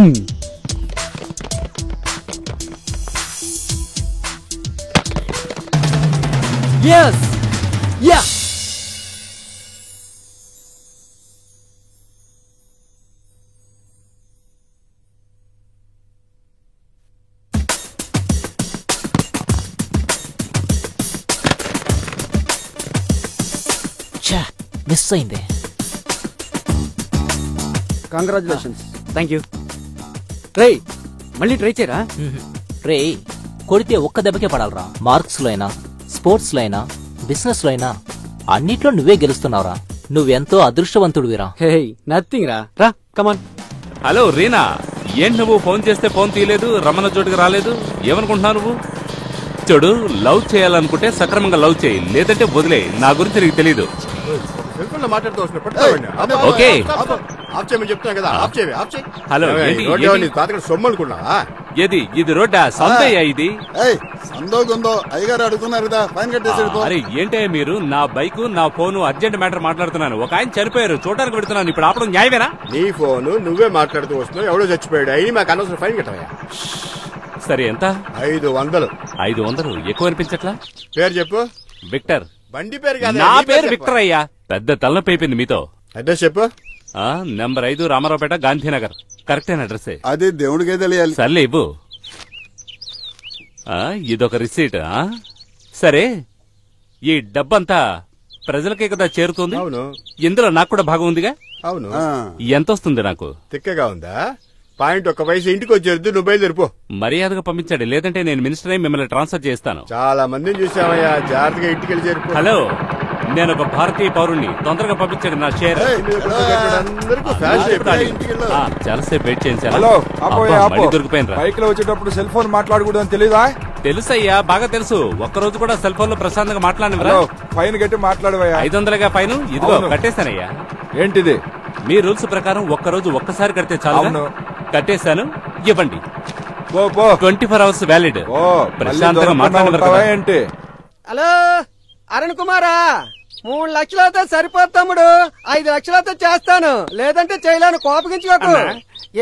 Yes! Yeah! Miss అయింది. Congratulations. Thank you. రేయ్ మళ్ళీ ట్రై చేయరా? రే కొడితే ఒక్క దెబ్బకే పడాలరా. మార్క్స్ లో అయినా, స్పోర్ట్స్ లో అయినా, బిజినెస్ లో అయినా అన్నిట్లో నువ్వే గెలుస్తున్నావురా. నువ్వెంతో అదృష్టవంతుడివిరా. హే నథింగ్ రా. రా కమాన్. హలో రీనా, ఏంటి నువ్వు ఫోన్ చేస్తే ఫోన్ తీయలేదు, రమ్మన్న చోటుకి రాలేదు, ఏమనుకుంటున్నావు నువ్వు? చూడు, లవ్ చేయాలనుకుంటే సక్రమంగా లవ్ చేయి, లేదంటే వదిలే. నా గురించి నీకు తెలీదు. ఓకే హలో, సొమ్ము అనుకున్నా? ఏది ఇది రోడ్డా? సంతయ్యా ఇది? అయ్యగారు అడుగుతున్నారు కదా, ఫైన్ కట్టేసాడు. అరే ఏంటయ్యా మీరు? నా బైక్, నా ఫోన్ అర్జెంట్ మ్యాటర్ మాట్లాడుతున్నాను. ఒక ఆయన చనిపోయారు, చూడడానికి పెడుతున్నాను. ఇప్పుడు ఆపడం న్యాయమేనా? నీ ఫోను నువ్వే మాట్లాడుతూ వస్తున్నావు, ఎవడో చచ్చిపోయాడు. అయ్యి మాకు అనవసరం, ఫైన్ కట్టవా? సరే ఎంత? 500. 500 ఎక్కువ అనిపించట్లా? పేరు చెప్పు. విక్టర్. బండి పేరు కాదు, నా పేరు విక్టర్ అయ్యా. పెద్ద తలనొప్పి అయిపోయింది మీతో. అడ్రస్ చెప్పు. నంబర్ 5 రామారావుపేట, గాంధీనగర్. కరెక్టేనా అడ్రస్? అది దేవుడికే తెలియాలి. సర్లే ఇవ్వు. ఇదొక రిసీట్. సరే, ఈ డబ్బంతా ప్రజలకే కదా చేరుతుంది. అవును. ఇందులో నాకు కూడా భాగం ఉందిగా. అవును. ఎంత వస్తుంది నాకు? తిక్కగా ఉందా? పాయింట్ ఒక్క వయసు ఇంటికి వచ్చేది, నువ్వు బయలుదేరిపో. మర్యాదగా పంపించాడు, లేదంటే నేను మినిస్టర్ అయి మిమ్మల్ని ట్రాన్స్ఫర్ చేస్తాను. చాలా మందిని చూసామయ్యా, జాగ్రత్తగా ఇంటికి వెళ్ళి చేరిపో. హలో, నేను ఒక భారతీయ పౌరుణ్ణి, తొందరగా పంపించాడు నా షేర్. చాలాసేపు వెయిట్ చేయించాను. దొరికిపోయిన బైక్ లో వచ్చేటప్పుడు సెల్ ఫోన్ మాట్లాడకూడదని తెలీదా? తెలుసయ్యా, బాగా తెలుసు. ఒక్కరోజు కూడా సెల్ ఫోన్ లో ప్రశాంతంగా మాట్లాడినవరా? ఫైన్ కట్టి మాట్లాడవయ్యా. 500గా ఫైన్. ఇదిగో కట్టేశానయ్యా. ఏంటిది? మీ రూల్స్ ప్రకారం ఒక్కరోజు ఒక్కసారి కడితే చాలు. కట్టేశాను, ఇవ్వండి. 24 hours వ్యాలిడ్. ప్రశాంతంగా మాట్లాడవరా ఏంటి? హలో అరుణ్ కుమారా, 3 లక్షలతో సరిపోదు తమ్ముడు. 5 లక్షలతో చేస్తాను, లేదంటే చేయలేను. కోపగించుకోకు.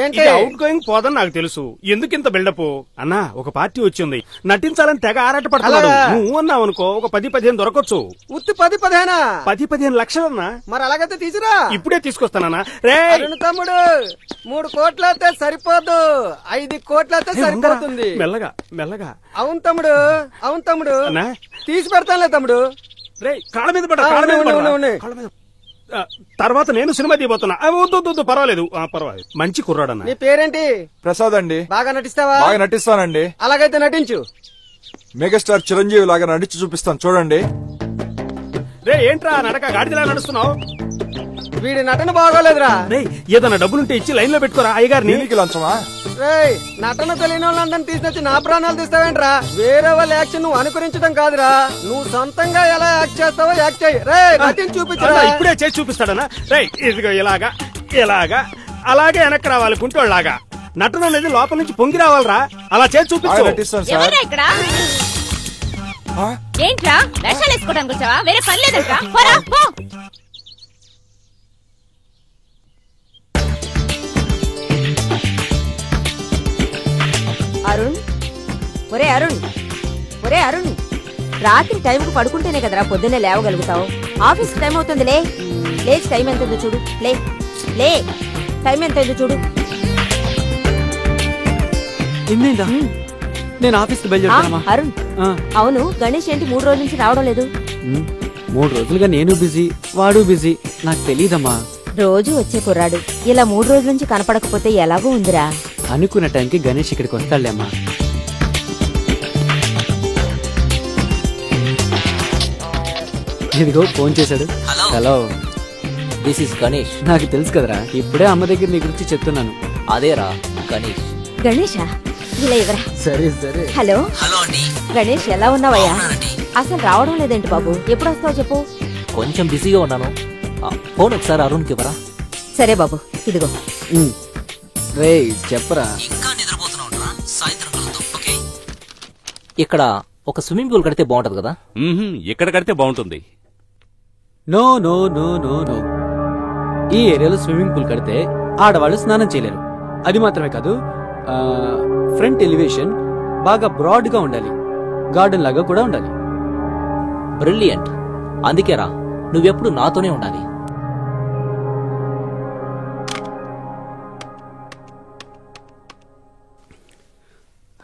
ఏంటి అవుట్ గోయింగ్ పోదని నాకు తెలుసు. ఎందుకింత బిల్డప్? అన్నా, ఒక పార్టీ వచ్చింది, నటించాలని తెగ ఆరాట పడుతున్నాడు. నువ్వు అన్నావు అనుకో, ఒక 10-15 దొరకొచ్చు. ఉత్తి 10-15? 10-15 లక్షలన్నా. మరి అలాగైతే తీసురా. ఇప్పుడే తీసుకొస్తానన్నా. రే తమ్ముడు, 3 కోట్లయితే సరిపోదు, 5 కోట్లయితే సరిపోతుంది. మెల్లగా మెల్లగా. అవును తమ్ముడు, అవును తమ్ముడు, తీసి పెడతానులే తమ్ముడు. రే కాళ్ళ మీద పడ, కాళ్ళ మీద. తర్వాత నేను సినిమా తీయబోతున్నా. వద్దు, పర్వాలేదు. మంచి కుర్రాడన్నా. నీ పేరేంటి? ప్రసాద్ అండి. బాగా నటిస్తావా? బాగా నటిస్తానండి. అలాగైతే నటించు. మెగాస్టార్ చిరంజీవి లాగా నటించి చూపిస్తాను, చూడండి. రే ఏంట్రా నడక గాడిదలా నడుస్తున్నావు? వీడి నటన బాగోలేదురా. రే ఏదన్నా డబ్బులుంటే ఇచ్చి లైన్ లో పెట్టుకోరా అయ్యగారిని. లంచమా? రే నటన తెలియని వాళ్ళందరినీ తీసుకొచ్చి నా ప్రాణాలు తీస్తావేంట్రా? వేరే వాళ్ళ యాక్షన్ నువ్వు అనుకరించడం కాదురా, నువ్వు సొంతంగా ఎలా యాక్ట్ చేస్తావో యాక్ట్ చేయి. రే నటిని చూపించరా. ఇప్పుడే చేసి చూపిస్తాడనా? రే ఇదిగో ఇలాగా ఇలాగా, అలాగే వెనక్కి రావాలి గుంటోళ్ళలాగా. నటన అనేది లోపల నుంచి పొంగి రావాలరా. అలా చేసి చూపిస్తాను. ఏంట్రా వేషాలు వేసుకోవడానికి వచ్చావా? వేరే పని లేదంట్రా. అరుణ్, ఒరే అరుణ్, ఒరే అరుణ్, రాత్రి టైంకు పడుకుంటేనే కదరా పొద్దున్నే లేవగలుగుతావు. ఆఫీస్ టైం అవుతుంది, లే. లేచి టైం ఎంతుందో చూడు. లే లే, టైం ఎంతైందో చూడు. నేను ఆఫీస్ అరుణ్, అవును గణేష్ ఏంటి 3 రోజుల నుంచి రావడం లేదు? 3 రోజులుగా నేను బిజీ, వాడు బిజీ. నాకు తెలీదమ్మా. రోజు వచ్చే కుర్రాడు ఇలా 3 రోజుల నుంచి కనపడకపోతే ఎలాగో ఉందిరా. అనుకున్న టైంకి గణేష్ ఇక్కడికి వస్తాడులేమ్మా. ఇదిగో ఫోన్ చేశాడు. Hello, this is Ganesh. నాకు తెలుసు కదరా, ఇప్పుడే అమ్మ దగ్గర నీ గురించి చెప్తున్నాను. అదేరా గణేష్. గణేషా? ఇలా ఇవరా. సరే సరే. హలో హలో అండి. గణేష్ ఎలా ఉన్నావయ్యా? అసలు రావడం లేదేంటి బాబు? ఎప్పుడు వస్తావు చెప్పు. కొంచెం బిజీగా ఉన్నాను. ఫోన్ ఒకసారి అరుణ్కి ఇవ్వరా. సరే బాబు, ఇదిగో. రే చెప్పరా. ఇంకా నిద్రపోతున్నావురా, సాయంత్రం కలుద్దాం. ఓకే. ఇక్కడ ఒక స్విమ్మింగ్ పూల్ కడితే బాగుంటది కదా? ఇక్కడ కడితే బాగుంటుంది. No no no no no, ఈ ఏరియాలో స్విమ్మింగ్ పూల్ కడితే ఆడవాళ్ళు స్నానం చేయలేరు. అది మాత్రమే కాదు, ఫ్రంట్ ఎలివేషన్ బాగా బ్రాడ్ గా ఉండాలి, గార్డెన్ లాగా కూడా ఉండాలి. బ్రిలియంట్. అందుకేరా నువ్వెప్పుడు నాతోనే ఉండాలి.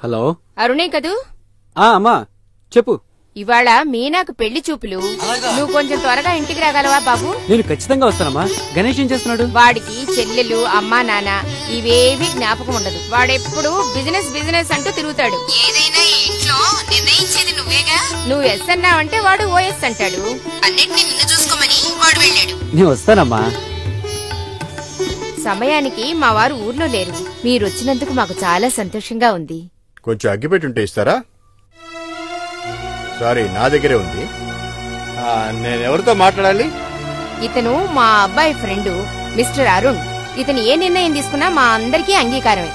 హలో అరుణే కదూ? అమ్మా చెప్పు. ఇవాళ మీనాకు పెళ్లి చూపులు. నువ్వు కొంచెం త్వరగా ఇంటికి రాగలవా బాబు? నేను ఖచ్చితంగా వస్తానమ్మా. గణేష్ ఏం చేస్తున్నాడు? వాడికి చెల్లెలు, అమ్మా, నాన్న ఇవేవి జ్ఞాపకం ఉండదు. వాడెప్పుడు బిజినెస్ బిజినెస్ అంటూ తిరుగుతాడు. ఏదైనా ఇంట్లో నిర్ణయించేది నువ్వేగా. నువ్వు ఎస్ అన్నావంటే వాడు ఓఎస్ అంటాడు. అన్నిటినీ నిన్ను చూసుకోమని వాడు వెళ్ళాడు. నేను వస్తానమ్మా. సమయానికి మా వారు ఊర్లో లేరు. మీరొచ్చినందుకు మాకు చాలా సంతోషంగా ఉంది. కొంచెం అగ్గిపెట్టుంటే ఇస్తారా? సారీ, నా దగ్గరే ఉంది. నేను ఎవరితో మాట్లాడాలి? ఇతను మా అబ్బాయి ఫ్రెండ్ మిస్టర్ అరుణ్. ఇతను ఏ నిర్ణయం తీసుకున్నా మా అందరికీ అంగీకారమే.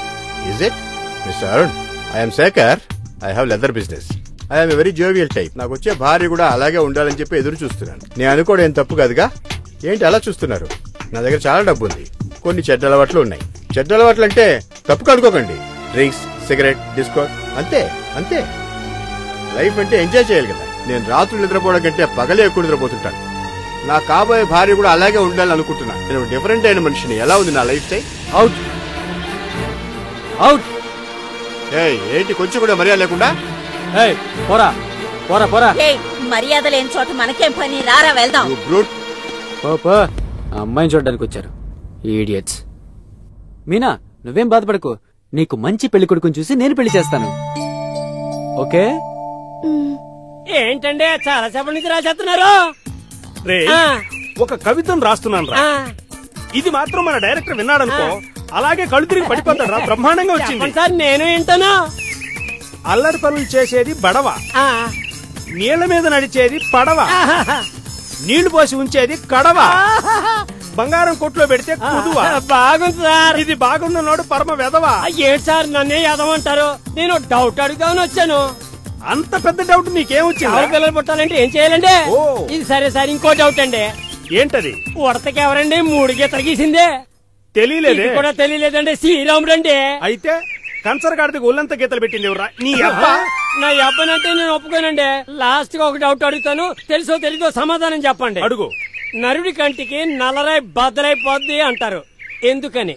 Is it mister Arun? I'm Shekhar. I have leather business. I'm very jovial type. నాకు వచ్చే భార్య కూడా అలాగే ఉండాలని చెప్పి ఎదురు చూస్తున్నాను. నేను అనుకోవడం ఏం తప్పు కాదుగా. ఏంటి అలా చూస్తున్నారు? నా దగ్గర చాలా డబ్బు ఉంది. కొన్ని చెడ్డ అలవాట్లు ఉన్నాయి. చెడ్డ అలవాట్లు అంటే తప్పు కనుకోకండి. డ్రింక్స్, సిగరెట్, డిస్కో, అంతే అంతే. లైఫ్ అంటే ఎంజాయ్ చేయాలి కదా. నేను రాత్రులు నిద్రపోవడం కంటే పగలే ఎక్కువ నిద్రపోతుంటాను. నా కాబోయే భార్య కూడా అలాగే ఉండాలని అనుకుంటున్నాను. నేను డిఫరెంట్ అయిన మనిషిని. ఎలా ఉంది నా లైఫ్ స్టైల్? Out out. ఏంటి కొంచెం కూడా మర్యాద లేకుండా? పోరా పోరా పోరా. మర్యాద లేని చోట మనకేం పని? రారా వెళ్దాం. అమ్మాయిని చూడడానికి వచ్చారు ఈడియట్స్. మీనా నువ్వేం బాధపడకు. నీకు మంచి పెళ్లి కొడుకుని చూసి నేను పెళ్లి చేస్తాను. ఓకే? ఏంటంటే చాలా సేపటి నుంచి రాసేస్తున్నారు. రే, ఒక కవితను రాస్తున్నాను రా. ఇది మాత్రం మన డైరెక్టర్ విన్నాడనుకో అలాగే కళ్ళు తిరిగి పడిపోతాడు రా. బ్రహ్మాండంగా వచ్చింది సార్. నేను వింటాను. అల్లరి పనులు చేసేది బడవ, నీళ్ల మీద నడిచేది పడవ, నీళ్లు పోసి ఉంచేది కడవ, బంగారం కొట్లో పెడితే కుదువ. బాగుంది సార్. ఇది బాగుందన్నాడు పరమ వెదవా. ఏంటి సార్ నన్నే ఎదవంటారు? నేను డౌట్ అడుగుదామని వచ్చాను. అంత పెద్ద డౌట్ నీకేమొచ్చింది? పిల్లలు పుట్టాలంటే ఏం చేయాలండి? ఇది సరే సార్, ఇంకో డౌట్ అండి. ఏంటది? ఉడతకి ఎవరండి 3 గీతలు గీసిందే? తెలియలేదు కూడా తెలియలేదండి. శ్రీరాముడు అండి. అయితే కంచరగాడికి ఒళ్ళంతా గీతలు పెట్టింది ఎవరా? నీ అబ్బా. నా అబ్బనంటే నేను ఒప్పుకోనండి. లాస్ట్ గా ఒక డౌట్ అడుగుతాను, తెలుసో తెలీదో సమాధానం చెప్పండి. అడుగు. నరుడి కంటికి నల్లరాయి బద్దలైపోద్ది అంటారు, ఎందుకని?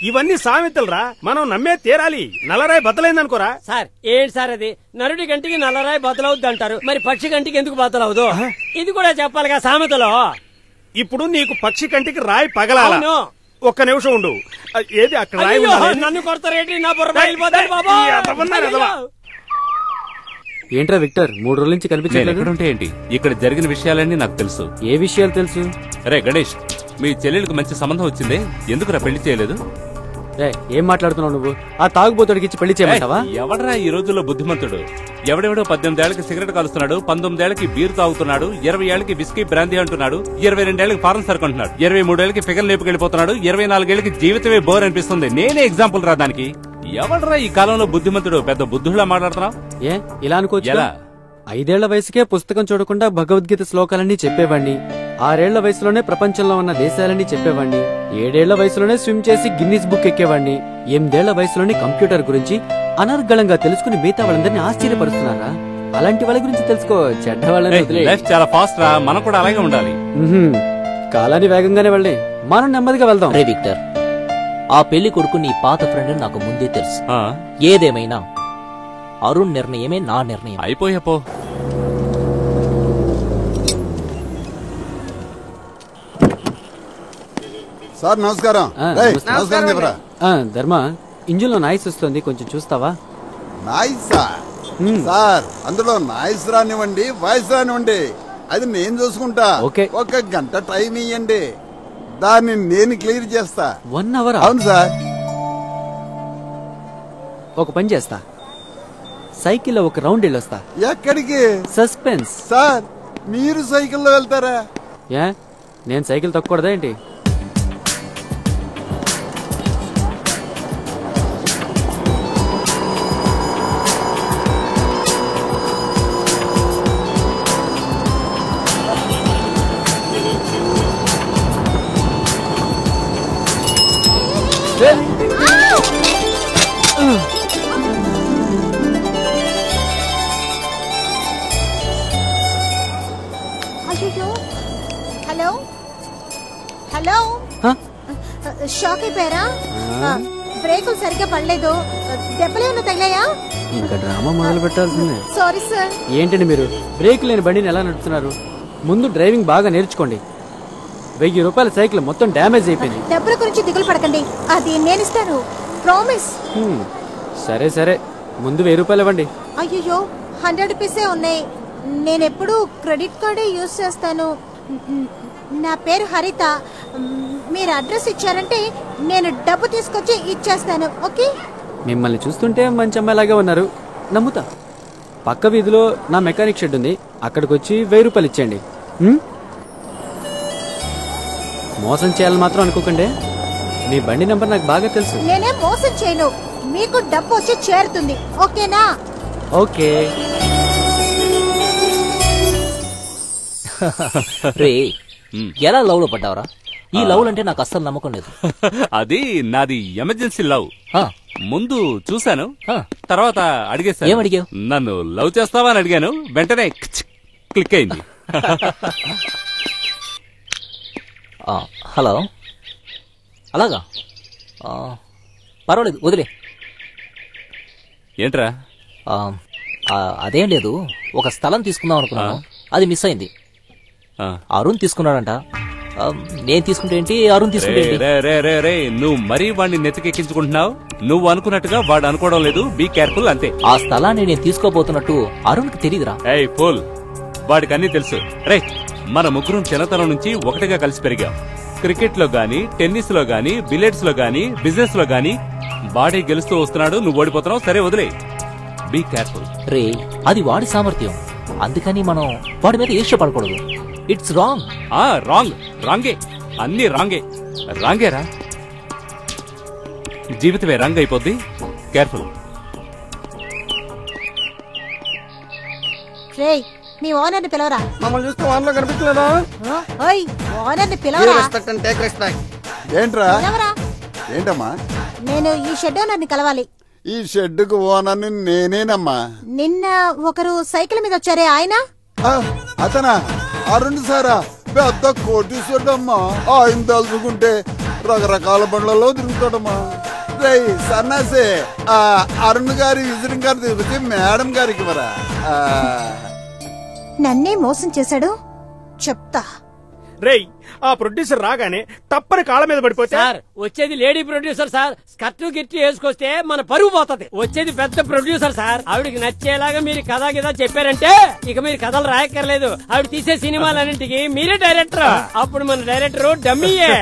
ఇవన్నీ సామెతలు రా, మనం నమ్మే తీరాలి. నల్లరాయి బద్దలైందనుకోరా సార్. ఏంటి సార్ అది? నరుడి కంటికి నల్లరాయి బద్దలవుద్ది అంటారు, మరి పక్షి కంటికి ఎందుకు బద్దలవదు? ఇది కూడా చెప్పాలిగా సామెతలో. ఇప్పుడు నీకు పక్షి కంటికి రాయి పగలాల. ఒక్క నిమిషం ఉండు. ఏది అక్కడ రాయి? నన్ను కొడతారేంటి? నా బుర్ర పగిలిపోతాయి బాబా. ఏంట్రా విక్టర్ 3 రోజుల నుంచి కనిపించలేదు? ఏంటి? ఇక్కడ జరిగిన విషయాలన్నీ నాకు తెలుసు. ఏ విషయాలు తెలుసు? అరే గణేష్, మీ చెల్లెలకు మంచి సంబంధం వచ్చిందే, ఎందుకురా పెళ్లి చేయలేదు? ఏం మాట్లాడుతున్నావు నువ్వు? ఆ తాగుబోతుడికి ఇచ్చి పెళ్లి చేయమంటావా? ఎవడరా ఈ రోజుల్లో బుద్ధిమంతుడు? ఎవడెవడో 18 ఏళ్లకి సిగరెట్ కాలుస్తున్నాడు, 19 ఏళ్లకి బీర్ తాగుతున్నాడు, 20 ఏళ్లకి విస్కీ బ్రాందీ అంటున్నాడు, 22 ఏళ్లకి ఫారెన్ సరుకుంటున్నాడు, 23 ఏళ్లకి ఫిగర్ లేపుకెళ్లిపోతున్నాడు, 24 ఏళ్లకి జీవితమే బోర్ అనిపిస్తుంది. నేనే ఎగ్జాంపుల్ రా దానికి. ఎవడరా ఈ కాలంలో బుద్ధిమంతుడు? పెద్ద బుద్ధులా మాట్లాడుతున్నావు. ఇలా అనుకోవచ్చు. ఎలా? 5 ఏళ్ల వయసుకే పుస్తకం చూడకుండా భగవద్గీత శ్లోకాలన్నీ చెప్పేవాణ్ణి. 6 ఏళ్ల వయసులోనే ప్రపంచంలో ఉన్న దేశాలన్నీ చెప్పేవాణ్ణి. 7 ఏళ్ల వయసులోనే స్విమ్ చేసి గిన్నిస్ బుక్ ఎక్కేవాడిని. 8 ఏళ్ల వయసులోనే కంప్యూటర్ గురించి అనర్గళంగా తెలుసుకుని మిగతా వాళ్ళందరినీ ఆశ్చర్యపరుస్తున్నారా? అలాంటి వాళ్ళ గురించి తెలుసుకో. చెడ్డ వాళ్ళని చాలా ఫాస్ట్ రా, మనం కూడా అలాగే ఉండాలి. కాలాన్ని వేగంగానే వెళ్ళి మనం నెమ్మదిగా వెళ్దాం. రే విక్టర్, ఆ పెళ్లి కొడుకు నీ పాత ఫ్రెండ్ నాకు ముందే తెలుసు. ఏదేమైనా అరుణ్ నిర్ణయమే నా నిర్ణయం. అయిపోయాపో. సార్ నమస్కారం. ధర్మ, ఇంజిన్ లో నాయిస్ వస్తుంది, కొంచెం చూస్తావా? నాయిసా? సార్ అందులో నాయిస్ రానివ్వండి, వాయిస్ రానివ్వండి, అది నేను చూసుకుంటా. ఒక గంట టైం ఇయ్యండి, దాన్ని నేను క్లియర్ చేస్తా. 1 అవర్? అవును సార్. ఒక పని చేస్తా, సైకిల్ లో ఒక రౌండ్ వెళ్ళొస్తా. ఎక్కడికి? సస్పెన్స్. సార్ మీరు సైకిల్లో వెళ్తారా? నేను సైకిల్ తొక్కకూడదా ఏంటి? షాక్ అయిపోయారా? బ్రేకులు సరిగ్గా పడలేదు. దెబ్బలేమన్నా తగిలాయా? ఇంకా డ్రామా మొదలు పెట్టాల్సిందే. Sorry sir. ఏంటండి మీరు బ్రేక్ లేని బండిని ఎలా నడుపుతున్నారు? ముందు డ్రైవింగ్ బాగా నేర్చుకోండి. 1000 రూపాయల సైకిల్ మొత్తం డ్యామేజ్ అయిపోయింది. డబ్బుల గురించి దిగులు పడకండి, అది నేను ఇస్తాను, ప్రామిస్. సరే సరే, ముందు 1000 రూపాయలు ఇవ్వండి. అయ్యో 100 రూపీసే ఉన్నాయి. నేను ఎప్పుడు క్రెడిట్ కార్డే యూజ్ చేస్తాను. నా పేరు హరిత. మీరు అడ్రస్ ఇచ్చారంటే నేను డబ్బు తీసుకొచ్చి ఇచ్చేస్తాను. ఓకే? మిమ్మల్ని చూస్తుంటే మంచి అమ్మాయిలాగా ఉన్నారు, నమ్ముతా. పక్క వీధిలో నా మెకానిక్ షెడ్ ఉంది, అక్కడికి వచ్చి 1000 రూపాయలు ఇచ్చేయండి. మోసం చేయాలని మాత్రం అనుకోకండి. మీ బండి నెంబర్ నాకు బాగా తెలుసు. నేనేం మోసం చేయను, మీకు డబ్బు వచ్చి చేరుతుంది. ఓకేనా? ఓకే. రే, ఎలా లవ్ లో పడ్డావరా? ఈ లవ్ అంటే నాకు అస్సలు నమ్మకం లేదు. అది నాది ఎమర్జెన్సీ లవ్. ముందు చూశాను, తర్వాత అడిగేశాను. ఏం అడిగావు? నన్ను లవ్ చేస్తావా అని అడిగాను, వెంటనే క్లిక్ అయింది. హలో, అలాగా? పర్వాలేదు, వదిలే. ఏంట్రా? అదేం లేదు, ఒక స్థలం తీసుకుందాం అనుకున్నాను, అది మిస్ అయింది. అరుణ్ తీసుకున్నాడంట. నేను తీసుకుంటే ఏంటి, అరుణ్ తీసుకుంటే రే, నువ్వు మరీ వాడిని నెత్తికెక్కించుకుంటున్నావు. నువ్వు అనుకున్నట్టుగా వాడు అనుకోవడం లేదు. బీ కేర్ఫుల్, అంతే. ఆ స్థలాన్ని నేను తీసుకోబోతున్నట్టు అరుణ్కి తెలియదురా. ఏయ్ ఫుల్, వాడికి అన్ని తెలుసు. రే, మన ముగ్గురం చిన్నతనం నుంచి ఒకటిగా కలిసి పెరిగాం. క్రికెట్ లో గానీ, టెన్నిస్ లో గానీ, బిలియర్డ్స్ లో గానీ, బిజినెస్ లో గానీ వాడే గెలుస్తూ వస్తున్నాడు, నువ్వు ఓడిపోతున్నావు. సరే వదిలే, బీ కేర్ఫుల్. రే, అది వాడి సామర్థ్యం, అందుకని మనం వాడి మీద ఇష్టపడకూడదు. It's wrong. రాంగే, అన్ని రాంగేరా. జీవితమే రంగ్ అయిపోద్ది. కేర్ఫుల్. రేయ్, మీ ఓనర్ని పిలవరా. మమ్మల్ని చూస్తే వాన్లో కనిపించలేదా? ఓనర్ని పిలవరా. ఏంట్రా? పిలవరా. ఏంటమ్మా? నేను ఈ షెడ్ ఓనర్ని కలవాలి. ఈ షెడ్డుకు ఓనర్ని నేనేనమ్మా. నిన్న ఒకరు సైకిల్ మీద వచ్చారే, ఆయన? అతనా? అరుణ్ సారా? పెద్ద కోటీశ్వరుడమ్మా. ఆయన తలుచుకుంటే రకరకాల బండ్లలో తిరుగుతాడమ్మా. రేయ్ సన్నాసే, అరుణ్ గారి విజిటింగ్ కార్డు తీసుకొచ్చి మేడం గారికి ఇవ్వరా. నన్నే మోసం చేశాడు, చెప్తా. రేయ్, ఆ ప్రొడ్యూసర్ రాగానే తప్పని కాళ్ళ మీద పడిపోతే. సార్, వచ్చేది లేడీ ప్రొడ్యూసర్ సార్. స్కర్ట్ గిట్టి వేసుకొస్తే మన పరువు పోతుంది. వచ్చేది పెద్ద ప్రొడ్యూసర్ సార్. ఆవిడికి నచ్చేలాగా మీరు కథ గిదా చెప్పారంటే ఇక మీరు కథలు రాయక్కర్లేదు. ఆవిడ తీసే సినిమాలన్నింటికి మీరే డైరెక్టర్. అప్పుడు మన డైరెక్టర్ డమ్మీయే.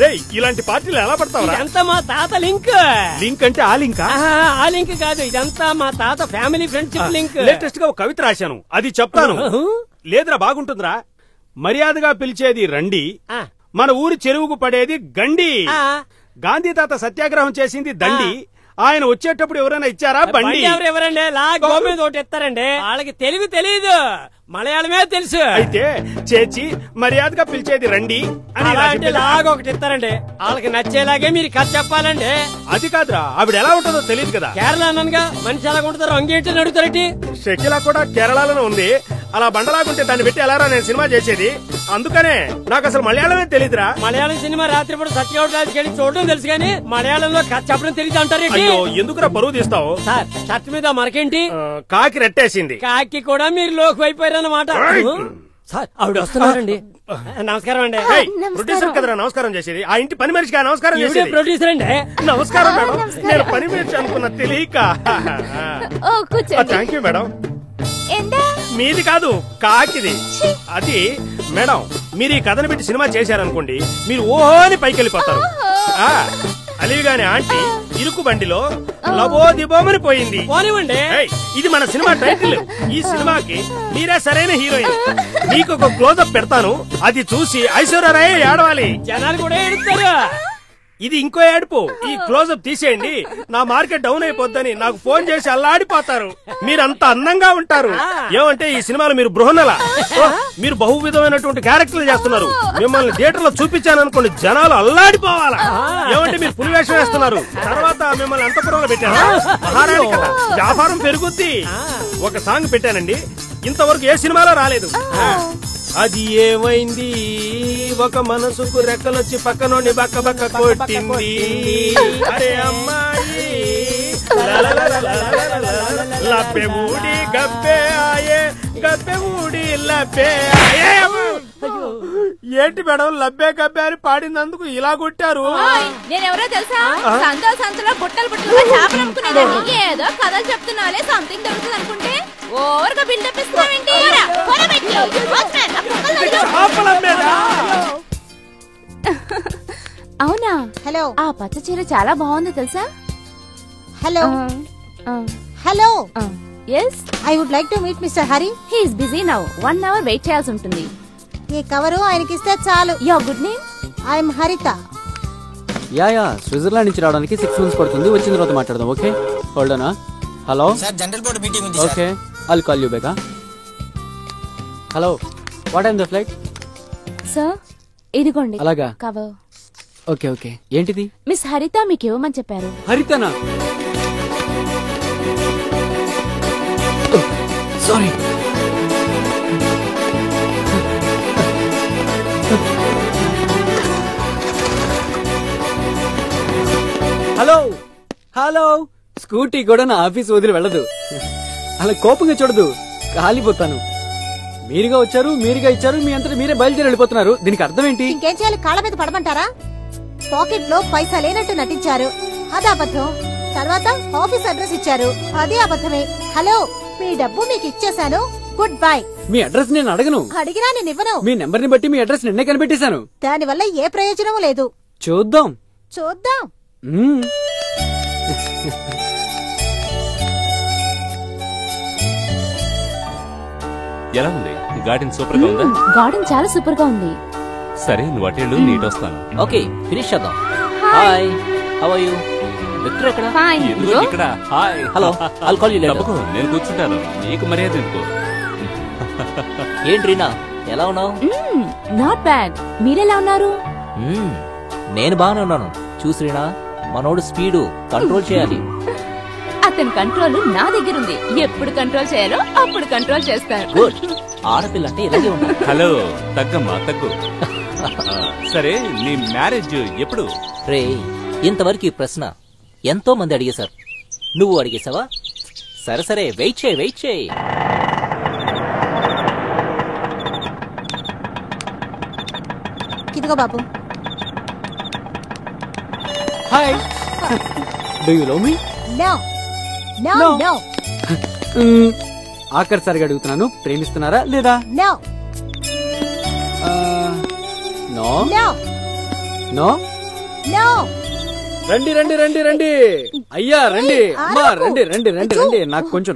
రేయ్, ఇలాంటి పార్టీలు ఎలా పడతావు? ఇదంతా మా తాత లింక్. లింక్ అంటే ఆ లింక్? ఆ లింక్ కాదు, ఇదంతా మా తాత ఫ్యామిలీ ఫ్రెండ్షిప్ లింక్. లేటెస్ట్ గా ఒక కవిత రాశాను, అది చెప్తాను. లేదురా, బాగుంటుందిరా. మర్యాదగా పిలిచేది రండి, మన ఊరి చెరువుకు పడేది గండి. గాంధీ తాత సత్యాగ్రహం చేసింది దండి. ఆయన వచ్చేటప్పుడు ఎవరైనా ఇచ్చారా బండి? ఎవరండి గోమే తోటి ఎత్తారండి. వాళ్ళకి తెలుగు తెలియదు, మలయాళమే తెలుసు. అయితే చేచి మర్యాదగా పిలిచేది రండి అని లాగా ఒకటి ఇస్తారండి. వాళ్ళకి నచ్చేలాగే మీరు కథ చెప్పాలండి. అది కాదురా, ఆవిడ ఎలా ఉంటుందో తెలియదు కదా. కేరళ అన్నగా మనిషి ఎలా ఉంటారో అంగేంటి అడుగుతారండి. షకిలా కూడా కేరళలోనే ఉంది. అలా బండలాగుంటే దాన్ని పెట్టి ఎలారా నేను సినిమా చేసేది? అందుకనే నాకు అసలు మలయాళమే తెలియదురా. మలయాళం సినిమా రాత్రిపూట సత్యవతి చూడడం తెలుసు కానీ మలయాళంలో కథ చెప్పడం తెలియదు అంటారు. అయ్యో, ఎందుకురా పరువు తీస్తావు? సార్, షర్ట్ మీద మరకేంటి? కాకి రెట్టేసింది. కాకి కూడా మీరు లోకి అయిపోయారన్నమాట. సార్, ఆవిడ వస్తున్నారండి. నమస్కారం అండి. ప్రొడ్యూసర్ కదరా నమస్కారం చేసేది? ఆ ఇంటి పని మనిషిగా నమస్కారం చేసేది? ప్రొడ్యూసర్ అండి. నమస్కారం మేడం, నేను పని మనిషి అనుకున్న తెలియక. Thank you madam. మీది కాదు, కాకిది. అది మేడం, మీరు ఈ కథను పెట్టి సినిమా చేశారనుకోండి, మీరు ఓహోని పైకి వెళ్ళిపోతారు. అలివిగానే ఆంటీ ఇరుకు బండిలో లబోదిబోమని పోయింది. ఇది మన సినిమా టైటిల్. ఈ సినిమాకి మీరే సరైన హీరోయిన్. మీకు ఒక క్లోజప్ పెడతాను, అది చూసి ఐశ్వర్యరాయ్ ఏడవాలి. జనాలు కూడా ఏడుస్తారు. ఇది ఇంకో ఏడుపు. ఈ క్లోజప్ తీసేయండి, నా మార్కెట్ డౌన్ అయిపోద్దని నాకు ఫోన్ చేసి అల్లాడిపోతారు. మీరంత అందంగా ఉంటారు. ఏమంటే ఈ సినిమాలో మీరు బృహన్నల, మీరు బహు విధమైనటువంటి క్యారెక్టర్లు చేస్తున్నారు. మిమ్మల్ని థియేటర్ లో చూపించాననుకోండి, జనాలు అల్లాడిపోవాలా. ఏమంటే మీరు పులివేషం వేస్తున్నారు. తర్వాత మిమ్మల్ని అంతపురంలో పెట్టారా? మహారాణి కదా, వ్యాపారం పెరుగుద్ది. ఒక సాంగ్ పెట్టానండి, ఇంతవరకు ఏ సినిమాలో రాలేదు. అది ఏమైంది ఒక మనసుకు రెక్కలొచ్చి పక్కనోని బక్క బక్క కొట్టింది అరే అమ్మాయి లబ్బె ఊడి గబ్బే ఆయే గబ్బె ఊడి లబ్బే ఆయే ఏంటి మేడం లబ్బే గబ్బే అని పాడినందుకు ఇలా కొట్టారు నేనెవరో తెలుసా సంతలో బుట్టలు బుట్టలుగా చేపలు అమ్ముకునేదాన్ని ఏదో కథలు చెప్తున్నాలే సంథింగ్ దొరుకుతుంది అనుకుంటే ఓవర్గా బిల్డప్ ఇస్తున్నావేంటి అవునా హలో ఆ పచ్చ చీర చాలా బాగుంది తెలుసా hello hello yes I would like to meet mister Hari he's busy now 1 hour wait చేయాల్సి ఉంటుంది ఈ కవరు ఆయనకి ఇస్తే చాలు your good name I'm Haritha yeah Switzerland నుంచి రావడానికి 6 months పడుతుంది. వచ్చిన తర్వాత మాట్లాడదాం. Okay hold on. Hello sir general board meeting ఉంది. Okay I'll call you back. Hello what time the flight? Sir ఇదిగోండి అలాగా కవర్. ఓకే ఓకే ఏంటిది? మిస్ హరిత మీకు ఇవ్వమని చెప్పారు. హరితనా? సారీ. హలో హలో స్కూటీ కూడా నా ఆఫీస్ వదిలి వెళ్ళదు. అలా కోపంగా చూడదు, కాలిపోతాను. మీరుగా వచ్చారు, మీరుగా ఇచ్చారు, మీ అంతటా మీరే బయలుదేరి వెళ్ళిపోతున్నారు. దీనికి అర్థం ఏంటి? ఇంకేం చేయాలి? కాళ్ళ మీద పడమంటారా? పాకెట్ లో పైసా లేనట్టు నటించారు, అది అబద్ధం. తర్వాత ఆఫీస్ అడ్రస్ ఇచ్చారు, అది అబద్ధమే. హలో, మీ డబ్బు మీకు ఇచ్చేశాను, గుడ్ బై. మీ అడ్రస్ నేను అడగను. అడిగినా నేను ఇవ్వను. మీ నెంబర్ ని బట్టి మీ అడ్రస్ నిన్నే కనిపెట్టేశాను. దాని వల్ల ఏ ప్రయోజనం లేదు. చూద్దాం చూద్దాం. ఎలా ఉంది గార్డెన్? సూపర్ గా ఉందా? గార్డెన్ చాలా సూపర్ గా ఉంది. సరే నువ్వు అటెండు, నీట్ వస్తాను. ఓకే ఫినిష్ చేద్దాం. Hi how are you? Victor ఎక్కడ? ఫైన్. ఎందుకు ఇక్కడ? Hi. Hello I'll call you later. తప్పకు నేను కూర్చుంటాను, నీకు మర్యాద ఎందుకు? ఏంటి రీనా ఎలా ఉన్నావు? Not bad. మీరెలా ఉన్నారు? నేను బాగానే ఉన్నాను. చూసి రీనా, మనోడు స్పీడు కంట్రోల్ చేయాలి. అతని కంట్రోల్ నా దగ్గర ఉంది. ఎప్పుడు కంట్రోల్ చేయాలో అప్పుడు కంట్రోల్ చేస్తాను. గుడ్. ఆడపిల్ల అంటే ఇలాగే ఉండాలి. హలో తగ్గమ్మా తగ్గు. సరే నీ మ్యారేజ్ ఎప్పుడు? రే ఇంతవరకు ఈ ప్రశ్న ఎంతో మంది అడిగేశారు, నువ్వు అడిగేశావా? సరే సరే వెయిట్ చేయి వెయిట్ చేయి. ఇదిగో బాబు. Hi. Do you love me? No no no. ఆఖరిసారిగా అడుగుతున్నాను, ప్రేమిస్తున్నారా లేదా? No no no no. No. రండి రండి రండి రండి అయ్యా రండి అమ్మా రండి రండి రండి రండి. నాకు కొంచెం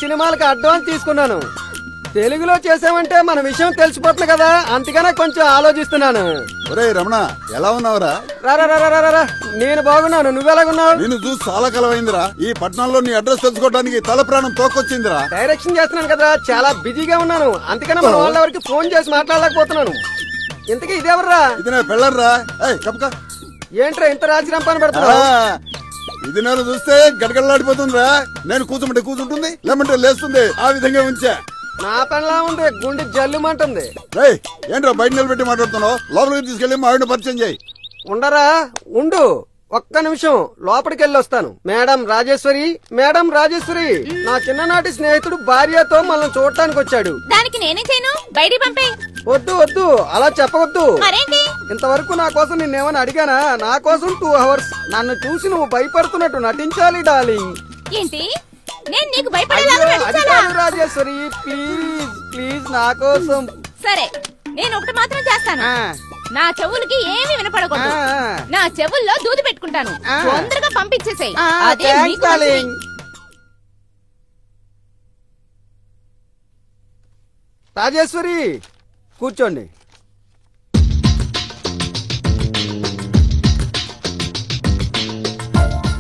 సినిమాలకి అడ్వాన్స్ తీసుకున్నాను. తెలుగులో చేసామంటే మన విషయం తెలిసిపోతుంది కదా, అందుకనే కొంచెం ఆలోచిస్తున్నాను. ఒరే రమణ, ఎలా ఉన్నావురా? రా, నేను బాగున్నాను, నువ్వెలాగున్నావు? నిన్ను చూసి చాలా కాలమైందిరా. ఈ పట్టణంలో నీ అడ్రస్ తెలుసుకోవడానికి తల ప్రాణం తోకొచ్చిందిరా. డైరెక్షన్ చేస్తున్నాను కదా, చాలా బిజీగా ఉన్నాను, అందుకనే మన వాళ్ళెవరికి ఫోన్ చేసి మాట్లాడలేకపోతున్నాను. ఇంతకీ ఇదేవర్రా? ఇది నా పెళ్ళర్రా. కప్పక ఏంట్రా ఇంత రాజీరంపాన్ని పెడతావు? ఇది నేను చూస్తే గడగడలాడిపోతుందిరా. నేను కూర్చుంటే కూర్చుంటుంది, లేమంటే లేస్తుంది. ఆ విధంగా ఉంచా. నా పనిలా ఉంది, గుండె జల్లుమంటుంది. ఏంట్రా బయట నిలబెట్టి మాట్లాడుతున్నావు? లోపలికి తీసుకెళ్లి మా ఆవిడ పరిచయం చేయి. ఉండరా, ఉండు ఒక్క నిమిషం, లోపలికి వెళ్ళి వస్తాను. మేడం రాజేశ్వరి, నా చిన్ననాటి స్నేహితుడు భార్యతో మనల్ని చూడటానికి వచ్చాడు. దానికి నేనే చేయను, బయటికి పంపే. వద్దు అలా చెప్పవద్దు. మరేంటి? ఇంతవరకు నా కోసం నిన్నేమని అడిగానా? నా కోసం 2 hours నన్ను చూసి నువ్వు భయపడుతున్నట్టు నటించాలి డార్లింగ్. ఏంటి? నేను నీకు భయపడేలాగా నటించాలా? రాజేశ్వరి ప్లీజ్ నా కోసం. సరే, నేను ఒకటి మాత్రం చేస్తాను. నా చెవులకి ఏమీ వినపడకూడదు. నా చెవుల్లో దూది పెట్టుకుంటాను. తొందరగా పంపించేసేయ్. అదే మీకు మంచిది. రాజేశ్వరి కూర్చోండి.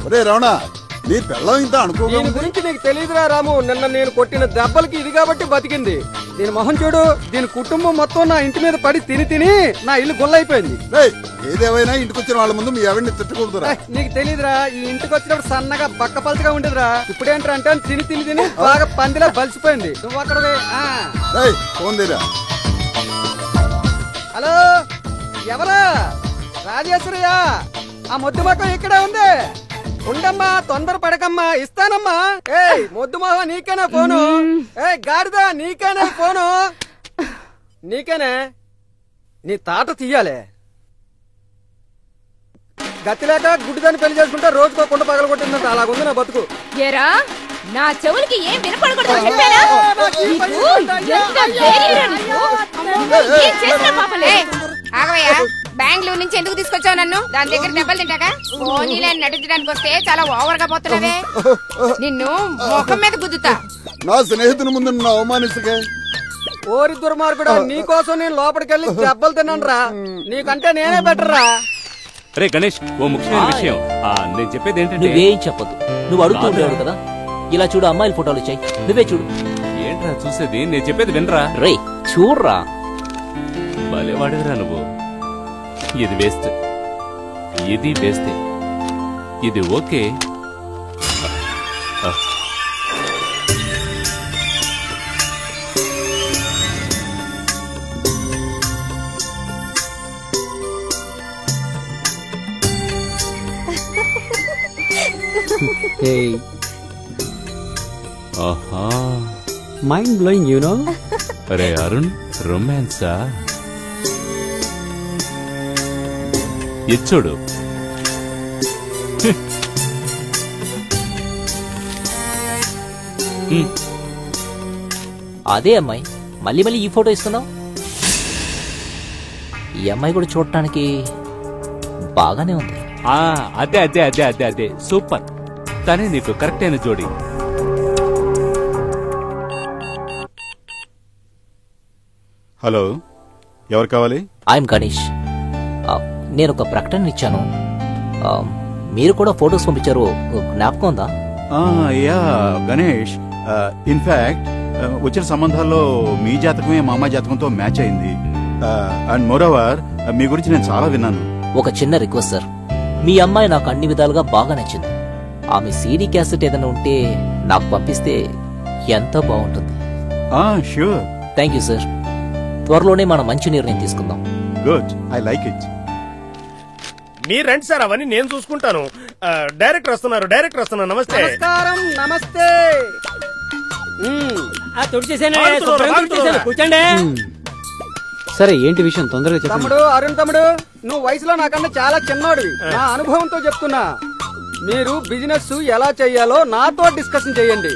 ఒరే రమణ, నీ పెళ్ళం ఇంత అనుకో. దీని గురించి నీకు తెలియదురా రాము. నిన్న నేను కొట్టిన దెబ్బలకి ఇది కాబట్టి బతికింది. దీని మొహం చూడు, దీని కుటుంబం మొత్తం నా ఇంటి మీద పడి తిని నా ఇల్లు గొల్లైపోయింది. ఏదేమైనా ఇంటికి వచ్చిన వాళ్ళ ముందు మీ ఎవరిని తిట్టకూడదురా. నీకు తెలియదురా, ఈ ఇంటికి వచ్చినప్పుడు సన్నగా బక్కపలతగా ఉండేదిరా. ఇప్పుడేంటంటే తిని బాగా పందిలా బలిసిపోయింది. నువ్వు అక్కడవే. ఫోన్ తీరా. హలో, ఎవరా? రాజేశ్వరయ్యా, ఆ మొద్దు మొక్కం ఇక్కడే ఉంది. ఉండమ్మా, తొందర పడకమ్మా, ఇస్తానమ్మా. మొద్దు మొహ నీకేనా ఫోను? గాడిదా నీకేనా ఫోను? నీకేనే, నీ తాట తీయాలే. గతిలేక గుడ్డిదాన్ని పెళ్లి చేసుకుంటే రోజుకో కుండ పగలగొట్టిందంట. అలాగుంది నా బతుకు. ఏరా, నా చెవులకి ఏం వినపడకూడదు చెప్పానా? ఆగవయ్యా, బెంగళూరు నుంచి ఎందుకు తీసుకొచ్చావు నన్ను? దాని దగ్గర దెబ్బలు తింటాగా పోనీలే నటించడానికి వస్తే చాలా ఓవర్ గా పోతున్నావే. నిన్ను ముఖం మీద గుద్దుతా. నా స్నేహితుని ముందు నువ్వు అవమానిస్తుగా. ఓరి దుర్మార్గుడా, నీకోసం నేను లోపలికెళ్ళి దెబ్బలు తిన్నాను రా. నీకంటే నేనే బెటర్ రా. రే గణేష్, ఓ ముఖ్యమైన విషయం. నేను చెప్పేది ఏంటంటే, నువ్వేం చెప్పదు, నువ్వు అడుగుతూ ఉండేవాడు కదా. ఇలా చూడు, అమ్మాయిల ఫోటోలు వచ్చాయి, నువ్వే చూడు. ఏంట్రా చూసేది? నేను చెప్పేది వినరా. రే చూడరా. భలేవాడివిరా నువ్వు. ఇది వేస్ట్, ఇది వేస్తే, ఇది okay. Hey. Mind blowing, you know? అరే అరుణ్, రొమాన్సా? ఇచ్చుడు. అదే అమ్మాయి, మళ్ళీ ఈ ఫోటో ఇస్తున్నావు. ఈ అమ్మాయి కూడా చూడటానికి బాగానే ఉంది. అదే అదే అదే అదే అదే సూపర్. తనే నీకు కరెక్ట్ అయిన జోడి. హలో, ఎవరు కావాలి? ఐఎమ్ గణేష్. నేను ఒక ప్రకటన ఇచ్చాను, మీరు కూడా ఫొటోస్ పంపించారు, జ్ఞాపకం ఉందా? యా గణేష్, ఇన్ఫాక్ట్ వచ్చిన సంబంధాల్లో మీ జాతకమే మా అమ్మాయి జాతకంతో మ్యాచ్ అయింది. అండ్ మోరోవర్ మీ గురించి నేను చాలా విన్నాను. ఒక చిన్న రిక్వెస్ట్ సార్, మీ అమ్మాయి నాకు అన్ని విధాలుగా బాగా నచ్చింది. ఆమె సీడీ క్యాసెట్ ఏదైనా ఉంటే నాకు పంపిస్తే ఎంతో బాగుంటుంది. ష్యూర్. Thank you sir. త్వరలోనే మనం మంచి నిర్ణయం తీసుకుందాం. Good, I like it. మీరు రండి సార్, అవన్నీ నేను చూసుకుంటాను. డైరెక్టర్ వస్తున్నారు. నమస్తే. నమస్తే. కూర్చోండి. సరే, ఏంటి విషయం తొందరగా చెప్పండి. తమ్ముడు, అరుణ్ తమ్ముడు, నువ్వు వయసులో నాకన్నా చాలా చిన్నోడివి. నా అనుభవంతో చెప్తున్నా, మీరు బిజినెస్ ఎలా చెయ్యాలో నాతో డిస్కషన్ చేయండి.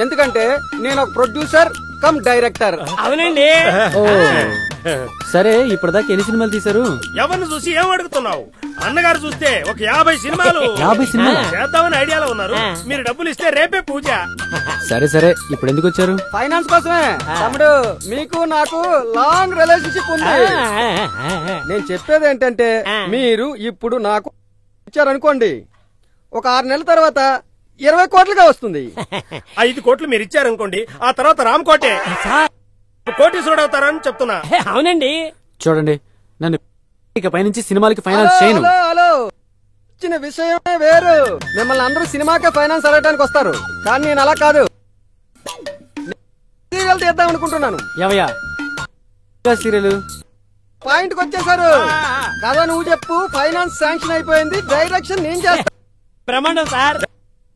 ఎందుకంటే నేను ఒక ప్రొడ్యూసర్ కమ్ డైరెక్టర్. అవునండి. సరే ఇప్పటిదాకా ఎన్ని సినిమాలు తీశారు? ఎవరిని చూసి ఏం అడుగుతున్నావు? అన్నగారు చూస్తే ఒక 50 సినిమాలు 50 సినిమాలా? చేద్దామని ఐడియాలో ఉన్నారు. మీరు డబ్బులు ఇస్తే రేపే పూజ. సరే సరే ఇప్పుడు ఎందుకు వచ్చారు? ఫైనాన్స్ కోసమే తమ్ముడు. మీకు నాకు లాంగ్ రిలేషన్షిప్ ఉంది. నేను చెప్పేది ఏంటంటే మీరు ఇప్పుడు నాకు ఇచ్చారనుకోండి, ఒక 6 నెలల తర్వాత 20 కోట్లుగా వస్తుంది. 5 కోట్లు మీరు ఇచ్చారనుకోండి, ఆ తర్వాత రామ్కోటే కోటీశ్వరుడు అవుతారని చెప్తున్నా. అవునండి. చూడండి, నన్ను ఇక పైనుంచి సినిమాలకి ఫైనాన్స్ చేయను. హలో హలో, ఇచ్చిన విషయమే వేరు. మిమ్మల్ని అందరూ సినిమాకే ఫైనాన్స్ అడగడానికి వస్తారు, కానీ నేను అలా కాదు. సీరియల్ తీద్దాం అనుకుంటున్నాను. ఎవయా సీరియల్? పాయింట్ కి వచ్చేసారు కదా. నువ్వు చెప్పు. ఫైనాన్స్ శాంక్షన్ అయిపోయింది, డైరెక్షన్ నేను చేస్తా. ప్రమాణం సార్.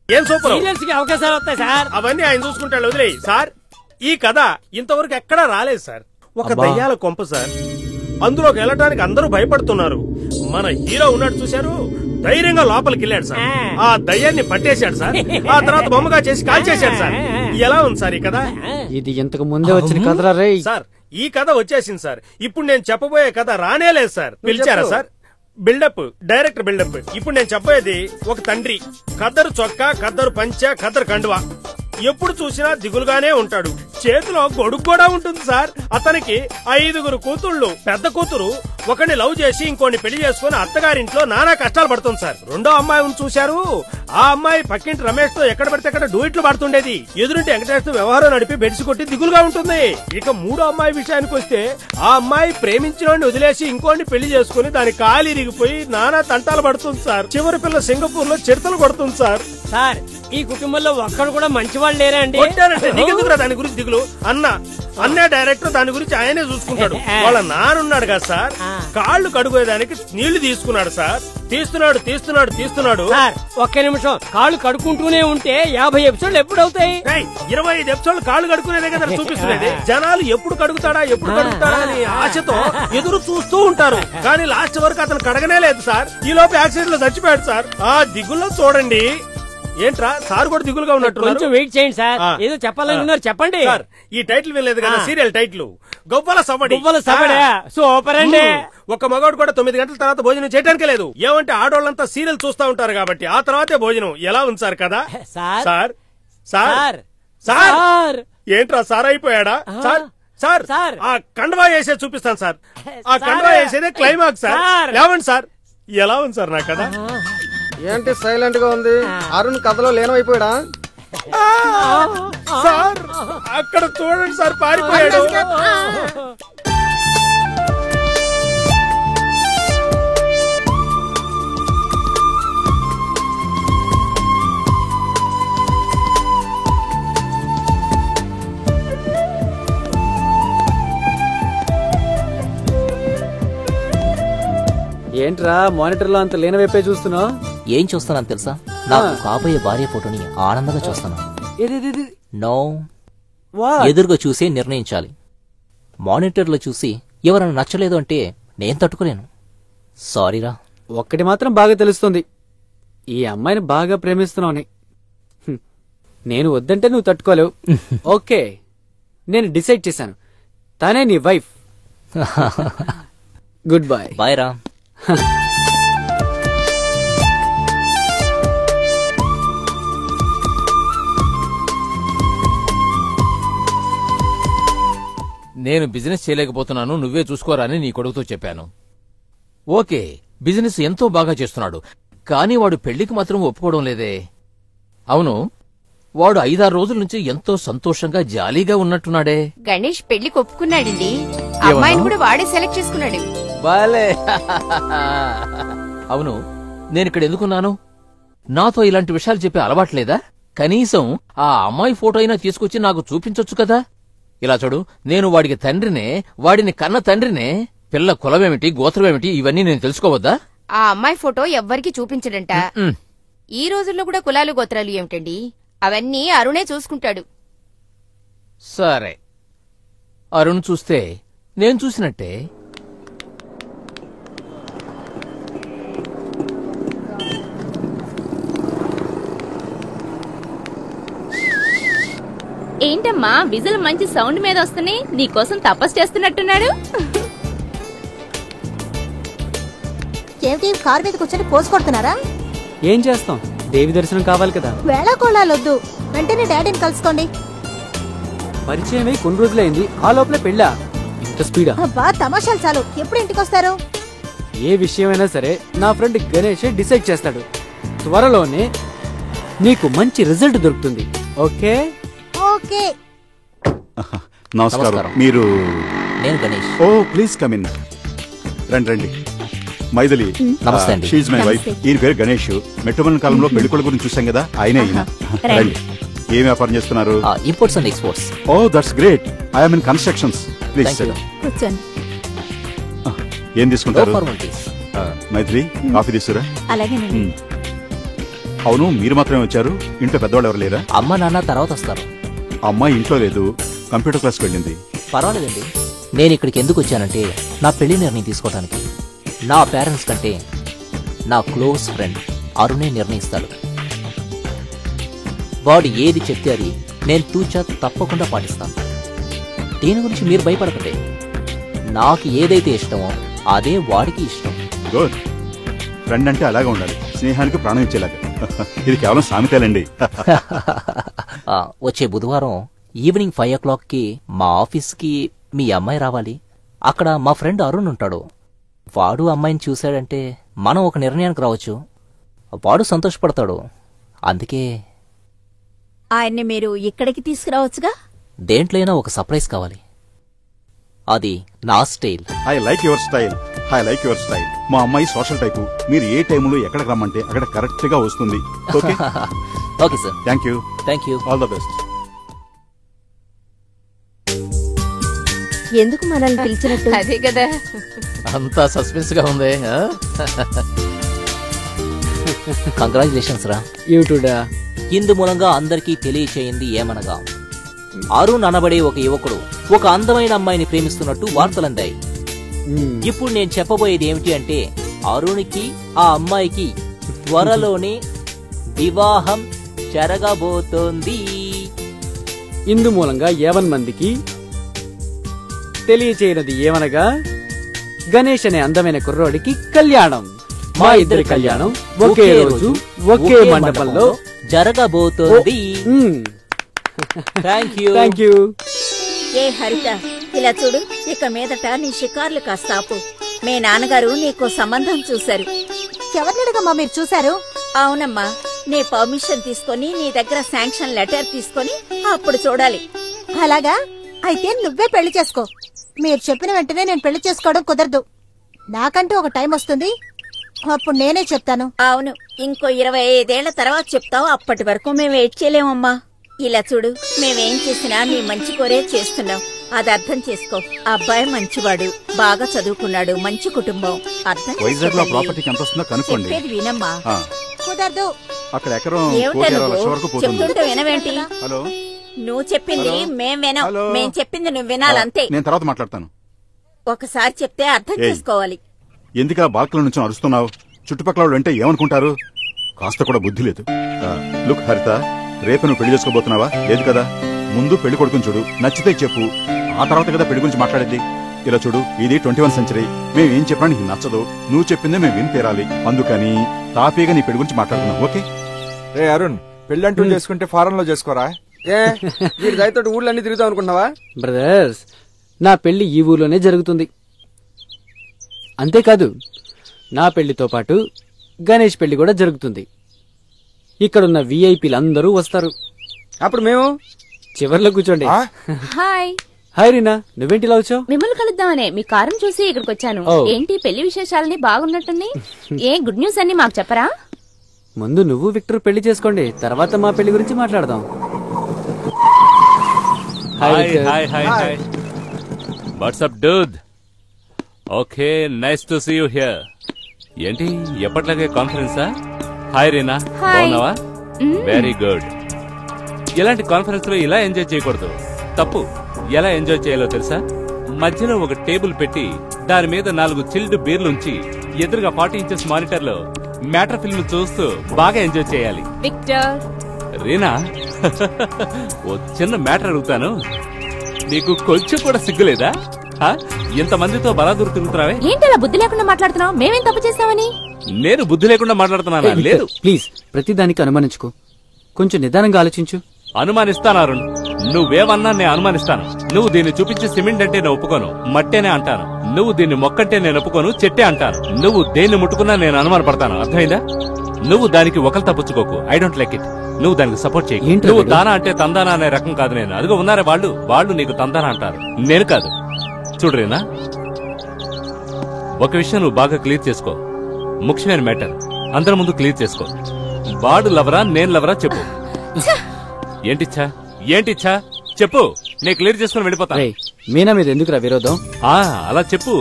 ఏం సూపర్. సీరియల్స్ కి అవకాశాలు వస్తాయి సార్. అవన్నీ ఆయన చూసుకుంటాడు, వదిలేయి సార్. ఈ కథ ఇంతవరకు ఎక్కడా రాలేదు సార్. ఒక దయ్యాల కొంప సార్. అందులోకి వెళ్ళటానికి అందరూ భయపడుతున్నారు. మన హీరో ఉన్నాడు చూశారు, ధైర్యంగా లోపలికి వెళ్ళాడు సార్. ఆ దయ్యాన్ని పట్టేశాడు సార్. ఆ తర్వాత బొమ్మగా చేసి కాల్ చేశాడు సార్. ఎలా ఉంది సార్ ఈ కథ? ఇది ఇంతకు ముందే వచ్చిన కథరా రే సార్. ఈ కథ వచ్చేసింది సార్. ఇప్పుడు నేను చెప్పబోయే కథ రానేలేదు సార్. పిలిచారా సార్? Buildup, director buildup. ఇప్పుడు నేను చెప్పేది ఒక తండ్రి, ఖద్దరు చొక్కా, ఖద్దరు పంచ, ఖద్దరు కండువా. ఎప్పుడు చూసినా దిగులుగానే ఉంటాడు. చేతిలో గొడుగు కూడా ఉంటుంది సార్. అతనికి 5 కూతుళ్ళు. పెద్ద కూతురు ఒకరిని లవ్ చేసి ఇంకోని పెళ్లి చేసుకుని అత్తగారింట్లో నానా కష్టాలు పడుతుంది సార్. రెండో అమ్మాయిని చూశారు. ఆ అమ్మాయి పక్కింటి రమేష్ తో ఎక్కడ పడితే అక్కడ డూయిట్లు పడుతుండేది. ఎదురుంటి వెంకటేష్ తో వ్యవహారం నడిపి బెడిసి కొట్టి దిగులుగా ఉంటుంది. ఇక మూడో అమ్మాయి విషయానికి వస్తే, ఆ అమ్మాయి ప్రేమించినోడిని వదిలేసి ఇంకోని పెళ్లి చేసుకుని దాని కాలి ఇరిగిపోయి నానా తంటాలు పడుతుంది సార్. చివరి పిల్ల సింగపూర్ లో చిడతలు కొడుతుంది సార్. సార్, ఈ కుటుంబంలో ఒక్కడు కూడా మంచివాళ్ళు లేరా అండి? నీకెందుకురా దాని గురించి దిగులు? అన్నే డైరెక్టర్, దాని గురించి ఆయనే చూసుకుంటాడు. వాళ్ళ నానున్నాడు కదా సార్, కాళ్ళు కడుగోయడానికి నీళ్లు తీసుకున్నాడు సార్. తీస్తున్నాడు. ఒక్క నిమిషం. కాళ్ళు కడుక్కుంటూనే ఉంటే 50 ఎపిసోడ్లు ఎప్పుడవుతాయి? 25 ఎపిసోడ్లు కాళ్ళు కడుక్కునేదే కదా చూపిస్తున్నది. జనాలు ఎప్పుడు కడుగుతాడా అని ఆశతో ఎదురు చూస్తూ ఉంటారు. కానీ లాస్ట్ వరకు అతను కడగనే లేదు సార్. ఈ లోపు యాక్సిడెంట్ లో చచ్చిపోయాడు సార్. ఆ దిగుల్లో చూడండి. ఏంట్రా సార్ కూడా దిగులుగా ఉన్నట్టు. కొంచెం వెయిట్ చేయండి సార్. ఏదో చెప్పాలనుకున్నారు, చెప్పండి. ఈ టైటిల్ వినలేదు కదా, సీరియల్ టైటిల్ గొప్పల సవడి. సూపర్ అండి. ఒక మగవాడు కూడా 9 గంటల తర్వాత భోజనం చేయడానికి లేదు. ఏమంటే ఆడోళ్ళంతా సీరియల్ చూస్తా ఉంటారు కాబట్టి ఆ తర్వాతే భోజనం. ఎలా ఉంది సార్ కదా? సార్ ఏంట్రా సార్ అయిపోయాడా? సార్ ఆ కండవా వేసే చూపిస్తాను సార్. ఆ కండవా వేసేదే క్లైమాక్స్ సార్. లేవండి సార్. ఎలా ఉంది సార్ నా కదా? ఏంటి సైలెంట్ గా ఉంది? అరుణ్ కథలో లీనమైపోయాడా? సార్ అక్కడ చూడండి సార్, పారిపోయాడు. ఏంట్రా మానిటర్ లో అంత లేనవైపే చూస్తున్నావు? ఏం చూస్తున్నాను తెలుసా? నాకు కాబోయే భార్య ఫోటోని ఆనందంగా చూస్తాను. నో, ఎదురుగా చూసి నిర్ణయించాలి. మానిటర్లో చూసి ఎవరైనా నచ్చలేదు అంటే నేను తట్టుకోలేను. సారీరా. ఒక్కటి మాత్రం బాగా తెలుస్తుంది, ఈ అమ్మాయిని బాగా ప్రేమిస్తున్నావు. నేను వద్దంటే నువ్వు తట్టుకోలేవు. ఓకే, నేను డిసైడ్ చేశాను, తనే నీ వైఫ్. Good bye. బాయ్ రా. నేను బిజినెస్ చేయలేకపోతున్నాను, నువ్వే చూసుకోరా అని నీ కొడుకుతో చెప్పాను. ఓకే, బిజినెస్ ఎంతో బాగా చేస్తున్నాడు, కానీ వాడు పెళ్లికి మాత్రం ఒప్పుకోవడం లేదే. అవును, వాడు 5-6 రోజుల నుంచి ఎంతో సంతోషంగా జాలీగా ఉన్నట్టున్నాడే. గణేష్ పెళ్లికి ఒప్పుకున్నాడండి. అమ్మాయిని కూడా వాడే సెలెక్ట్ చేసుకున్నాడు. బాలే. అవును, నేనిక్కడ ఎందుకున్నాను? నాతో ఇలాంటి విషయాలు చెప్పే అలవాట్లేదా? కనీసం ఆ అమ్మాయి ఫోటో అయినా తీసుకొచ్చి నాకు చూపించొచ్చు కదా. ఇలా చూడు, నేను వాడికి తండ్రినే, వాడిని కన్న తండ్రినే. పిల్ల కులమేమిటి, గోత్రమేమిటి, ఇవన్నీ నేను తెలుసుకోవద్దా? ఆ అమ్మాయి ఫోటో ఎవ్వరికి చూపించడంట. ఈ రోజుల్లో కూడా కులాలు గోత్రాలు ఏమిటండి, అవన్నీ అరుణే చూసుకుంటాడు. సరే, అరుణ్ చూస్తే నేను చూసినట్టే. ఏంటమ్మా విజిల్ మంచి సౌండ్ మీద వస్తున్నాయి, నీకోసం తపస్సు చేస్తున్నట్టున్నాడు. ఏమిటి కారు మీద కూర్చొని పోసు కొడుతున్నారా? ఏం చేస్తాం, దేవి దర్శనం కావాలి కదా. వేళాకోళాలొద్దు, వెంటనే డాడీని కలుసుకోండి. పరిచయమై కొన్ని రోజులైంది, ఆ లోపల పెళ్ళా? ఇంత స్పీడా? అబ్బా తమాషాలు చాలు, ఎప్పుడు ఇంటికి వస్తారు? ఏ విషయమైనా సరే నా ఫ్రెండ్ గణేష్ డిసైడ్ చేస్తాడు. త్వరలోనే నీకు మంచి రిజల్ట్ దొరుకుతుంది. Okay okay. నమస్కారం. మీరు? నేను గణేష్. ఓ ప్లీజ్ కమ్ ఇన్. రండి రండి. మైథిలి, నమస్తే అండి. She's my wife. ఈయన పేరు గణేష్. మెట్రోపాలిటన్ కాలంలో పెళ్లికొడుకు గురించి చూసాం కదా, ఆయనే ఈయన. రండి. ఏం వ్యాపారం చేస్తున్నారు? Imports and exports. ఓ that's great. I'm in constructions. Please కూర్చోండి. ఏం తీసుకుంటారు? మైథిలి, కాఫీ తీసుకురా. అలాగేనండి. అవును, మీరు మాత్రమే వచ్చారు, ఇంట్లో పెద్దవాళ్ళు ఎవరు లేరా? అమ్మ నాన్న తర్వాత వస్తారు. అమ్మాయి ఇంట్లో లేదు, కంప్యూటర్ క్లాస్కి వెళ్ళింది. పర్వాలేదండి. నేను ఇక్కడికి ఎందుకు వచ్చానంటే నా పెళ్లి నిర్ణయం తీసుకోవడానికి. నా పేరెంట్స్ కంటే నా క్లోజ్ ఫ్రెండ్ అరుణే నిర్ణయిస్తాడు. వాడు ఏది చెప్తే అది నేను తూచా తప్పకుండా పాటిస్తాను. దీని గురించి మీరు భయపడకండి. నాకు ఏదైతే ఇష్టమో అదే వాడికి ఇష్టం. గుడ్. ఫ్రెండ్ అంటే అలాగే ఉండాలి, స్నేహానికి ప్రాణం ఇచ్చేలాగా. ఇది కేవలం సామెతేలండి. వచ్చే బుధవారం ఈవినింగ్ 5 o'clockకి మా ఆఫీస్కి మీ అమ్మాయి రావాలి. అక్కడ మా ఫ్రెండ్ అరుణ్ ఉంటాడు. వాడు అమ్మాయిని చూశాడంటే మనం ఒక నిర్ణయానికి రావచ్చు. వాడు సంతోషపడతాడు. అందుకే ఆయన్ని మీరు ఇక్కడికి తీసుకురావచ్చుగా. దేంట్లైనా ఒక సర్ప్రైజ్ కావాలి. అది నా style. I like your style. I like your style. మా అమ్మాయి సోషల్ టైపు. మీరు ఏ టైంలో ఎక్కడికి రమ్మంటే అక్కడ కరెక్ట్ గా వస్తుంది. Okay okay sir. Thank you. Thank you. All the best. ఎందుకు మనల్ని పిలిచినట్టు? అదే కదా, అంతా సస్పెన్స్ గా ఉంది. కంగ్రాచులేషన్స్ రా. యూటుడా. ఇందు మూలంగా అందరికీ తెలియచేయింది ఏమనగా, అరుణ్ అనబడే ఒక యువకుడు ఒక అందమైన అమ్మాయిని ప్రేమిస్తున్నట్టు వార్తలందాయి. ఇప్పుడు నేను చెప్పబోయేది ఏమిటి అంటే, అరుణ్కి ఆ అమ్మాయికి త్వరలోనే వివాహం జరగబోతోంది. ఇందు మూలంగా 50 మందికి తెలియచేయనది ఏమనగా, గణేష్ అనే అందమైన కుర్రోడికి కళ్యాణం. మా ఇద్దరి కళ్యాణం ఒకే రోజు ఒకే మండపంలో జరగబోతోంది. Thank you. Thank you. ఏ హరిత, ఇలా చూడు, ఇక మీదట నీ షికార్లు కాస్త ఆపు. మీ నాన్నగారు నీకో సంబంధం చూశారు. ఎవరినడగమ్మా మీరు చూశారు? అవునమ్మా, నీ పర్మిషన్ తీసుకొని నీ దగ్గర శాంక్షన్ లెటర్ తీసుకొని అప్పుడు చూడాలి. అలాగా? అయితే నువ్వే పెళ్లి చేసుకో. మీరు చెప్పిన వెంటనే నేను పెళ్లి చేసుకోవడం కుదరదు. నాకంటూ ఒక టైం వస్తుంది, అప్పుడు నేనే చెప్తాను. అవును, ఇంకో 25 ఏళ్ల తర్వాత చెప్తావు. అప్పటి వరకు మేము వెయిట్ చేయలేమమ్మా. ఇలా చూడు, మేమేం చేసినా నీ మంచి కోరే చేస్తున్నాం. అది అర్థం చేసుకో. అబ్బాయి మంచివాడు, బాగా చదువుకున్నాడు, మంచి కుటుంబం. అర్థం వైజాగ్ లో ప్రాపర్టీకి ఎంత వస్తుందో కనుక్కోండి. చెప్పేది వినమ్మా. కుదరదు. అక్కడ ఎకరం ఏమిటా 1,20,00,000 వరకు నువ్వు పోతుంది. చెప్తుంటే వినవేంటి? హలో, నువ్వు చెప్పింది మేం వినం. హలో. మేం చెప్పింది నువ్వు వినాలంతే. నేను తర్వాత మాట్లాడతాను. ఒకసారి చెప్తే అర్థం ఏయ్. చేసుకోవాలి. ఎందుకా బాల్కనీ నుంచి అరుస్తున్నావు? చుట్టుపక్కల వాళ్ళు అంటే ఏమనుకుంటారు? కాస్త కూడా బుద్ధి లేదు. లుక్ హరిత, రేపు నువ్వు పెళ్లి చేసుకోబోతున్నావా? లేదు కదా. ముందు పెళ్లి కొడుకుని చూడు, నచ్చితే చెప్పు, ఆ తర్వాత కదా పెళ్లి గురించి మాట్లాడేది. ఇలా చూడు, ఇది 21వ సెంచరీ. మేము ఏం చెప్పినా నీకు నచ్చదు, నువ్వు చెప్పిందే మేము విని తీరాలి. అందుకని తాపీగా నీ పెళ్లి గురించి మాట్లాడుతున్నాం. ఓకే? రే అరుణ్, పెళ్ళంటూ చేసుకుంటే ఫారెన్ లో చేసుకోరా? వీడి దయతోటి ఊళ్ళన్నీ తిరుగుతావు అనుకుంటున్నావా? బ్రదర్స్, నా పెళ్లి ఈ ఊర్లోనే జరుగుతుంది. అంతేకాదు, నా పెళ్లితో పాటు గణేష్ పెళ్లి కూడా జరుగుతుంది. ఇక్కడున్న విఐపీలందరూ వస్తారు. అప్పుడు మేము చివర్లో కూర్చోండి. హాయ్. హాయ్ రీనా, నువ్వేంటి ఇలా వచ్చావు? మిమ్మల్ని కలుద్దామనే మీ కారం చూసి ఇక్కడికి వచ్చాను. ఓ. ఏంటి పెళ్లి విశేషాలని బాగున్నట్టుంది? ఏ గుడ్ న్యూస్ అన్ని మాకు చెప్పరా? ముందు నువ్వు విక్టర్ పెళ్లి చేసుకోండి, తర్వాత మా పెళ్లి గురించి మాట్లాడదాం. Hi hi hi hi. What's up dude? Okay, nice to see you here. ఏంటి ఎప్పట్లాగే కాన్ఫరెన్సా? హాయ్ రీనా, బాగున్నావా? Very good. ఇలాంటి కాన్ఫరెన్స్ లో ఇలా ఎంజాయ్ చేయకూడదు, తప్పు. ఎలా ఎంజాయ్ చేయాలో తెలుసా? మధ్యలో ఒక టేబుల్ పెట్టి దాని మీద 4 చిల్డ్ బీర్లుంచి ఎదురుగా 40 ఇంచెస్ మానిటర్ లో మ్యాటర్ ఫిల్మ్ చూస్తూ బాగా ఎంజాయ్ చేయాలి. విక్టర్. రీనా, ఓ చిన్న మ్యాటర్ అడుగుతాను, నీకు కొంచెం కూడా సిగ్గులేదా? ఇంతమందితో బలాదూరు తిరుగుతున్నావే? ఏంటి అలా బుద్ధి లేకుండా మాట్లాడుతున్నావు? మేమేం తప్పు చేస్తామని? నేను బుద్ధి లేకుండా మాట్లాడుతున్నానా? లేదు. ప్లీజ్ ప్రతిదానికి అనుమానించుకో, కొంచెం నిదానంగా ఆలోచించు. అనుమానిస్తాను అరుణ్, నువ్వేమన్నా నేను అనుమానిస్తాను. నువ్వు దీన్ని చూపించి సిమెంట్ అంటే నేను ఒప్పుకోను, మట్టేనే అంటాను. నువ్వు దీన్ని మొక్కంటే నేను ఒప్పుకోను, చెట్టే అంటాను. నువ్వు దేన్ని ముట్టుకున్నా నేను అనుమాన పడతాను, అర్థమైందా? నువ్వు దానికి ఒకరు తప్పుచ్చుకోకు. I don't like it. నువ్వు దానికి సపోర్ట్ చేయి. నువ్వు తానా అంటే తందానా అనే రకం కాదు నేను. అదిగో ఉన్నారే వాళ్ళు నీకు తందానా అంటారు, నేను కాదు. చూడరేనా, ఒక విషయం నువ్వు బాగా క్లియర్ చేసుకో, ముఖ్యమైన మ్యాటర్ అందరి ముందు క్లియర్ చేసుకో. వాడు లవరా నేను లవరా చెప్పు. ఏంటిచ్చా చెప్పు, నేను క్లియర్ చేసుకుని వెళ్ళిపోతా. మీనా మీద ఎందుకురా విరోధం? అలా చెప్పు.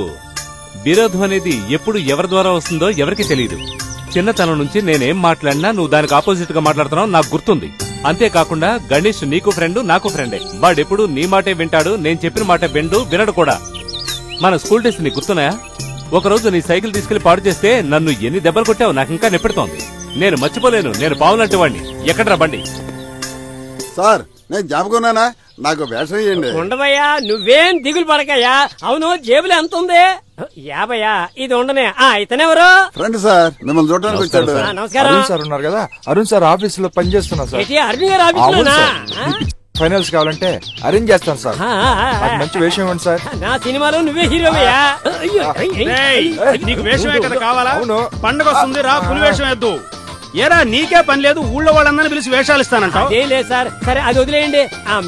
విరోధం అనేది ఎప్పుడు ఎవరి ద్వారా వస్తుందో ఎవరికి తెలియదు. చిన్నతనం నుంచి నేనేం మాట్లాడినా నువ్వు దానికి ఆపోజిట్ గా మాట్లాడుతున్నావు నాకు గుర్తుంది. అంతేకాకుండా గణేష్ నీకు ఫ్రెండ్, నాకు ఫ్రెండే. వాడెప్పుడు నీ మాటే వింటాడు, నేను చెప్పిన మాట వినడు కూడా. మన స్కూల్ డేస్ నీకు గుర్తున్నాయా? ఒకరోజు నీ సైకిల్ తీసుకెళ్లి పాడు చేస్తే నన్ను ఎన్ని దెబ్బలు కొట్టావు నాకు ఇంకా నెప్పెడుతోంది. నేను మర్చిపోలేను. నేను పావులంటే వాడిని. ఎక్కడ్రా బండి? సార్ నేను జ్ఞాపకున్నానా? నాకు వేషం ఇయ్యండి. ఉండవయ్యా, నువ్వేం దిగులు పడకయ్యా. అవును, జేబులో ఎంత ఉంది? 50. ఇది ఉండనే. ఇతనెవరు? ఫ్రెండ్ సార్, మిమ్మల్ని చూడడానికి వచ్చాడు. నమస్కారం. అరుణ్ సార్ ఉన్నారు కదా, అరుణ్ సార్ ఆఫీస్ లో పని చేస్తున్నా సార్. అరుణ్ గారు ఆఫీసులోనా? ఫైనల్స్ కావాలంటే అరేంజ్ చేస్తాను సార్. మంచి వేషం ఇవ్వండి సార్. నా సినిమాలో నువ్వే హీరోవయ్యా. నీకు వేషమే కదా కావాలా? పండుగ వస్తుంది రా, పులి వేషం వేద్దు. ఏరా నీకే పని లేదు, ఊళ్ళో వాళ్ళందరినీ పిలిచి వేషాలు ఇస్తానంటావు? లేదు సార్. సరే అది వదిలేయండి.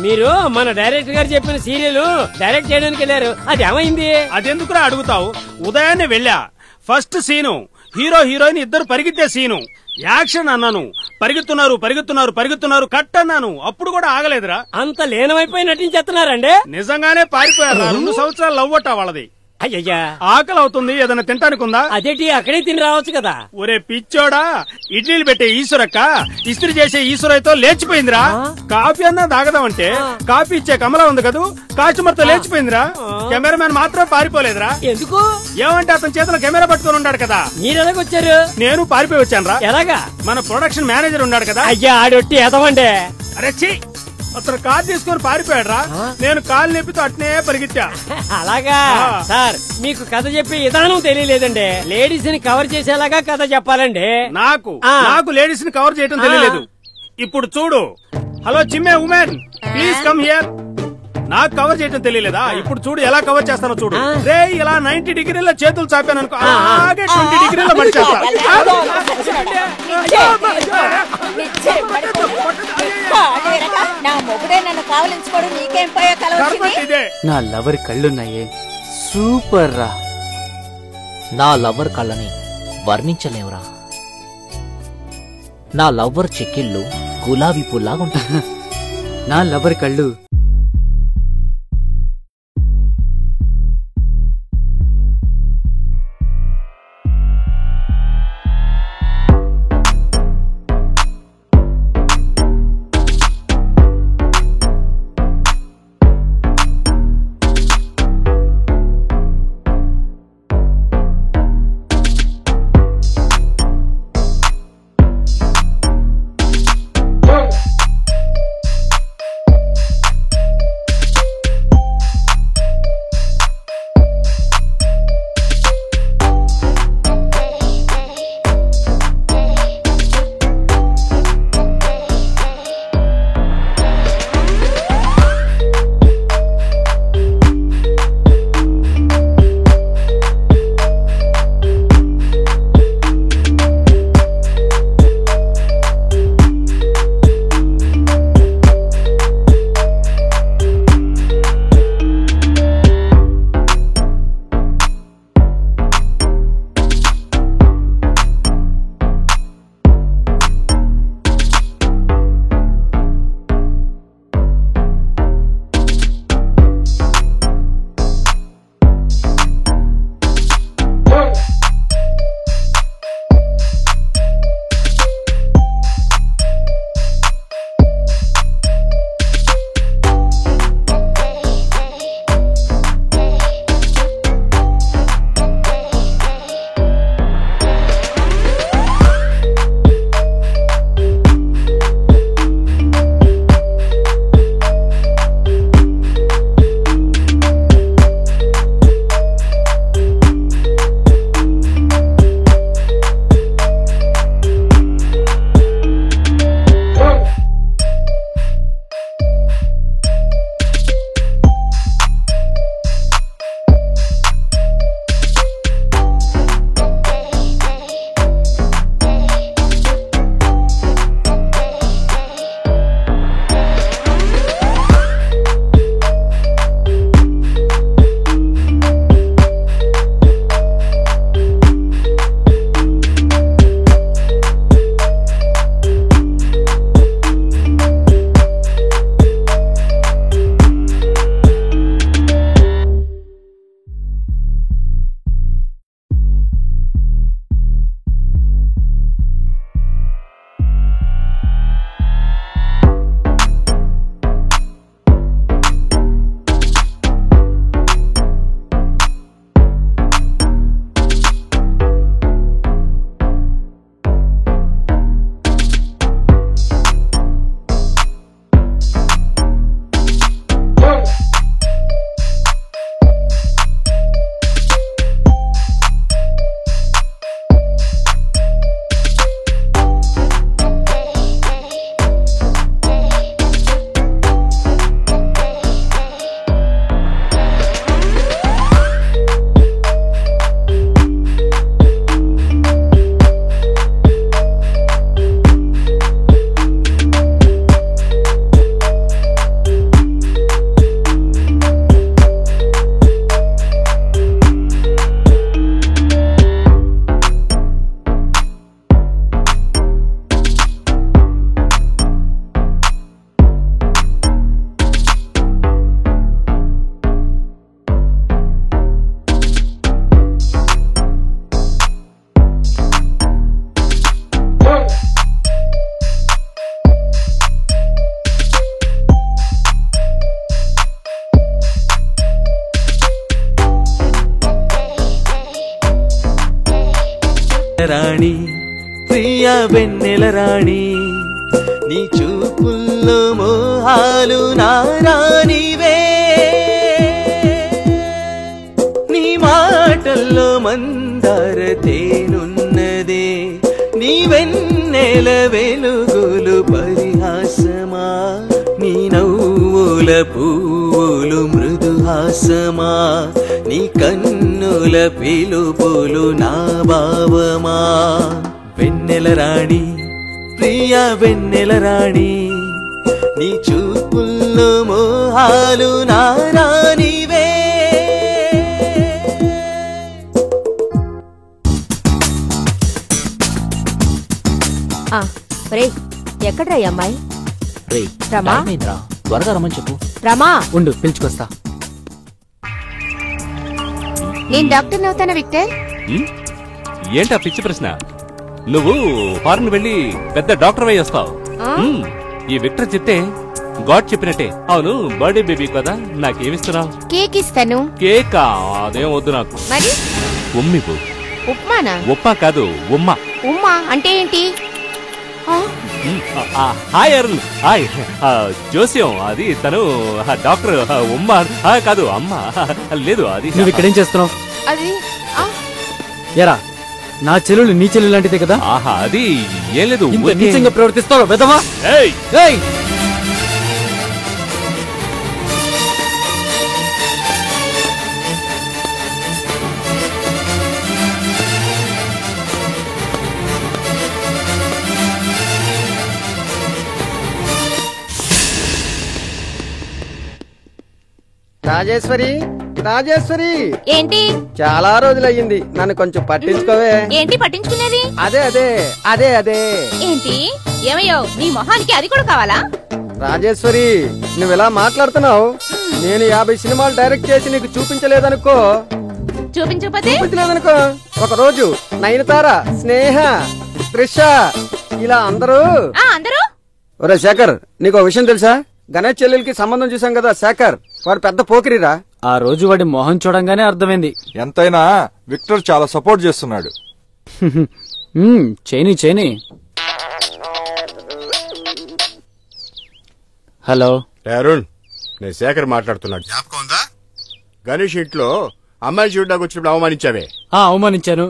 మీరు మన డైరెక్టర్ గారు చెప్పిన సీరియల్ డైరెక్ట్ చేయడానికి వెళ్ళారు, అది ఏమైంది? అదెందుకురా అడుగుతావు? ఉదయాన్నే వెళ్ళా. ఫస్ట్ సీను హీరో హీరోయిన్ ఇద్దరు పరిగెత్తే సీను. యాక్షన్ అన్నాను, పరిగెత్తున్నారు కట్ అన్నాను. అప్పుడు కూడా ఆగలేదురా. అంత లీనమైపోయి నటించేస్తున్నారండి? నిజంగానే పారిపోయారా? 2 సంవత్సరాలు లవ్వట వాళ్ళది. అయ్యయ్యా, ఆకలి అవుతుంది, ఏదైనా తింటానికి ఉందా? అదేంటి, అక్కడే తిని రావచ్చు కదా. ఒరే పిచ్చోడా, ఇడ్లీలు పెట్టే ఈశ్వరక్క ఇస్త్రీ చేసే ఈశ్వరయ్యతో లేచిపోయిందిరా. కాఫీ అన్నా తాగదామంటే కాఫీ ఇచ్చే కమలా ఉంది కదూ, కస్టమర్ తో లేచిపోయిందిరా. కెమెరామెన్ మాత్రం పారిపోలేదురా. ఎందుకు? ఏమంటే అతని చేతిలో కెమెరా పట్టుకుని ఉన్నాడు కదా. మీరు ఎలాగొచ్చారు? నేను పారిపోయి వచ్చాను రా. ఎలాగా? మన ప్రొడక్షన్ మేనేజర్ ఉన్నాడు కదా. అయ్యా, ఆడొట్టి ఎదవండే. అరే ఛీ, అతను కార్ తీసుకొని పారిపోయాడు రా. నేను కాలు నొప్పితో అట్నే పరిగెత్తా. అలాగా సార్, మీకు కథ చెప్పే విధానం తెలియలేదండి. లేడీస్ ని కవర్ చేసేలాగా కథ చెప్పాలండి. నాకు లేడీస్ ని కవర్ చేయడం తెలియలేదు. ఇప్పుడు చూడు. హలో చిమ్మే ఉమెన్, ప్లీజ్ కమ్ హియర్. నాకు కవర్ చేయడం తెలియలేదా? ఇప్పుడు చూడు ఎలా కవర్ చేస్తానో చూడు. రే ఇలా 90 డిగ్రీల చేతులు చాపాను అనుకో, అలాగే 20 డిగ్రీల మడిచేస్తా. నా లవర్ కళ్ళున్నాయే, సూపర్ రా. నా లవర్ కళ్ళని వర్ణించలేవురా. నా లవర్ చెక్కిళ్ళు గులాబీ పుల్లాగుంటాయి. నా లవర్ కళ్ళు రాణి ప్రియ వెన్నెల రాణి నీ చూపుల్లో మోహాలు నారానివే నీ మాటల్లో మందార తేనున్నదే నీ వెన్నెల వెలుగులు పరిహాసమా నీ నవ్వుల పువ్వులు మృదుహాసమా నీ కన్నుల పిలుపులు నా భావమా వెన్నెల రాణి ప్రియ వెన్నెల రాణి నీ చూపుల్లో మోహాలు నారానివే ఎక్కడ్రా ఈ అమ్మాయి? రమా త్వరగా రమ్మని చెప్పు. రమా ఉండు పిలుచుకొస్తా. నేను డాక్టర్ అవుతానా విక్టర్? ఏంటా పిచ్చి ప్రశ్న? నువ్వు ఫారెన్ వెళ్ళి పెద్ద డాక్టర్ అయి వస్తావు. ఈ విక్టర్ చెప్తే గాడ్ చెప్పినట్టే. అవును, బర్త్డే బేబీ కదా, నాకేమిస్తున్నావు? కేక్ ఇస్తాను. కేకా? అదేం వద్దు నాకు. మరి ఉమ్మిపు. ఉప్మానా? ఉప్పా కాదు, ఉమ్మ. ఉమ్మా అంటే ఏంటి? హాయ్ అరుణ్. హాయ్. జోస్యం అది తను డాక్టర్. ఉమ్మ కాదు, అమ్మ లేదు. అది నువ్వు ఇక్కడేం చేస్తున్నావు? అది ఎరా, నా చెల్లెలు నీ చెల్లెలు లాంటిదే కదా? ఆహా, అది ఏం లేదు. ఇంత నీచంగా ప్రవర్తిస్తావు వెదవా? రాజేశ్వరి, రాజేశ్వరి. ఏంటి? చాలా రోజులయ్యింది, నన్ను కొంచెం పట్టించుకోవే. ఏంటి పట్టించుకునేది? అదే అదే అదే అదే ఏంటి? ఏమయ్యో, నీ మొహానికి అది కూడా కావాలా? రాజేశ్వరి, నువ్వు ఇలా మాట్లాడుతున్నావు. నేను 50 సినిమాలు డైరెక్ట్ చేసి నీకు చూపించలేదనుకో. చూపించలేదనుకో, ఒక రోజు నయనతార, స్నేహ, త్రిష ఇలా అందరూ. ఒరే శేఖర్, నీకు విషయం తెలుసా? గణేష్ చెల్లెలకి సంబంధం చూసాం కదా శేఖర్, వాడు పెద్ద పోకిరిరా. ఆ రోజు వాడి మొహం చూడంగానే అర్థమైంది. ఎంతైనా విక్టర్ చాలా సపోర్ట్ చేస్తున్నాడు. చేయని. హలో అరుణ్, నేను శేఖర్ మాట్లాడుతున్నాడు. జ్ఞాపకం ఉందా? గణేష్ ఇంట్లో అమ్మాయి చూడడానికి వచ్చినప్పుడు అవమానించావే. అవమానించాను.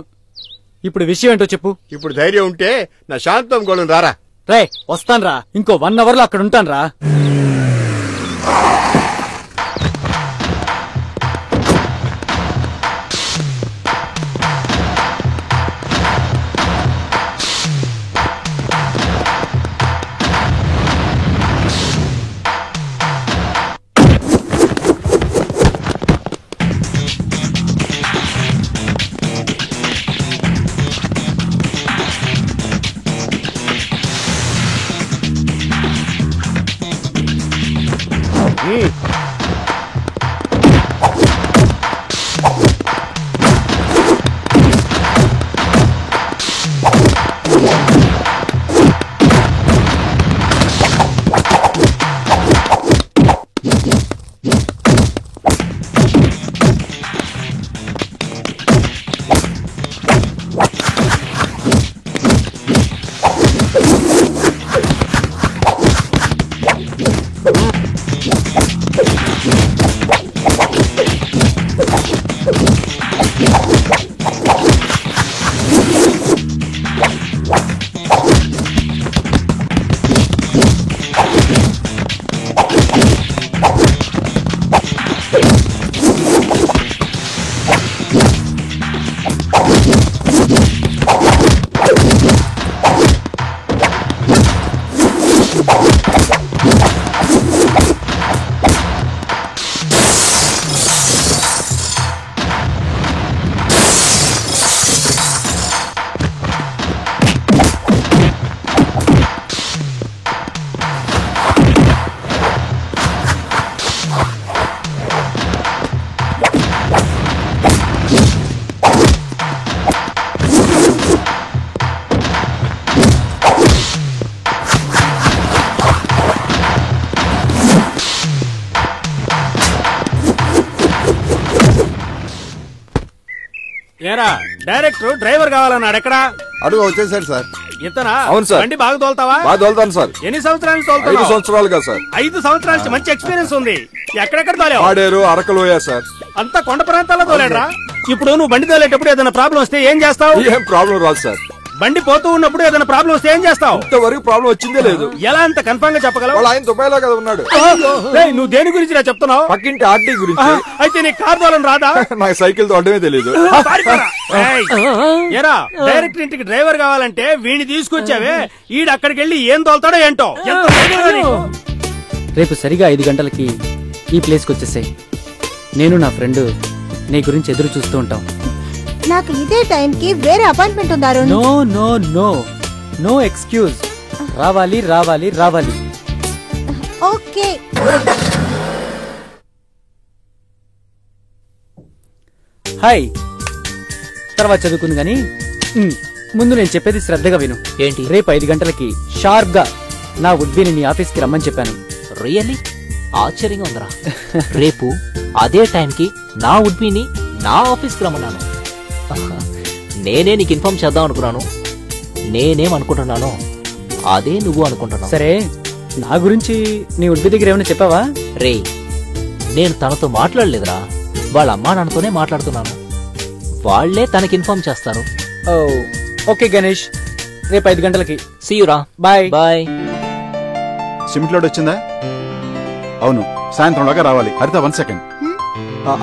ఇప్పుడు విషయం ఏంటో చెప్పు. ఇప్పుడు ధైర్యం ఉంటే నా శాంతం గోళం రారా. రే, వస్తాన్రా. ఇంకో 1 అవర్ లో అక్కడ ఉంటాన్రా. ఏరా, డైరెక్టర్ డ్రైవర్ కావాలన్నాడు. ఎక్కడా? అడుగు వచ్చేసాడు సార్. ఇతనా? అవును సార్. బండి బాగా తోలుతావా? బాగా తోలుతాను సార్. ఎన్ని సంవత్సరాలు తోలుతావు? 5 సంవత్సరాలుగా సార్. 5 సంవత్సరాల నుంచి మంచి ఎక్స్పీరియన్స్ ఉంది. ఎక్కడెక్కడ తోలేవు? ఆడేరు, అరకలోయా సార్. అంతా కొండ ప్రాంతాల్లో తోలేడరా? ఇప్పుడు నువ్వు బండి తోలేటప్పుడు ఏదైనా ప్రాబ్లం వస్తే ఏం చేస్తావు? ఏం ప్రాబ్లం రాదు సార్. బండి పోతూ ఉన్నప్పుడు ఏదైనా ప్రాబ్లం వస్తే ఏం చేస్తావు? ఇంతవరకు ప్రాబ్లం వచ్చిందే లేదు. ఎలా అంత కన్ఫర్మ్ గా చెప్పగలవు? వాళ్ళ ఆయన దుబాయ్లో కదా ఉన్నాడు. నువ్వు దేని గురించి నా చెప్తున్నావు? పక్కింటి ఆర్టీ గురించి. అయితే నీ కార్ తోలం రాదా? నాకు సైకిల్ తోడమే తెలియదు. ఎరా డైరెక్ట్ ఇంటికి డ్రైవర్ కావాలంటే వీడిని తీసుకొచ్చావే, ఈడు అక్కడికి వెళ్ళి ఏం తోలుతాడో ఏంటో. రేపు సరిగా 5 గంటలకి ఈ ప్లేస్కి వచ్చేసాయి. నేను నా ఫ్రెండ్ నీ గురించి ఎదురు చూస్తూ ఉంటాం. నాకు ఇదే టైంకి వేరే అపాయింట్మెంట్ ఉంది Arun. No no no no excuse. రావాలి రావాలి రావాలి. ఓకే. హాయ్. తర్వాత చదువుకుంది గాని ముందు నేను చెప్పేది శ్రద్ధగా విను. ఏంటి? రేపు 5 గంటలకి షార్ప్ గా నా వుడ్బీని నీ ఆఫీస్కి రమ్మని చెప్పాను. రియల్లీ ఆశ్చర్యంగా ఉందరా. రేపు అదే టైంకి నా వుడ్బీని నా ఆఫీస్కి రమ్మన్నాను. నేనే నీకు ఇన్ఫార్మ్ చేద్దాం అనుకున్నాను. నేనేమనుకుంటున్నానో అదే నువ్వు అనుకుంటున్నావు. సరే, నా గురించి నీ వుడ్బీ దగ్గర ఏమైనా చెప్పావా? రే, నేను తనతో మాట్లాడలేదురా. వాళ్ళ అమ్మా నాన్నతోనే మాట్లాడుతున్నాను. వాళ్లే తనకి ఇన్ఫార్మ్ చేస్తారు. ఓకే గణేష్, రేపు 5 గంటలకి. సీ యు రా. Bye bye. సిమెంట్ లోడ్ వచ్చిందా? అవును, సాయంత్రంలాగా రావాలి. Haritha 1 second.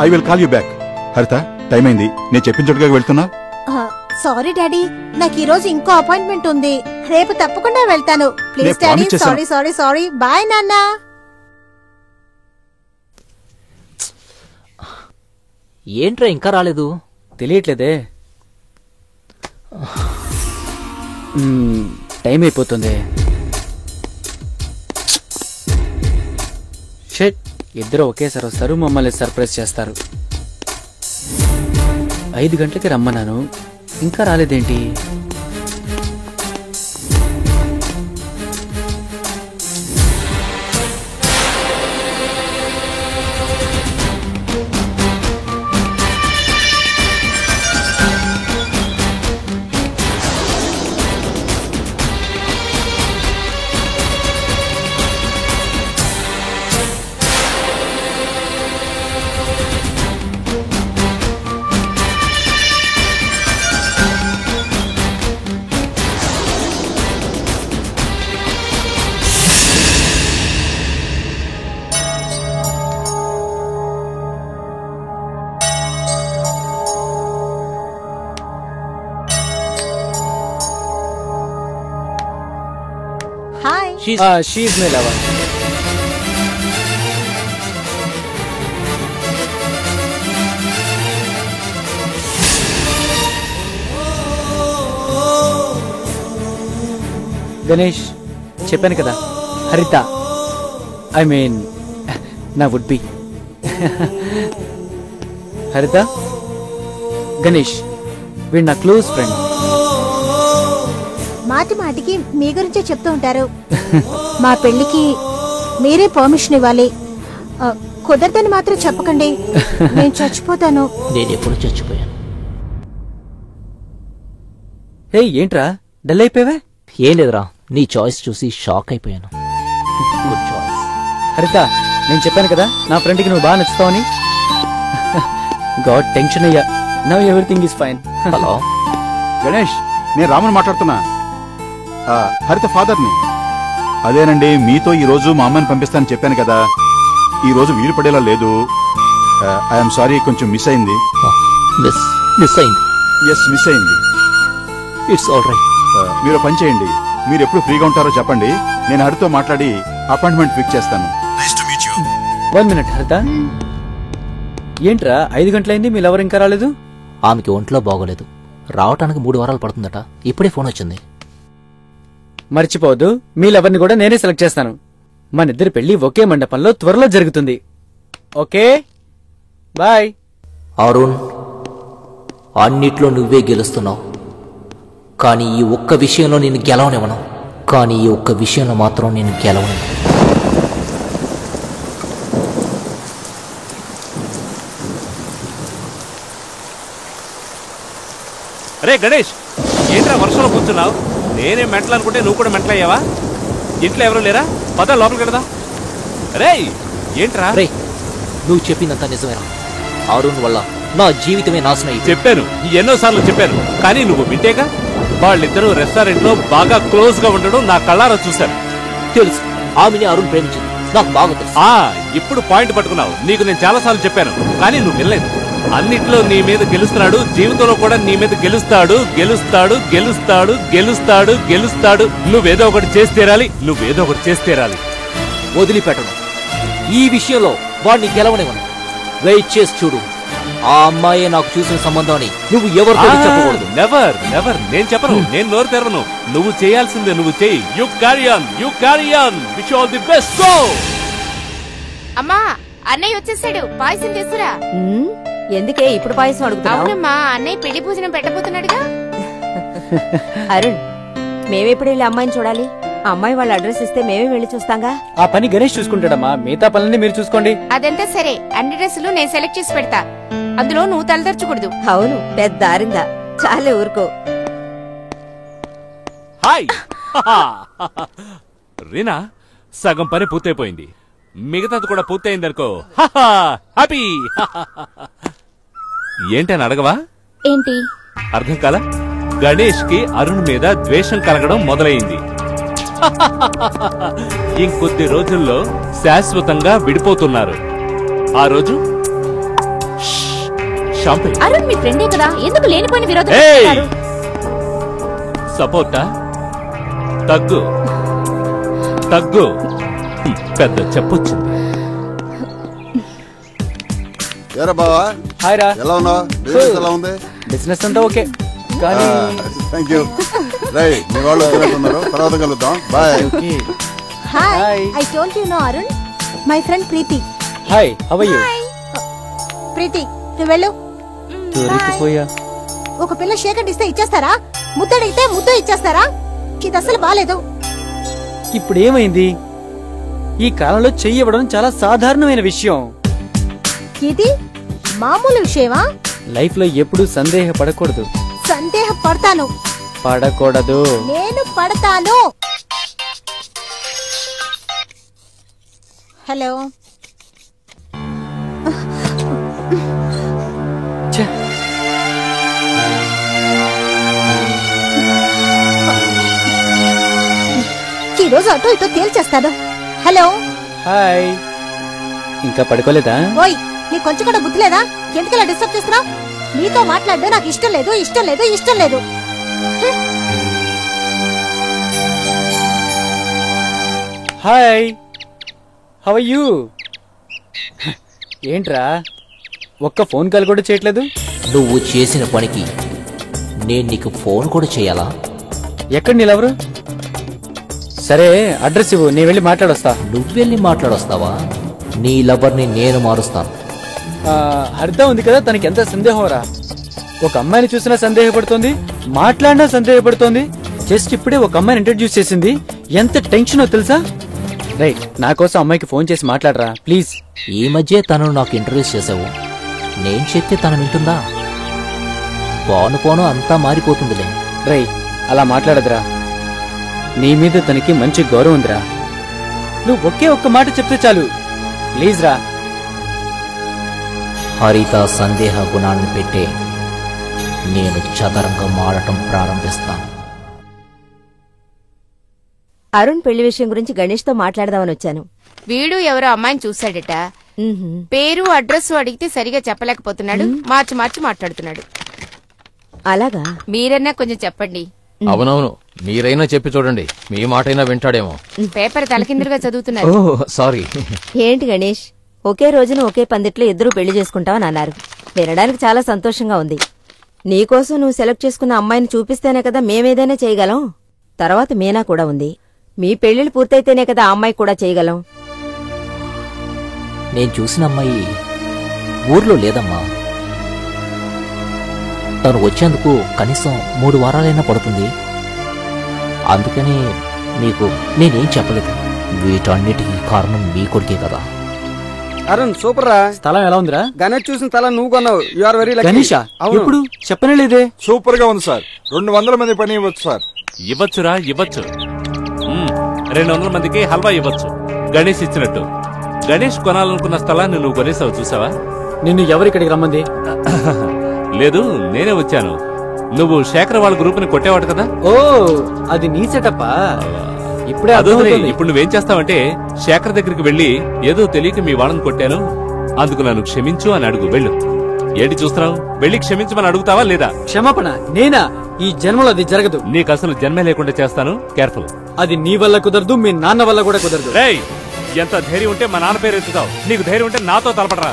I will call you back. Haritha, time అయింది. నేను చెప్పిన చోటుగా వెళ్తున్నా. సారీ డాడీ, నాకు ఈ రోజు ఇంకో అపాయింట్మెంట్ ఉంది. రేపు తప్పకుండా వెళ్తాను. ప్లీజ్ నేను daddy. Promise sorry sorry sorry. Bye నాన్న. ఏంట్రా ఇంకా రాలేదు? తెలియట్లేదే. టైం అయిపోతుంది. షెట్, ఇద్దరు ఒకేసారి వస్తారు, మమ్మల్ని సర్ప్రైజ్ చేస్తారు. 5 గంటలకి రమ్మన్నాను, ఇంకా రాలేదేంటి? She's my lover. గణేష్, చెప్పాను కదా, హరిత, ఐ మీన్ నా వుడ్ బి. హరిత, గణేష్, వీడు నా క్లోజ్ ఫ్రెండ్. మాటి మాటికి మీ గురించే చెప్తూ ఉంటారు. మా పెళ్లికి మీరే పర్మిషన్ ఇవ్వాలి. కుదరదని మాత్రం చెప్పకండి, నేను చచ్చిపోతాను. నేను ఎప్పుడు చచ్చిపోయాను. హే, ఏంట్రా డల్ అయిపోయావే? ఏం లేదురా, నీ చాయిస్ చూసి షాక్ అయిపోయాను. Good choice. హరిత, నేను చెప్పాను కదా నా ఫ్రెండ్కి నువ్వు బాగా నచ్చుతావని. గాడ్, టెన్షన్ అయ్యా. Now everything is fine. Hello Ganesh, నేను రాముని మాట్లాడుతున్నా. హరిత ఫాదర్ని. అదేనండి, మీతో ఈ రోజు మా అమ్మని పంపిస్తానని చెప్పాను కదా. ఈ రోజు వీలు పడేలా లేదు. ఐఎమ్ సారీ, కొంచెం మిస్ అయింది. మిస్ అయింది? ఎస్, మిస్ అయింది. It's all right. మీరు పని చేయండి, మీరు ఎప్పుడు ఫ్రీగా ఉంటారో చెప్పండి, నేను హరితో మాట్లాడి అపాయింట్మెంట్ ఫిక్స్ చేస్తాను. 1 minute హరిత. ఏంట్రా 5 గంటలైంది, మీ లవర్ ఇంకా రాలేదు? ఆమెకి ఒంట్లో బాగోలేదు, రావటానికి 3 వారాలు పడుతుందట. ఇప్పుడే ఫోన్ వచ్చింది. మర్చిపోవద్దు, మీ లవర్ని కూడా నేనే సెలెక్ట్ చేస్తాను. మనిద్దరి పెళ్లి ఒకే మండపంలో త్వరలో జరుగుతుంది. Okay, bye. అరుణ్, అన్నిట్లో నువ్వే గెలుస్తున్నావు, కానీ ఈ ఒక్క విషయంలో నేను గెలవనివ్వను. కానీ ఈ ఒక్క విషయంలో మాత్రం నేను గెలవనివ్వను. అరే గణేష్, ఏంట్రా వర్షంలో కూర్చున్నావు? నేనే మెంటలు అనుకుంటే నువ్వు కూడా మెంటల్ అయ్యావా? ఇంట్లో ఎవరు లేరా? పద లోపలికి వెళదా. రేయ్ ఏంట్రా? నువ్వు చెప్పిందంతా నిజమేనా? అరుణ్ వల్ల నా జీవితమే నాశనం. చెప్పాను, ఎన్నోసార్లు చెప్పాను, కానీ నువ్వు వింటేగా. వాళ్ళిద్దరూ రెస్టారెంట్ లో బాగా క్లోజ్ గా ఉండడం నా కళ్ళారా చూశాను. తెలుసు, ఆమెని అరుణ్ ప్రేమించింది, నాకు బాగా తెలుసు. ఇప్పుడు పాయింట్ పట్టుకున్నావు. నీకు నేను చాలా సార్లు చెప్పాను, కానీ నువ్వు వినలేదు. అన్నిట్లో నీ మీద గెలుస్తున్నాడు, జీవితంలో కూడా నీ మీద గెలుస్తాడు, గెలుస్తాడు, గెలుస్తాడు, గెలుస్తాడు, గెలుస్తాడు. నువ్వేదో ఒకటి చేసి తీరాలి, నువ్వేదో ఒకటి చేసి తీరాలి. వదిలిపెట్టను. ఈ విషయంలో వాడిని గెలవనివ్వను. వెయిట్ చేసి చూడు. ఆ అమ్మాయే నాకు చూసిన సంబంధం అని నువ్వు ఎవరితో చెప్పకూడదు. Never never. నేను చెప్పను, నేను నోరు తెరవను. నువ్వు చేయాల్సిందే నువ్వు చెయ్యి. You carry on, you carry on. Wish all the best. Go. అమ్మా, అన్నయ్య వచ్చేసాడు. పాయసం తీసురా. ఎందుకే ఇప్పుడు పాయసం అడుగుతావు? అవునమ్మా, అన్నయ్య పెళ్లి భోజనం పెట్టబోతున్నాడుగా. అరుణ్, మేమెప్పుడు వెళ్ళి అమ్మాయిని చూడాలి? అమ్మాయి వాళ్ళ అడ్రస్ ఇస్తే మేమే వెళ్ళి చూస్తాంగా. ఆ పని గణేష్ చూసుకుంటాడమ్మా, మిగతా పనులన్నీ మీరు చూసుకోండి. అదంతా సరే, అన్ని డ్రెస్సులు నేను సెలెక్ట్ చేసి పెడతా. అందులో నువ్వు తలదర్చకూడదు. అవును, పెద్ద ఆరిందా. చాలే ఊరుకో. హాయ్ రీనా, సగం పని పూర్తయిపోయింది. మిగతాది కూడా పూర్తయిందనుకో. హ్యాపీ. ఏంటని అడగవా? ఏంటి అర్థం కాల? గణేష్ కి అరుణ్ మీద ద్వేషం కలగడం మొదలైంది. ఇంకొద్ది రోజుల్లో శాశ్వతంగా విడిపోతున్నారు. ఆ రోజు అరుణ్ మీ ఫ్రెండే కదా, ఎందుకు లేనిపోయిన విరోధం? సపోర్టా? తగ్గు తగ్గు. పెద్ద చెప్పొచ్చింది. ఏరా బావా, హాయ్ రా. ఎలా ఉన్నావు? బిజినెస్ ఎలా ఉంది? బిజినెస్ అంతా ఓకే, కానీ థ్యాంక్ యూ. రై, మీ వాళ్ళు వస్తున్నారు, తర్వాత కలుద్దాం. Bye. Hi, I told you no Arun, my friend Preethi. Hi, how are you? Preethi, నువ్వు వెళ్ళు. దొరికిపోయా. ఒక పిల్ల షేకండ్ ఇస్తే ఇచ్చేస్తారా? ముద్దడిగితే ముద్దు ఇచ్చేస్తారా? ఇది అసలు బాలేదు. ఇప్పుడు ఏమైంది? ఈ కాలంలో చెయ్యి ఇవ్వడం చాలా సాధారణమైన విషయం. ఇది మామూలు విషయమా? లైఫ్ లో ఎప్పుడు సందేహపడకూడదు. సందేహపడతాను. పడకూడదు. నేను పడతాను. హలో. ఈ రోజు అటో ఇటో తేల్చేస్తాను. హలో. హాయ్. ఇంకా పడుకోలేదా? ఓయ్, నీకు కొంచెం కూడా బుద్ధి లేదా? ఎందుకలా డిస్టర్బ్ చేస్తున్నావు? నీతో మాట్లాడడం నాకు ఇష్టం లేదు, ఇష్టం లేదు, ఇష్టం లేదు. Hi, how are you? ఏంట్రా, ఒక్క ఫోన్ కాల్ కూడా చేయట్లేదు? నువ్వు చేసిన పనికి నేను నీకు ఫోన్ కూడా చేయాలా? ఎక్కడ నీళ్ళెవరు? సరే, అడ్రస్ ఇవ్వు, నేను వెళ్ళి మాట్లాడొస్తా. నువ్వెళ్ళి మాట్లాడొస్తావా? నీ లవర్ని నేను మారుస్తాను. హరిత ఉంది కదా, తనకి ఎంత సందేహం రా. ఒక అమ్మాయిని చూసినా సందేహపడుతోంది, మాట్లాడినా సందేహపడుతోంది. జస్ట్ ఇప్పుడే ఒక అమ్మాయిని ఇంట్రడ్యూస్ చేసింది. ఎంత టెన్షనో తెలుసా? రైట్, నా కోసం అమ్మాయికి ఫోన్ చేసి మాట్లాడరా ప్లీజ్. ఈ మధ్య తనను నాకు ఇంట్రడ్యూస్ చేసావు, నేను చెప్తే తను వింటుందా? పోను పోను అంతా మారిపోతుందిలే. రై, అలా మాట్లాడదురా. నీ మీద తనకి మంచి గౌరవం ఉందిరా. నువ్వు ఒకే ఒక్క మాట చెప్తే చాలు, ప్లీజ్ రా. హరిత సందేహ గుణాన్ని పెట్టే నేను చదరంగం ఆడటం ప్రారంభిస్తాను. అరుణ్ పెళ్లి విషయం గురించి గణేష్ తో మాట్లాడదామని వచ్చాను. వీడు ఎవరో అమ్మాయిని చూశాడట. పేరు అడ్రస్ అడిగితే సరిగా చెప్పలేకపోతున్నాడు, మార్చి మార్చి మాట్లాడుతున్నాడు. అలాగా? మీరన్నా కొంచెం చెప్పండి. అవునవును, మీరైనా చెప్పి చూడండి, మీ మాటైనా వింటాడేమో. పేపర్ తలకిందులుగా చదువుతున్నారు. సారీ. ఏంటి గణేష్, ఒకే రోజున ఒకే పందిట్లో ఇద్దరు పెళ్లి చేసుకుంటావని అన్నారు. వినడానికి చాలా సంతోషంగా ఉంది. నీకోసం నువ్వు సెలెక్ట్ చేసుకున్న అమ్మాయిని చూపిస్తేనే కదా మేమేదైనా చేయగలం. తర్వాత మీనా కూడా ఉంది. మీ పెళ్లిళ్ళు పూర్తయితేనే కదా ఆ అమ్మాయి కూడా చేయగలం. నేను చూసిన అమ్మాయి ఊర్లో లేదమ్మా. తను వచ్చేందుకు కనీసం 3 వారాలైనా పడుతుంది. అందుకని నీకు నేనేం చెప్పలేదు. వీటన్నిటికీ కారణం మీ కొడుకే కదా. అరుణ్ సూపర్ రా. స్థలం ఎలా ఉందిరా? గణేష్ చూసిన స్థలం నువ్వు కొన్నావు. You are very lucky. గణేషా? ఎప్పుడు చెప్పనే లేదే. సూపర్ గా ఉంది సార్. 200 మంది పని ఇవ్వచ్చు సార్. ఇవ్వచ్చురా, ఇవ్వచ్చు. 200 మందికి హల్వా ఇవ్వచ్చు గణేష్ ఇచ్చినట్టు. గణేష్ కొనాలనుకున్న స్థలాన్ని నువ్వు కొనేసావు, చూసావా? నిన్ను ఎవరిక్కడికి రమ్మంది? లేదు, నేనే వచ్చాను. నువ్వు శేఖర్ వాళ్ళ గ్రూప్ ని కొట్టేవాడు కదా. ఓ, అది నీ సెటప్పా? ఇప్పుడే ఇప్పుడు నువ్వేం చేస్తావంటే శేఖర్ దగ్గరికి వెళ్లి ఏదో తెలియక మీ వాళ్ళని కొట్టాను, అందుకు నన్ను క్షమించు అని అడుగు. వెళ్ళు. ఏంటి చూస్తున్నావు? వెళ్లి క్షమించమని అడుగుతావా లేదా? క్షమాపణ నేనా? ఈ జన్మలో అది జరగదు. నీకు అసలు జన్మే లేకుండా చేస్తాను. కేర్ఫుల్. అది నీ వల్ల కుదరదు, మీ నాన్న వల్ల కూడా కుదరదు. రేయ్, ఎంత ధైర్యం ఉంటే మా నాన్న పేరు ఎత్తుతావు? నీకు ధైర్యం ఉంటే నాతో తలపడరా.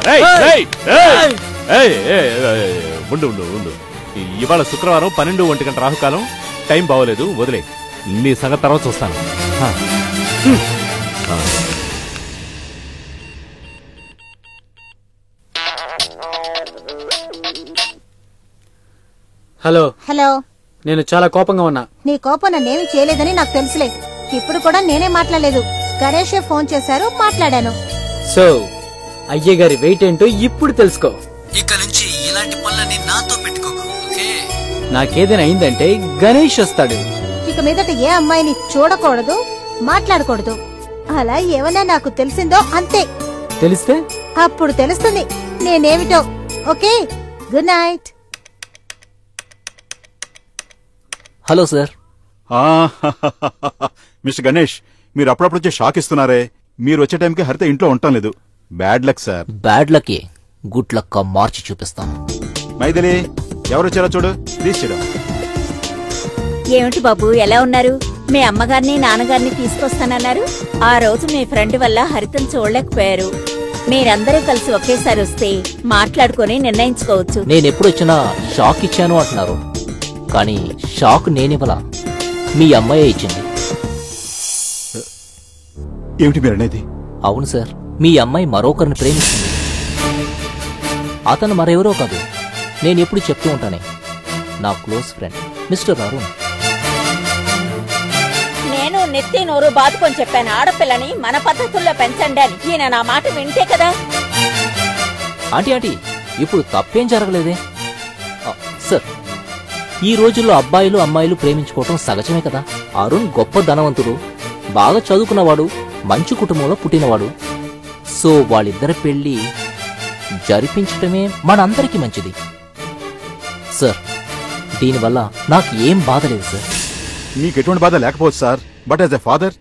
ఉండు. ఇవాళ శుక్రవారం 12 గంట రాహుకాలం. టైం బాగోలేదు, వదిలే. నీ సంగతి తర్వాత చూస్తాను. హలో. హలో. నేను చాలా కోపంగా ఉన్నా. నీ కోపం నన్నేమి చేయలేదని నాకు తెలుసులే. ఇప్పుడు కూడా నేనే మాట్లాడలేదు, గణేషే ఫోన్ చేశారు, మాట్లాడాను. సో అయ్య గారి వెయిట్ ఏంటో ఇప్పుడు తెలుసుకో. ఇక నుంచి ఇలాంటి పనులని నాతో పెట్టుకోకు. నాకేదైనా అయిందంటే గణేష్ వస్తాడు. ఇక మీదట ఏ అమ్మాయిని చూడకూడదు, మాట్లాడకూడదు. అలా ఏమన్నా నాకు తెలిసిందో అంతే. తెలిస్తే అప్పుడు తెలుస్తుంది నేనేమిటో. Okay, good night. Hello sir. Mister Ganesh, మీరు అప్పుడప్పుడు వచ్చి షాక్ ఇస్తున్నారే. మీరు వచ్చే టైంకి హరిత ఇంట్లో ఉండటం లేదు. Bad luck sir. Bad luck ఏ గుడ్ లక్ మార్చి చూపిస్తాను. మైథిలి, ఎవరు వచ్చారో చూడు ప్లీజ్. చూడు. ఏమిటి బాబు, ఎలా ఉన్నారు? మీ అమ్మగారిని నాన్నగారిని తీసుకొస్తానన్నారు. ఆ రోజు మీ ఫ్రెండ్ వల్ల హరితను చూడలేకపోయారు. మీరందరూ కలిసి ఒకేసారి వస్తే మాట్లాడుకుని నిర్ణయించుకోవచ్చు. నేనెప్పుడు వచ్చినా షాక్ ఇచ్చాను అంటున్నారు, కానీ షాక్ నేనివ్వలా, మీ అమ్మాయే ఇచ్చింది. ఏమిటి మీరు అనేది? అవును సార్, మీ అమ్మాయి మరొకరిని ప్రేమిస్తుంది. అతను మరెవరో కాదు, నేనెప్పుడు చెప్తూ ఉంటానే, నా క్లోజ్ ఫ్రెండ్ మిస్టర్ అరుణ్. నేను నెత్తి నోరు బాదుకొని చెప్పాను, ఆడపిల్లని మన పద్ధతుల్లో పెంచండి అని. ఈయన నా మాట వింటే కదా. ఆంటీ ఇప్పుడు తప్పేం జరగలేదే సార్. ఈ రోజుల్లో అబ్బాయిలు అమ్మాయిలు ప్రేమించుకోవటం సహజమే కదా. అరుణ్ గొప్ప ధనవంతుడు, బాగా చదువుకున్నవాడు, మంచి కుటుంబంలో పుట్టినవాడు. సో వాళ్ళిద్దరి పెళ్లి జరిపించటమే మనందరికీ మంచిది సార్. దీనివల్ల నాకు ఏం బాధ లేదు సార్. మీకు ఎటువంటి బాధ లేకపోవచ్చు sir, but as a father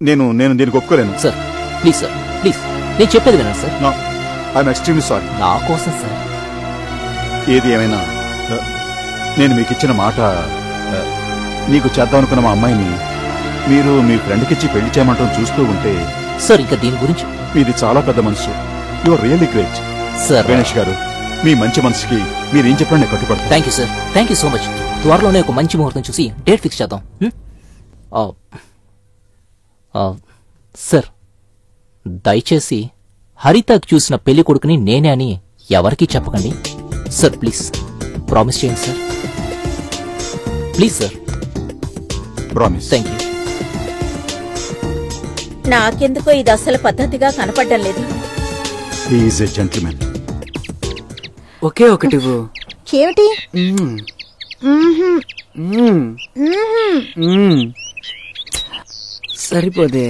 నేను దీనికి ఒప్పుకోలేను సార్. ప్లీజ్ సార్, ప్లీజ్, నేను చెప్పేది వినండి sir. No, I'm extremely sorry. నా కోసం సార్. ఏది ఏమైనా నేను మీకు ఇచ్చిన మాట, నీకు చేద్దామనుకున్న మా అమ్మాయిని మీరు మీ ఫ్రెండ్కిచ్చి పెళ్లి చేయమంటాం చూస్తూ ఉంటే సార్, ఇంకా దీని గురించి మీది చాలా పెద్ద మనసు. You are really great sir. Ganesh garu, మీ మంచి మనసుకి మీరేం చెప్పండి నేను కట్టుబడతాను. Thank you sir, thank you so much. త్వరలోనే ఒక మంచి ముహూర్తం చూసి డేట్ ఫిక్స్ చేద్దాం సార్. దయచేసి హరితకు చూసిన పెళ్లి కొడుకుని నేనే అని ఎవరికీ చెప్పకండి సార్. ప్లీజ్ ప్రామిస్ చేయండి sir. Please sir. Promise. Thank you. నాకెందుకో ఇది అసలు పద్ధతిగా కనపడడం లేదు. He is a gentlemen. ఒకే ఒకటి ఏమిటి? సరిపోదే.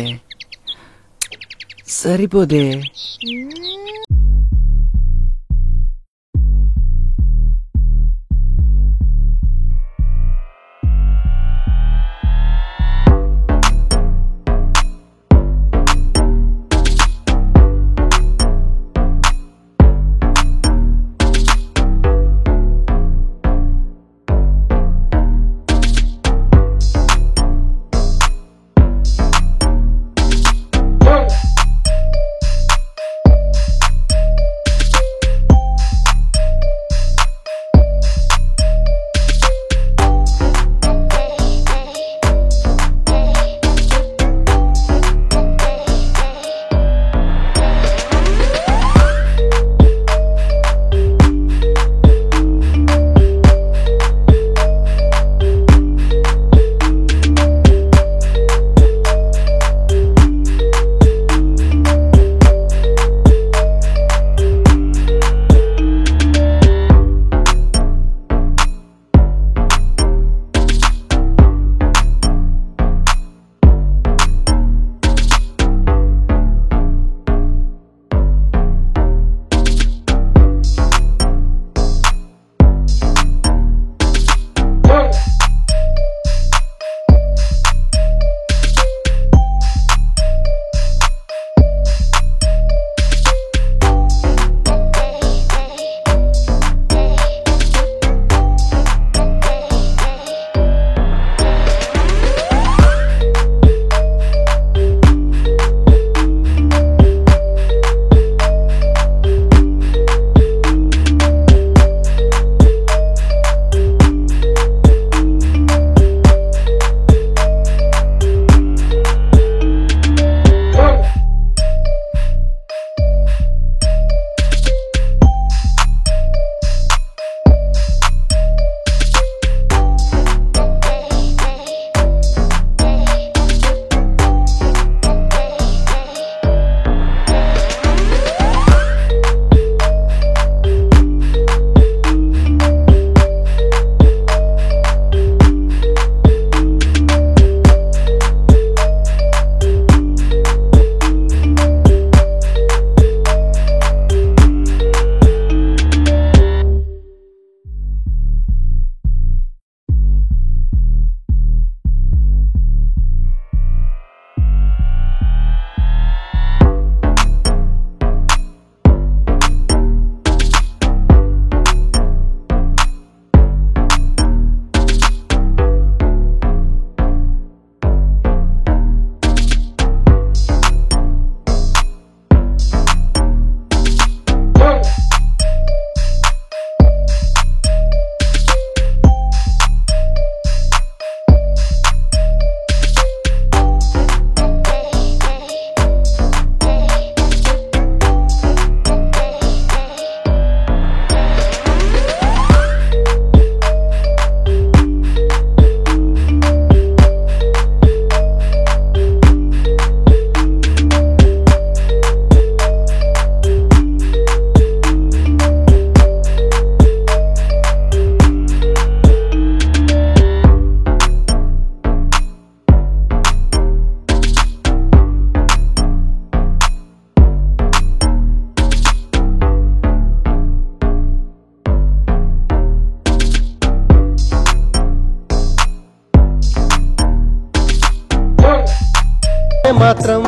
మాత్రం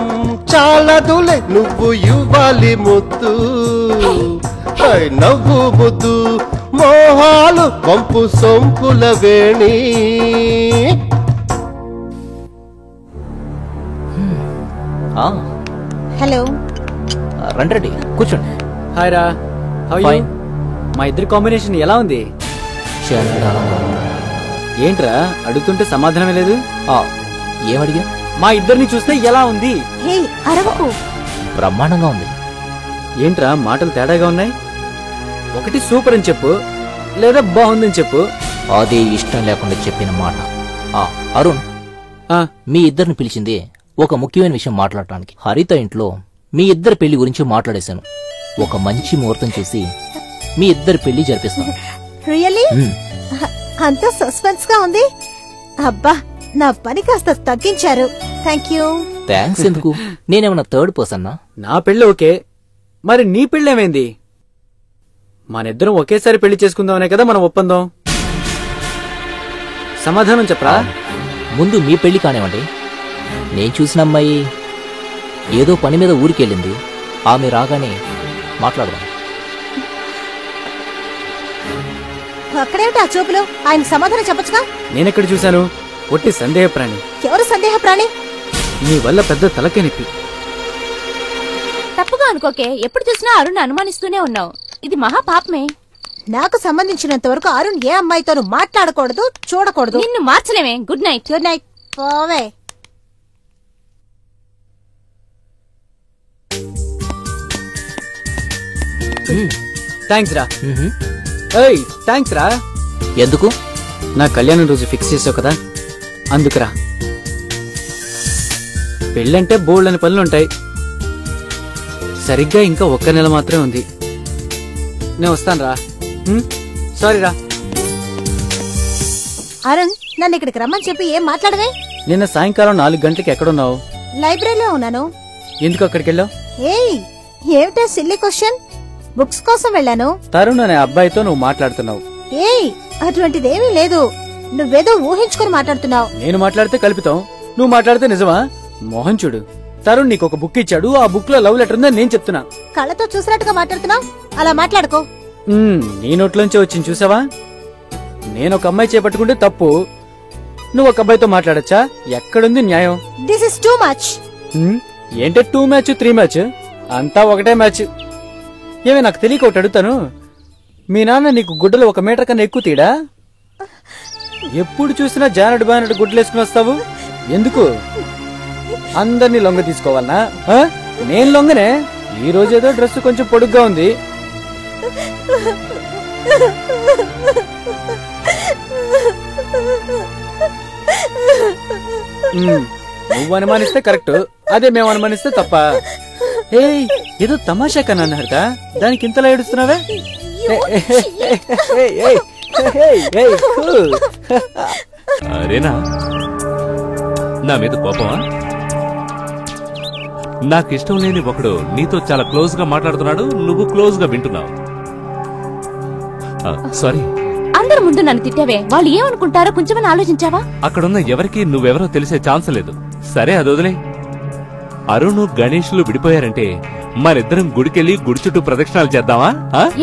చాలదులే నువ్వు ఇవ్వాలి ముద్దు నవ్వు ముద్దు మోహాలు వంపు సొంపుల వేణి హలో రండి కూర్చోండి. హాయ్ రా, హౌ యు? మా ఇద్దరి కాంబినేషన్ ఎలా ఉంది? ఏంట్రా అడుగుతుంటే సమాధానమే లేదు? ఏమడిగా? మా ఇద్దరిని చూస్తే ఎలా ఉంది? హే అరవకు. బ్రహ్మాండంగా ఉంది. ఏంట్రా మాటలు తేడాగా ఉన్నాయి? ఒకటి సూపర్ అని చెప్పు, లేదా బాగుందని చెప్పు. అదే ఇష్టం లేకుండా చెప్పిన మాట. అరుణ్, మీ ఇద్దరిని పిలిచింది ఒక ముఖ్యమైన విషయం మాట్లాడటానికి. హరిత ఇంట్లో మీ ఇద్దరి పెళ్లి గురించి మాట్లాడేశాను. ఒక మంచి ముహూర్తం చూసి మీ ఇద్దరి పెళ్లి జరిపిస్తాను. రియల్లీ? అంత సస్పెన్స్ గా ఉంది. అబ్బా, నా పని కాస్త తగ్గించారు. Thank you. థ్యాంక్స్ ఎందుకు? నేనేమన్నా థర్డ్ పర్సన్నా? నా పెళ్లి ఓకే, మరి నీ పెళ్ళేమైంది? మనిద్దరం ఒకేసారి పెళ్లి చేసుకుందామనే కదా మనం ఒప్పందం. సమాధానం చెప్పరా? ముందు మీ పెళ్లి కానివ్వండి. నేను చూసిన అమ్మాయి ఏదో పని మీద ఊరికెళ్ళింది. ఆమె రాగానే మాట్లాడదాం. అక్కడేమిటి ఆ చూపులు? ఆయన సమాధానం చెప్పచ్చుగా. నేనెక్కడ చూశాను? ఒట్టి సందేహ ప్రాణి. ఎవరు సందేహ ప్రాణి? నీ వల్ల పెద్ద తలకే నొప్పి. తప్పుగా అనుకోకే, ఎప్పుడు చూసినా అరుణ్ అనుమానిస్తూనే ఉన్నావు. ఇది మహా పాపమే. నాకు సంబంధించినంత వరకు అరుణ్ ఏ అమ్మాయితోనూ మాట్లాడకూడదు, చూడకూడదు. నిన్ను మార్చలేమే. Good night. Good night. పోవే. థ్యాంక్స్ రా. ఏయ్, థ్యాంక్స్ రా. ఎందుకు? నా కళ్యాణం రోజు ఫిక్స్ చేసావు కదా, అందుకురా. పెళ్ళంటే బోల్డ్ అని పనులుంటాయి. సరిగ్గా ఇంకా ఒక్క నెల మాత్రమే ఉంది. నేను వస్తాను రా. సారీ రా. అరుణ్, నన్ను ఇక్కడికి రమ్మని చెప్పి ఏం మాట్లాడవే? నిన్న సాయంకాలం 4 గంటలకి ఎక్కడున్నావు? లైబ్రరీలో ఉన్నాను. ఎందుకు అక్కడికి వెళ్ళావు? ఏయ్, ఏమిటా సిల్లీ క్వశ్చన్? బుక్స్ కోసం వెళ్ళాను. తరుణ్ అనే అబ్బాయితో నువ్వు మాట్లాడుతున్నావు. ఏయ్, అటువంటిదేమీ లేదు. నువ్వేదో ఊహించుకొని మాట్లాడుతున్నావు. నేను మాట్లాడితే కల్పితం, నువ్వు మాట్లాడితే నిజమా? మోహన్ చూడు, తరుణ్ నీకు ఒక బుక్ ఇచ్చాడు. ఆ బుక్ లో లవ్ లెటర్ ఉందని నేను చెప్తున్నా. కళ్ళతో చూసినట్టుగా మాట్లాడుతున్నావు. అలా మాట్లాడుకో. నీ నోట్లోంచి వచ్చింది చూసావా? నేను ఒక అమ్మాయి చేపట్టుకుంటే తప్పు, నువ్వు ఒక అబ్బాయితో మాట్లాడచ్చా? ఎక్కడుంది న్యాయం? This is too much. ఏంటే 2 మ్యాచ్ 3 మ్యాచ్? అంతా ఒకటే మ్యాచ్. ఏమే నాకు తెలియక ఒకటి అడుగుతాను, మీ నాన్న నీకు గుడ్డలు 1 మీటర్ కన్నా ఎక్కువ తీడా? ఎప్పుడు చూసినా జానడు బానడు గుడ్డలు వేసుకుని వస్తావు ఎందుకు? అందరినీ లొంగ తీసుకోవాలనా? నేను లొంగనే. ఈ రోజేదో డ్రెస్ కొంచెం పొడుగ్గా ఉంది. నువ్వు అనుమానిస్తే కరెక్ట్, అదే మేము అనుమానిస్తే తప్ప. ఏయ్, ఏదో తమాషా కన్నా హరిత, దానికి ఇంతలా ఏడుస్తున్నావే? అరేనా, నా మీద కోపమా? నాకిష్టం లేని ఒకడు నీతో చాలా క్లోజ్ గా మాట్లాడుతున్నాడు, నువ్వు క్లోజ్ గా వింటున్నావు. సారీ. అందరి ముందు నన్ను తిట్టావే, వాళ్ళు ఏమనుకుంటారో కొంచెమని ఆలోచించావా? అక్కడున్న ఎవరికి నువ్వెవరో తెలిసే ఛాన్స్ లేదు. సరే, అది వదిలే. అరుణ్ గణేష్లు విడిపోయారంటే మరిద్దరం గుడికెళ్ళి గుడి చుట్టూ ప్రదక్షిణాలు చేద్దామా?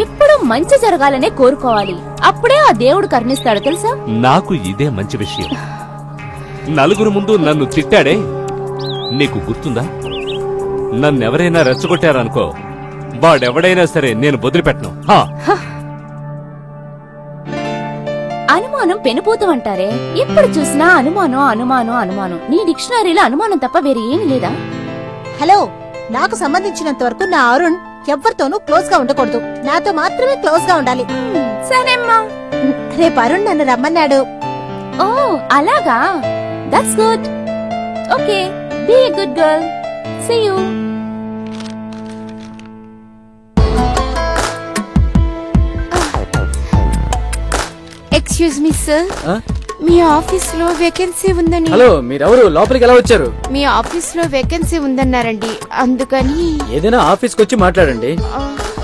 ఎప్పుడు మంచి జరగాలనే కోరుకోవాలి, అప్పుడే ఆ దేవుడు కరుణిస్తాడు తెలుసా? నాకు ఇదే మంచి విషయం. నలుగురు ముందు నన్ను తిట్టాడే, నీకు గుర్తుందా? నన్నెవరైనా రెచ్చగొట్టారనుకో, వాడెవడైనా సరే నేను వదిలిపెట్టను. అనుమానం పెనుపోతం అంటారే, ఎప్పుడు చూసినా అనుమానం అనుమానం అనుమానం. నీ డిక్షనరీలో అనుమానం తప్ప వేరే ఏమీ లేదా? హలో, నాకు సంబంధించినంత వరకు నా అరుణ్ ఎవరితోనూ క్లోజ్ గా ఉండకూడదు. నాతో మాత్రమే క్లోజ్ గా ఉండాలి. సరేమ్మా. రేపు అరుణ్ నన్ను రమ్మన్నాడు. ఓ అలాగా, that's good. Okay, be a good girl. See you. Excuse me sir, మీ ఆఫీస్ లో వేకెన్సీ ఉందని. హలో, మీరెవరు? లోపలికి ఎలా వచ్చారు? మీ ఆఫీస్ లో వేకెన్సీ ఉందన్నారండి, అందుకని. ఏదైనా ఆఫీస్కి వచ్చి మాట్లాడండి.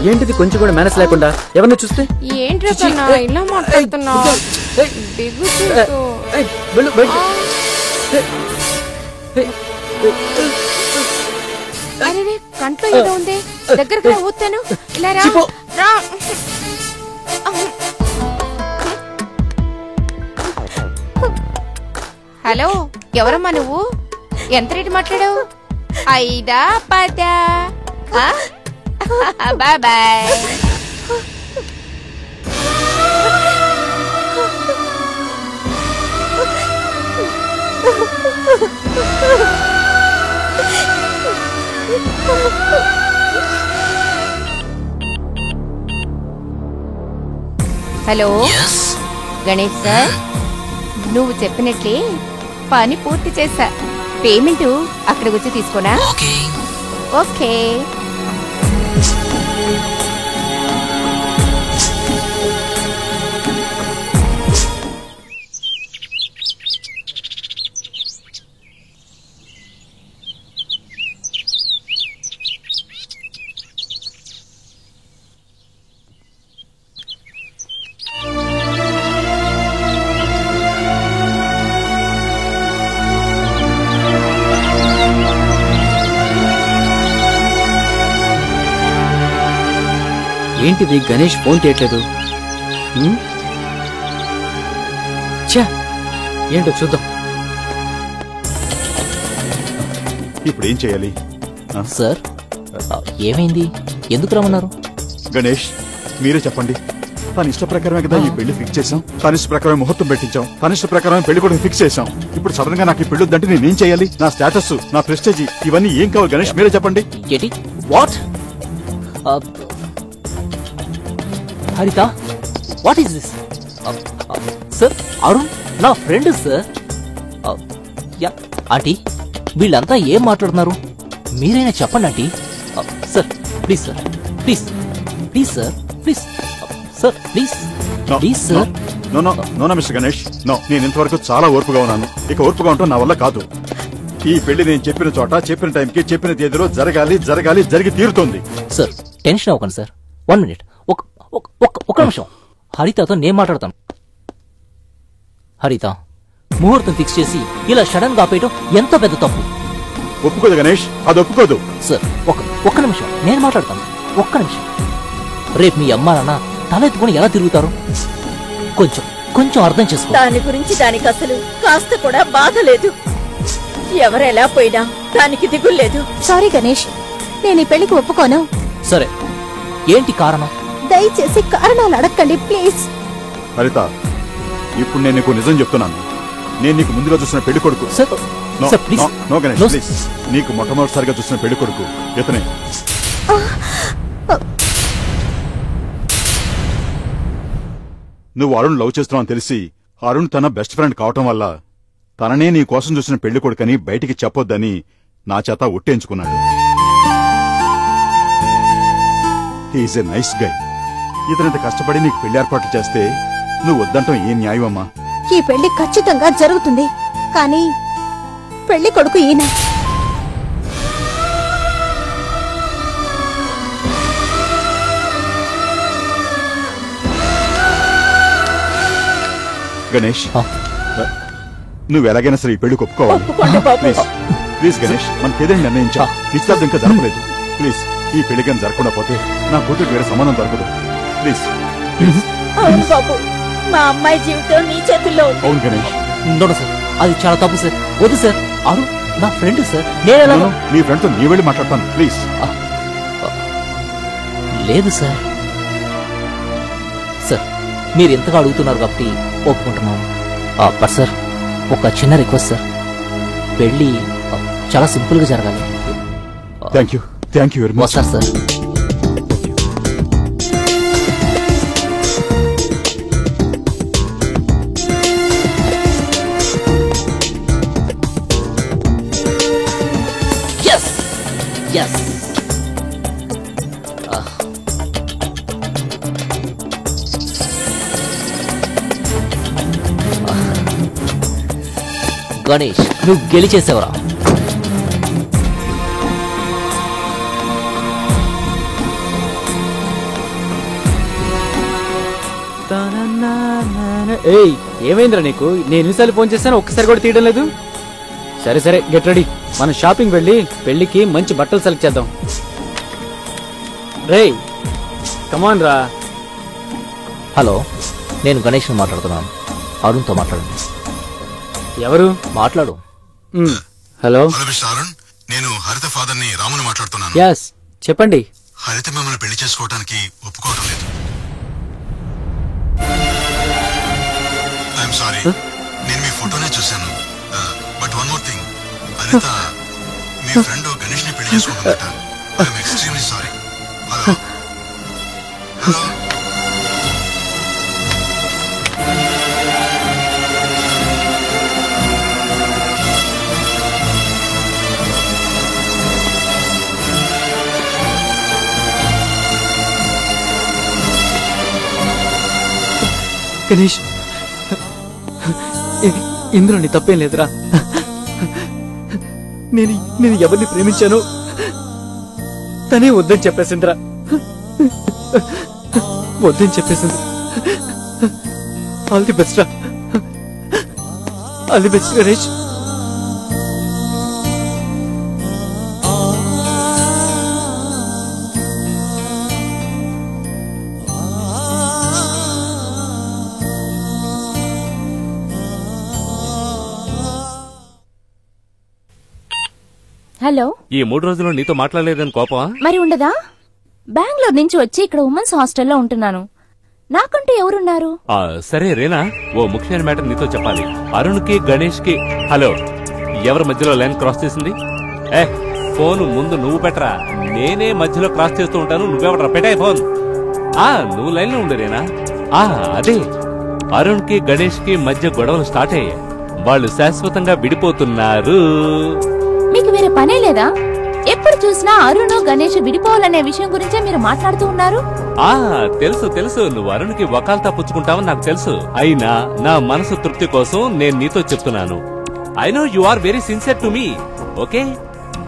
ఏంటిది కొంచెం కూడా మేనస్ లేకుండా? ఎవరిని చూస్తే ఏంట్రా ఇలా మాట్లాడుతున్నావు? అరే కంట్లో ఏదో ఉంది, దగ్గరకు రా, ఊతాను. ఇలా రా రా. హలో, ఎవరమ్మా నువ్వు? ఎంత రేటు మాట్లాడావు? 5 10? Bye bye. Hello Ganesh sir, నువ్వు చెప్పినట్లే పని పూర్తి చేశా. పేమెంట్ అక్కడికి వచ్చి తీసుకోనా? ఓకే. ఏంటిది? గణేష్ ఫోన్ తీయట్లేదు. ఏంటో చూద్దాం. ఇప్పుడు ఏం చేయాలి సార్? ఏమైంది? ఎందుకు రమ్మన్నారు? గణేష్ మీరే చెప్పండి. తన ఇష్ట ప్రకారమే కదా ఈ పెళ్లి ఫిక్స్ చేశాం. తన ఇష్ట ప్రకారమే ముహూర్తం పెట్టించాం. తన ఇష్ట ప్రకారమే పెళ్లి కూడా ఫిక్స్ చేశాం. ఇప్పుడు సడన్ గా నాకు ఈ పెళ్లి వద్దంటే నేనేం చేయాలి? నా స్టేటస్, నా ప్రెస్టేజ్ ఇవన్నీ ఏం కావాలి గణేష్? మీరే చెప్పండి. What? Haritha, what is this? Sir, Arun నా ఫ్రెండ్ సార్. ఆంటీ, వీళ్ళంతా ఏం మాట్లాడుతున్నారు? మీరైనా చెప్పండి aunty. Sir please sir, please please sir, please sir, please please sir. No no no no mister Ganesh, no. నేను ఇంతవరకు చాలా ఓర్పుగా ఉన్నాను. ఇక ఓర్పుగా ఉంటాం నా వల్ల కాదు. ఈ పెళ్లి నేను చెప్పిన చోట, చెప్పిన టైంకి, చెప్పిన తేదీలో జరగాలి, జరగాలి, జరిగి తీరుతుంది. సార్ టెన్షన్ అవ్వకండి సార్. 1 minute, ఒక్క నిమిషం. హరితతో నేను మాట్లాడతాను. హరిత, ముహూర్తం ఫిక్స్ చేసి ఇలా సడన్ గా ఆపేయటం ఎంతో పెద్ద తప్పు. ఒప్పుకోదు గణేష్, అది ఒప్పుకోదు. సార్ ఒక్క నిమిషం, నేను మాట్లాడతాను. ఒక్క నిమిషం. రేపు మీ అమ్మా నాన్న తలెత్తుకుని ఎలా తిరుగుతారు? కొంచెం అర్థం చేసుకో. దాని గురించి దానికి అసలు కాస్త కూడా బాధ లేదు. ఎవరెలా పోయినా దానికి దిగులేదు. సారీ గణేష్, నేను ఈ పెళ్లికి ఒప్పుకోను. సరే, ఏంటి కారణం? దయచేసి కారణాలు అడగండి ప్లీజ్. హరిత, ఇప్పుడు నేను నీకు నిజం చెప్తున్నాను. నేను నీకు ముందుగా చూసిన పెళ్లి కొడుకు. No Ganesh please. నీకు మొట్టమొదటిసారిగా చూసిన పెళ్లి కొడుకు ఇతనే. నువ్వు అరుణ్ లవ్ చేస్తున్నావు తెలిసి అరుణ్ తన బెస్ట్ ఫ్రెండ్ కావటం వల్ల తననే నీ కోసం చూసిన పెళ్లి కొడుకని బయటికి చెప్పొద్దని నా చేత ఒట్టేయించుకున్నాడు. He's a nice guy. ఇతనింత కష్టపడి నీకు పెళ్లి ఏర్పాట్లు చేస్తే నువ్వు వద్దంటాం ఏం న్యాయం అమ్మా? ఈ పెళ్లి ఖచ్చితంగా జరుగుతుంది, కానీ పెళ్లి కొడుకు ఈయన. గణేష్, నువ్వు ఎలాగైనా సరే ఈ పెళ్లి ఒప్పుకోవాలి. ప్లీజ్ ప్లీజ్ గణేష్, మనకేదైనా నిర్ణయించా. నిశ్చితార్థం ఇంకా జరగలేదు. ప్లీజ్ ఈ పెళ్లి కానీ జరగకుండా పోతే నా కూతురికి వేరే సంబంధం దొరకదు. ప్లీజ్. అవును బాబు, మా అమ్మాయి జీవితం నీ చేతుల్లో ఉంది. అవును గణేష్. సార్, అది చాలా తప్పు సార్. వద్దు సార్. అరుణ్ నా ఫ్రెండ్ సార్. నేను నీ ఫ్రెండ్ తో నీ వెళ్ళి మాట్లాడతాను ప్లీజ్. లేదు సార్. సార్, మీరు ఎంతగా అడుగుతున్నారు కాబట్టి ఒప్పుకుంటున్నాను. బట్ సార్, ఒక చిన్న రిక్వెస్ట్ సార్. పెళ్లి చాలా సింపుల్ గా జరగాలి. Thank you very much sir. Yes. Ganesh, నువ్వు గెలిచేసావురా. ఏయ్, ఏమైందిరా నీకు? నేను ఎన్నిసార్లు ఫోన్ చేశాను, ఒక్కసారి కూడా తీయడం లేదు. సరే సరే గెట్ రెడీ. మనం షాపింగ్ వెళ్ళి పెళ్లికి మంచి బట్టలు సెలెక్ట్ చేద్దాం. రేయ్ కమాన్ రా. హలో, నేను గణేష్ మాట్లాడుతున్నాను. అరుణ్తో మాట్లాడండి. ఎవరు? మాట్లాడు. హలో అరుణ్, నేను హరిత ఫాదర్ ని రాముని మాట్లాడుతున్నాను. యస్ చెప్పండి. హరిత మిమ్మల్ని పెళ్లి చేసుకోవడానికి ఒప్పుకోవడం లేదు. ఐఎమ్ సారీ, నేను మీ ఫోటోనే చూశాను. బట్ వన్ మోర్ థింగ్, హరిత మీ ఫ్రెండ్ గణేష్ ని పెళ్లి చేసుకుంటుందట. I'm extremely sorry. Hello hello Ganesh, ఇందులో నీ తప్పేం లేదురా. నేను ఎవరిని ప్రేమించాను తనే వద్దని చెప్పేసిందిరా. వద్దని చెప్పేసింది. ఆల్ ది బెస్ట్ రా. All the best Ganesh. Hello, ఈ 3 రోజుల్లో నీతో మాట్లాడలేదని కోపమా? మరి ఉండదా? బెంగళూరు నుంచి వచ్చి ఇక్కడ ఉమెన్స్ హాస్టల్లో ఉంటున్నాను. నాకంటూ ఎవరున్నారు? సరే రేనా, ఓ ముఖ్యమైన మ్యాటర్ నీతో చెప్పాలి. అరుణ్ కి గణేష్ కి. హలో, ఎవరి మధ్యలో లైన్ క్రాస్ చేసింది? ఫోన్ ముందు నువ్వు పెట్టరా. నేనే మధ్యలో క్రాస్ చేస్తూ ఉంటాను. నువ్వెవడరా? పెట్టాయి ఫోన్. నువ్వు లైన్ లో ఉండు రేనా. అదే, అరుణ్ కి గణేష్ కి మధ్య గొడవలు స్టార్ట్ అయ్యాయి. వాళ్ళు శాశ్వతంగా విడిపోతున్నారు. మీకు వేరే పనే లేదా? ఎప్పుడు చూసినా అరుణ్ గణేష్ విడిపోవాలనే విషయం గురించే మీరు మాట్లాడుతూ ఉన్నారు. తెలుసు తెలుసు, నువ్వు అరుణ్ కి వకాల్తా పుచ్చుకుంటావని నాకు తెలుసు. అయినా నా మనసు తృప్తి కోసం నేను నీతో చెప్తున్నాను. I know you are very sincere to me. Okay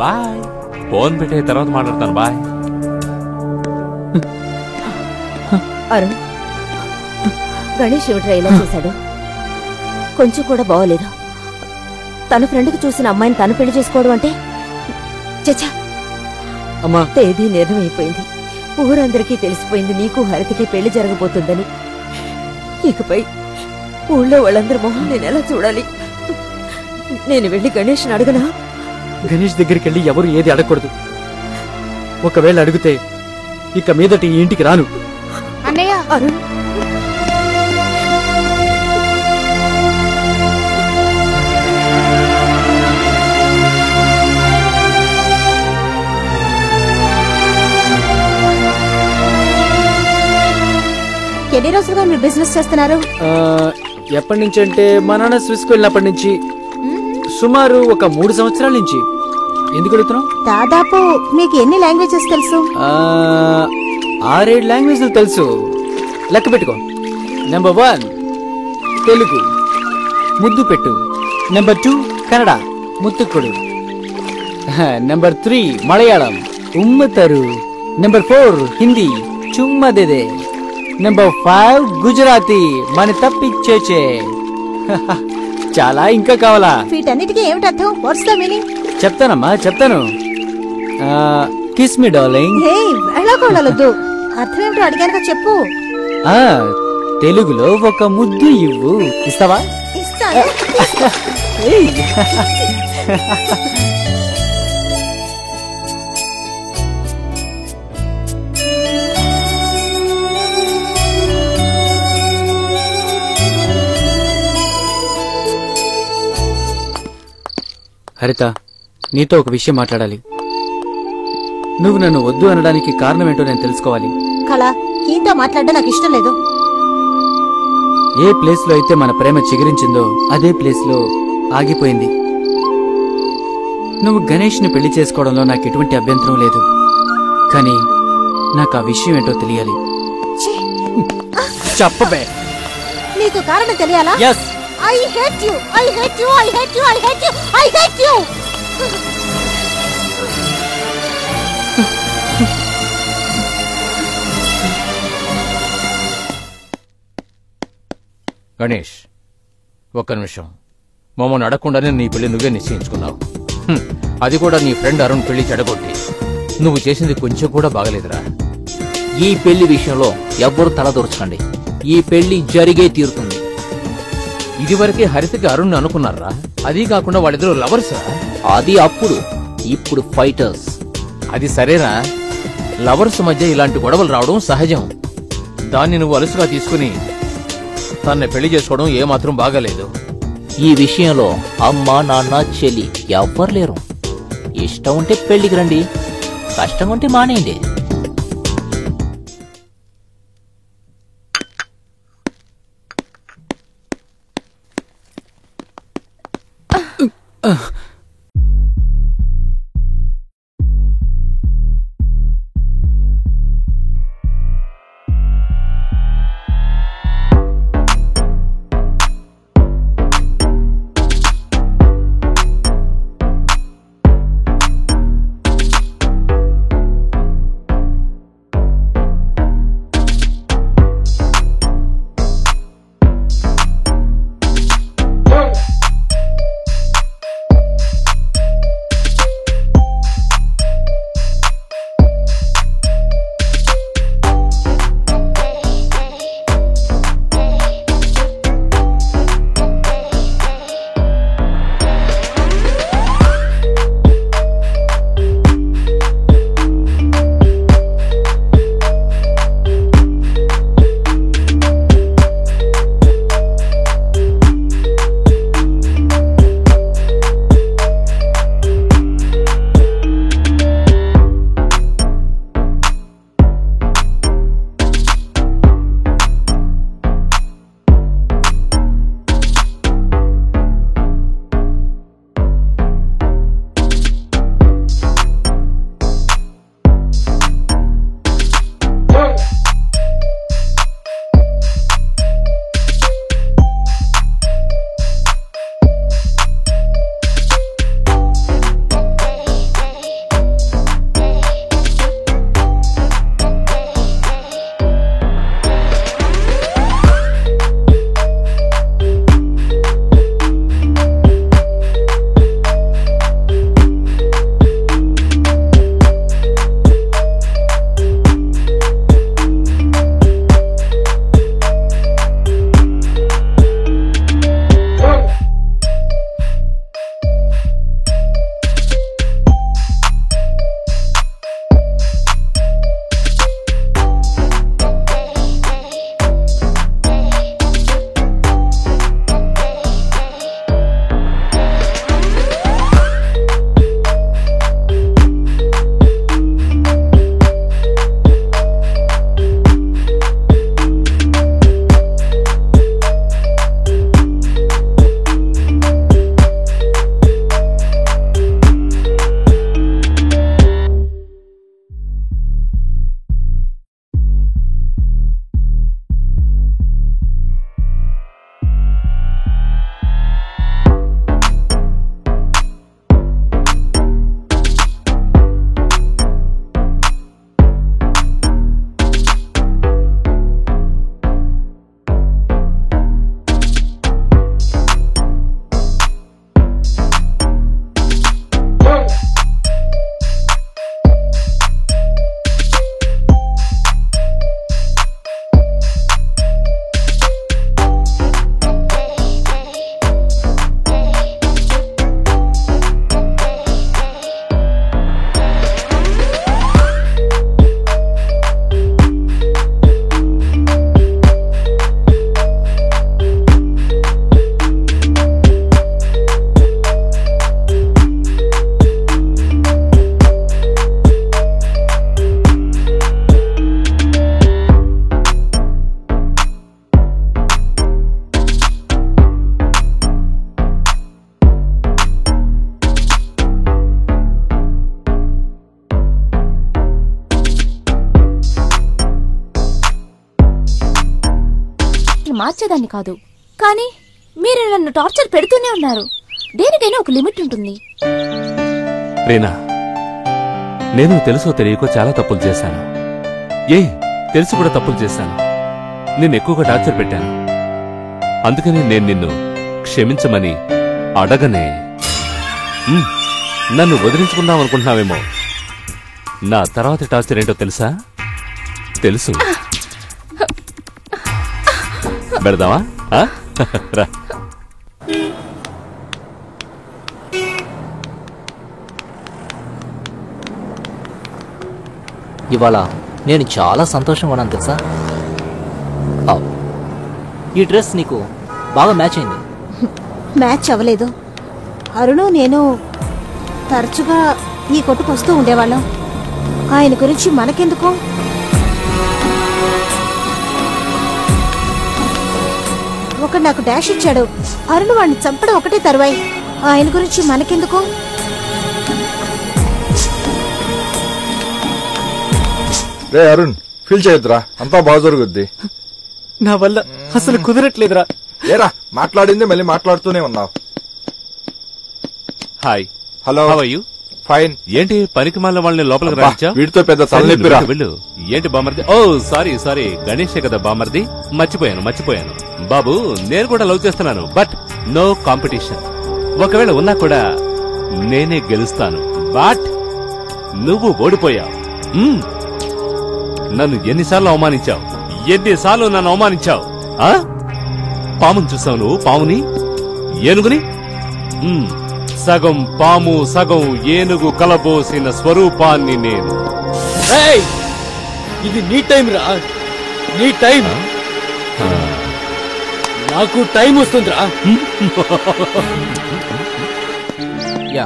bye. Phone పెట్టే తర్వాత మాట్లాడతాను. బాయ్. అరుణ్, గణేష్ ఏమిట్రా ఇలా చేశాడు? కొంచెం కూడా బాగోలేదు. తన ఫ్రెండ్కి చూసిన అమ్మాయిని తను పెళ్లి చేసుకోవడం అంటే చచ్చా. అమ్మా, తేదీ నిర్ణయమైపోయింది. ఊరందరికీ తెలిసిపోయింది నీకు హరితకి పెళ్లి జరగబోతుందని. ఇకపై ఊళ్ళో వాళ్ళందరి మొహం నేను ఎలా చూడాలి? నేను వెళ్లి గణేష్ని అడగనా? గణేష్ దగ్గరికి వెళ్ళి ఎవరు ఏది అడగకూడదు. ఒకవేళ అడిగితే ఇక మీదటి ఈ ఇంటికి రాను. అన్నయ్య, అరుణ్, ఎన్ని రోజులుగా మీరు బిజినెస్ చేస్తున్నారు? ఎప్పటి నుంచి అంటే మా నాన్న స్విస్కి వెళ్ళినప్పటి నుంచి. సుమారు ఒక 3 సంవత్సరాల నుంచి. ఎందుకు అడుగుతున్నావు? దాదాపు మీకు ఎన్ని లాంగ్వేజెస్ తెలుసు? 6-7 లాంగ్వేజ్లు తెలుసు. లెక్క పెట్టుకో. నెంబర్ 1 తెలుగు, ముద్దు పెట్టు. నెంబర్ 2 కన్నడ, ముత్తుకుడు. నెంబర్ 3 మలయాళం, ఉమ్మతరు. నెంబర్ 4 హిందీ, చుమ్మదేదే. నెంబర్ 5 గుజరాతీ, మన తప్పిచ్చేచే. చాలా ఇంకా కావాలా? వీటన్నిటికీ ఏమిటి అర్థం? What's the meaning? చెప్తానమ్మా, చెప్తాను. Kiss me darling. హే, వెళ్ళకూడదు. అర్థం ఏమిటో అడిగానుగా చెప్పు. తెలుగులో ఒక ముద్దు ఇవ్వు. ఇస్తావా? ఇస్తాను. హరిత, నీతో ఒక విషయం మాట్లాడాలి. నువ్వు నన్ను వద్దు అనడానికి కారణం ఏంటో నేను తెలుసుకోవాలి. కళ, ఈతో మాట్లాడడం నాకు ఇష్టం లేదు. ఏ ప్లేస్ లో అయితే మన ప్రేమ చిగురించిందో అదే ప్లేస్ లో ఆగిపోయింది. నువ్వు గణేష్ ని పెళ్లి చేసుకోవడంలో నాకు ఎటువంటి అభ్యంతరం లేదు. కానీ నాకు ఆ విషయం ఏంటో తెలియాలి. చెప్పబే. నీకు కారణం తెలియాలా? Yes. I hate you. I hate you. I hate you. I hate you. I hate you. Ganesh, ఒక్క నిమిషం. మమ్మల్ని అడగకుండానే నీ పెళ్లి నువ్వే నిశ్చయించుకున్నావు. అది కూడా నీ ఫ్రెండ్ అరుణ్ పెళ్లి చెడగొట్టి. నువ్వు చేసింది కొంచెం కూడా బాగలేదురా. ఈ పెళ్లి విషయంలో ఎవ్వరూ తలదూర్చకండి. ఈ పెళ్లి జరిగే తీరుతుంది. ఇదివరకే హరితకి అరుణ్ అనుకున్నారా? అదీ కాకుండా వాళ్ళిద్దరూ లవర్సా? అది అప్పుడు, ఇప్పుడు ఫైటర్స్. అది సరేరా, లవర్స్ మధ్య ఇలాంటి గొడవలు రావడం సహజం. దాన్ని నువ్వు అలుసుగా తీసుకుని తన్ను పెళ్లి చేసుకోవడం ఏమాత్రం బాగాలేదు. ఈ విషయంలో అమ్మ, నాన్న, చెల్లి ఎవ్వరు లేరు. ఇష్టం ఉంటే పెళ్లికి రండి, కష్టం ఉంటే మానేయండి. మార్చేదాన్ని కాదు, కానీ మీరు నన్ను టార్చర్ పెడుతూనే ఉన్నారు. దేనికైనా ఒక లిమిట్ ఉంటుంది. రీనా, నేను తెలుసో తెలియకో చాలా తప్పులు చేశాను. తెలిసి కూడా తప్పులు చేశాను. నేను ఎక్కువగా టార్చర్ పెట్టాను. అందుకని నేను నిన్ను క్షమించమని అడగనే. నన్ను వదిలించుకుందాం అనుకుంటున్నావేమో. నా తర్వాత టార్చర్ ఏంటో తెలుసా? తెలుసు. పెడదామా? రా. ఇవాళ నేను చాలా సంతోషంగా ఉన్నాను తెలుసా. ఈ డ్రెస్ నీకు బాగా మ్యాచ్ అయింది. మ్యాచ్ అవ్వలేదు. అరుణు నేను తరచుగా ఈ కొట్టుకు వస్తూ ఉండేవాళ్ళం. ఆయన గురించి మనకెందుకు? ఒక నాకు డాష్ ఇచ్చాడు. అరుణ్ వాడిని చంపడం ఒకటే తరువాయి. ఆయన గురించి మనకెందుకు? రే అరుణ్, ఫీల్ చేయొద్దురా, అంతా బాగా జరుగుద్ది. నా వల్ల అసలు కుదరట్లేదురా. ఏరా మాట్లాడింది మళ్ళీ మాట్లాడుతూనే ఉన్నావు. Hi. Hello. How are you? Fine. ఏంటి పనికి మాలిన వాళ్ళని లోపలికి రానిచ్చా? వీటితో పెద్ద తలనొప్పిరా. వెళ్ళు. ఏంటి బామర్ది? ఓ సారీ గణేషే కదా బామర్ది. మర్చిపోయాను. బాబు నేను కూడా లవ్ చేస్తున్నాను, బట్ నో కాంపిటీషన్. ఒకవేళ ఉన్నా కూడా నేనే గెలుస్తాను. బట్ నువ్వు ఓడిపోయావు. నన్ను ఎన్నిసార్లు నన్ను అవమానించావు. పాముని చూసావు నువ్వు? పాముని, ఏనుగుని? సగం పాము సగం ఏనుగు కలబోసిన స్వరూపాన్ని నేను. ఇది నీ టైం రా, నీ టైం. నాకు టైం వస్తుందిరా. Yeah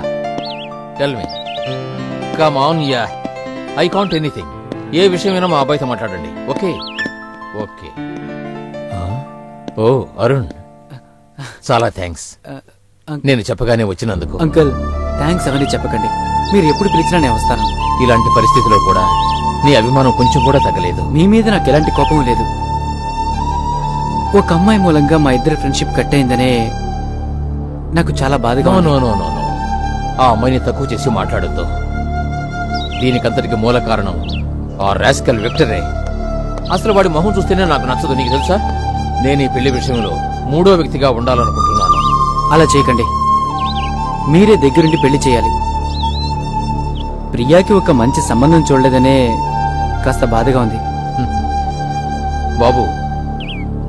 tell me. Come on. Yeah I can't anything. ఏ విషయమైనా మా అబ్బాయితో మాట్లాడండి. Okay okay. ఓ అరుణ్, చాలా థ్యాంక్స్. నేను చెప్పగానే వచ్చినందుకు. అంకుల్ థ్యాంక్స్ అవన్నీ చెప్పకండి. మీరు ఎప్పుడు పిలిచినా నేను వస్తాను. ఇలాంటి పరిస్థితిలో కూడా నీ అభిమానం కొంచెం కూడా తగ్గలేదు. మీ మీద నాకు ఎలాంటి కోపం లేదు. ఒక అమ్మాయి మూలంగా మా ఇద్దరి ఫ్రెండ్షిప్ కట్ అయిందనే నాకు చాలా బాధగా. నో ఆ అమ్మాయిని తక్కువ చేసి మాట్లాడొద్దు. దీనికంతటికి మూల కారణం ఆ రాస్కల్ విక్టరే. అసలు వాడి మొహం చూస్తేనే నాకు నచ్చదు. నీకు తెలుసా, నేను ఈ పెళ్లి విషయంలో మూడో వ్యక్తిగా ఉండాలనుకుంటున్నాను. అలా చేయకండి. మీరే దగ్గరుండి పెళ్లి చేయాలి. ప్రియాకి ఒక మంచి సంబంధం చూడలేదనే కాస్త బాధగా ఉంది. బాబు,